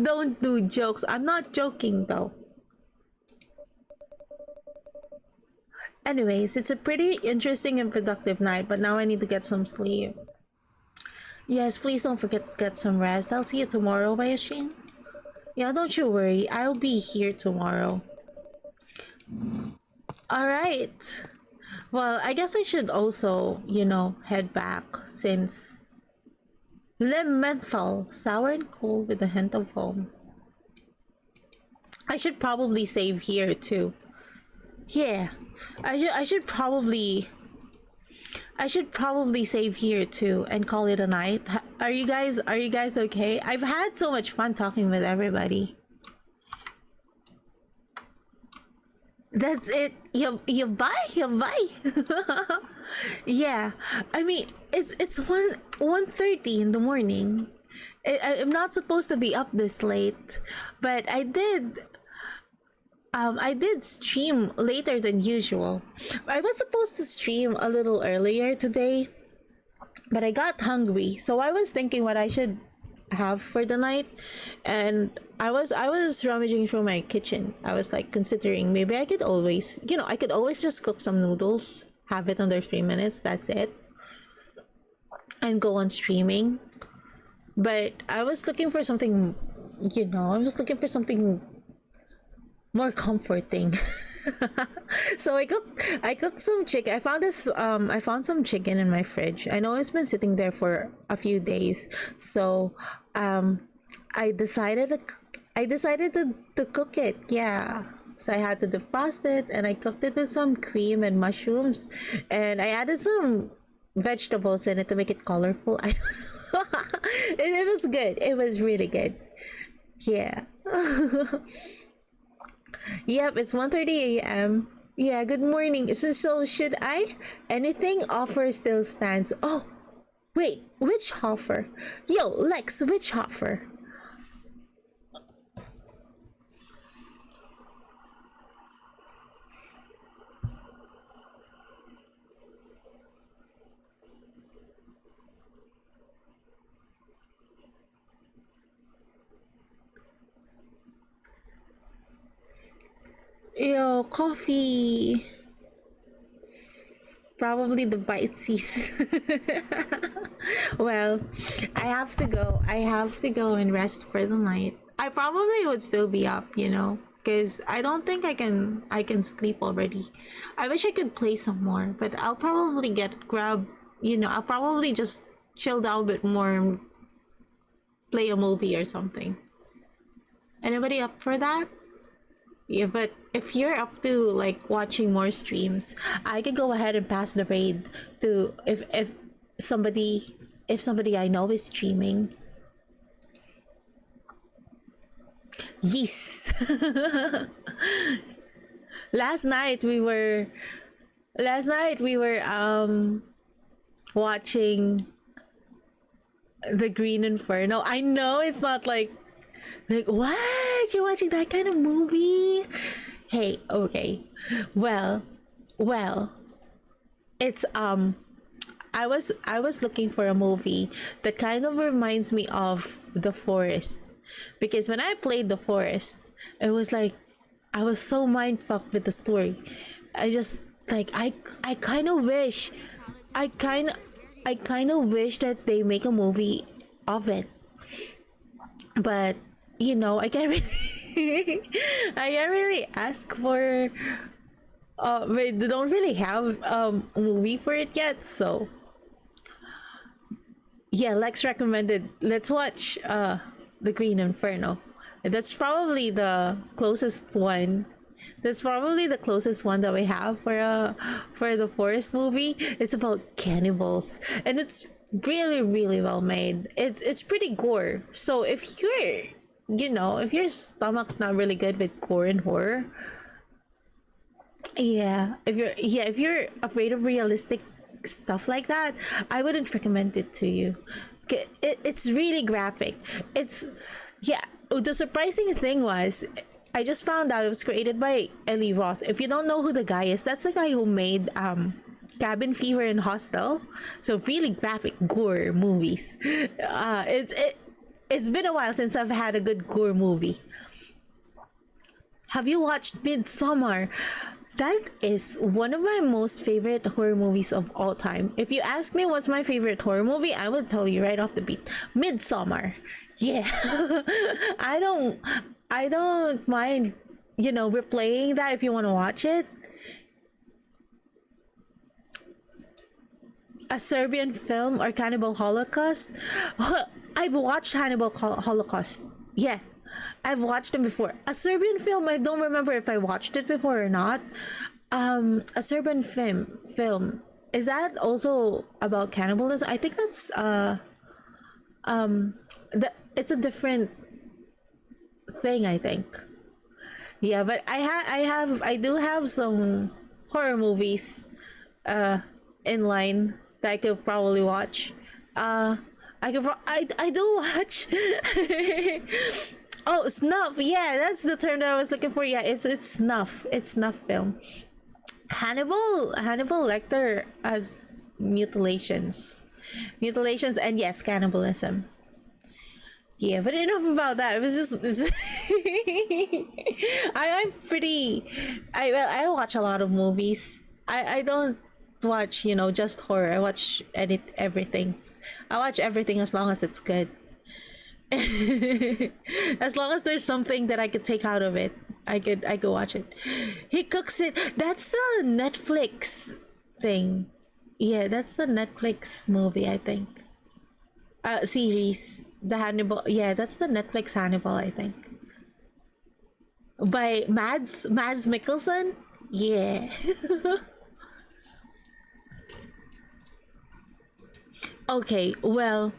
Don't do jokes. I'm not joking though. Anyways, it's a pretty interesting and productive night, but now I need to get some sleep. Yes, please don't forget to get some rest. I'll see you tomorrow, Bayashin. Yeah, don't you worry. I'll be here tomorrow. Alright. Well, I guess I should also, head back since Lim menthol, sour and cool with a hint of foam. I should probably save here too. Yeah, I should probably save here too and call it a night. Are you guys okay? I've had so much fun talking with everybody. That's it. You bye. Yeah, I mean it's 1:30 in the morning. I'm not supposed to be up this late, but I did stream later than usual. I was supposed to stream a little earlier today, but I got hungry, so I was thinking what I should have for the night, and I was rummaging through my kitchen. I was like considering maybe I could always just cook some noodles, have it under 3 minutes, that's it, and go on streaming. But I was looking for something, more comforting. So I cooked some chicken. I found some chicken in my fridge. I know it's been sitting there for a few days. So I decided to cook it. Yeah. So I had to defrost it and I cooked it with some cream and mushrooms, and I added some vegetables in it to make it colorful. I don't know. It was good. It was really good. Yeah. Yep, it's 1:30 a.m. Yeah, good morning. So should I? Anything offer still stands. Oh, wait, which offer? Yo, Lex, which offer? Yo, coffee. Probably the bitesies. Well, I have to go. I have to go and rest for the night. I probably would still be up, because I don't think I can sleep already. I wish I could play some more, but I'll probably I'll probably just chill down a bit more and play a movie or something. Anybody up for that? Yeah, but if you're up to like watching more streams, I could go ahead and pass the raid to somebody if somebody I know is streaming. Yes. last night we were last night we were watching the Green Inferno. I know it's not like what? You're watching that kind of movie? Hey, okay. Well, well, it's I was looking for a movie that kind of reminds me of The Forest, because when I played The Forest, it was like I was so mind fucked with the story. I just like I kind of wish I kind I kind of wish that they make a movie of it, but I can't really I can't really ask for they don't really have a movie for it yet, so Yeah, Lex recommended let's watch The Green Inferno. That's probably the closest one. That's probably the closest one that we have for the forest movie. It's about cannibals, and it's really really well made. It's pretty gore. So if you're, you know, if your stomach's not really good with gore and horror, if you're afraid of realistic stuff like that, I wouldn't recommend it to you. It's really graphic. It's yeah. The surprising thing was, I just found out it was created by Eli Roth. If you don't know who the guy is, that's the guy who made Cabin Fever and Hostel. So really graphic gore movies. It's been a while since I've had a good gore movie. Have you watched Midsommar? That is one of my most favorite horror movies of all time. If you ask me what's my favorite horror movie, I will tell you right off the beat. Midsommar. Yeah. I don't I don't mind, you know, replaying that if you want to watch it. A Serbian film or Cannibal Holocaust. I've watched Holocaust. Yeah, I've watched them before. A Serbian film, I don't remember if I watched it before or not. A Serbian film. Is that also about cannibalism? I think that's it's a different thing, I think. Yeah, but I do have some horror movies in line that I could probably watch. I do watch. Oh, snuff. Yeah, that's the term that I was looking for. Yeah, it's snuff. It's snuff film. Hannibal Lecter has mutilations, and yes, cannibalism. Yeah, but enough about that. It was just I'm pretty. I watch a lot of movies. I don't watch, you know, just horror. I watch everything. I watch everything as long as it's good. As long as there's something that I could take out of it, I could watch it. He cooks it. That's the Netflix thing. Yeah, that's the Netflix movie, I think. Series. The Hannibal. Yeah, that's the Netflix Hannibal, I think. By Mads Mikkelsen. Yeah. Okay, well,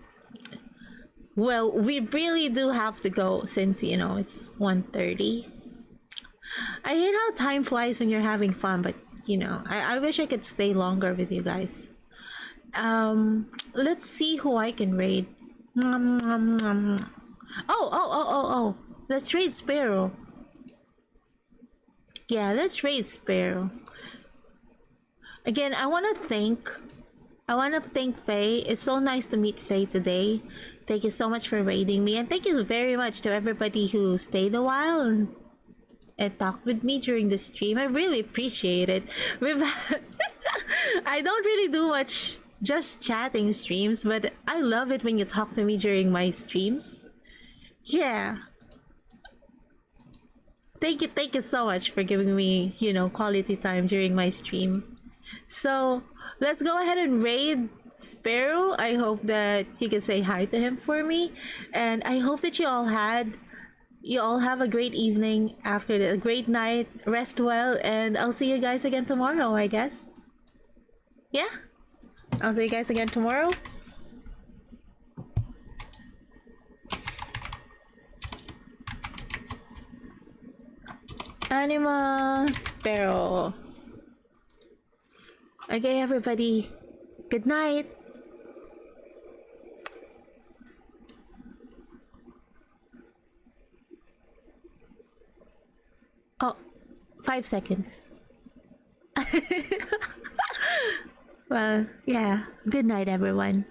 we really do have to go since, you know, it's 1:30. I hate how time flies when you're having fun, but you know, I wish I could stay longer with you guys. Let's see who I can raid. Nom, nom, nom. Oh. Let's raid Sparrow. Yeah, let's raid Sparrow. Again, I want to thank Faye. It's so nice to meet Faye today. Thank you so much for raiding me, and thank you very much to everybody who stayed a while and talked with me during the stream. I really appreciate it. I don't really do much just chatting streams, but I love it when you talk to me during my streams. Yeah. Thank you so much for giving me, you know, quality time during my stream. So let's go ahead and raid Sparrow. I hope that you can say hi to him for me, and I hope that you all have a great evening after the great night. Rest well, and I'll see you guys again tomorrow, I guess. Yeah, I'll see you guys again tomorrow. Anima Sparrow. Okay, everybody. Good night. Oh, 5 seconds. Well, yeah. Good night, everyone.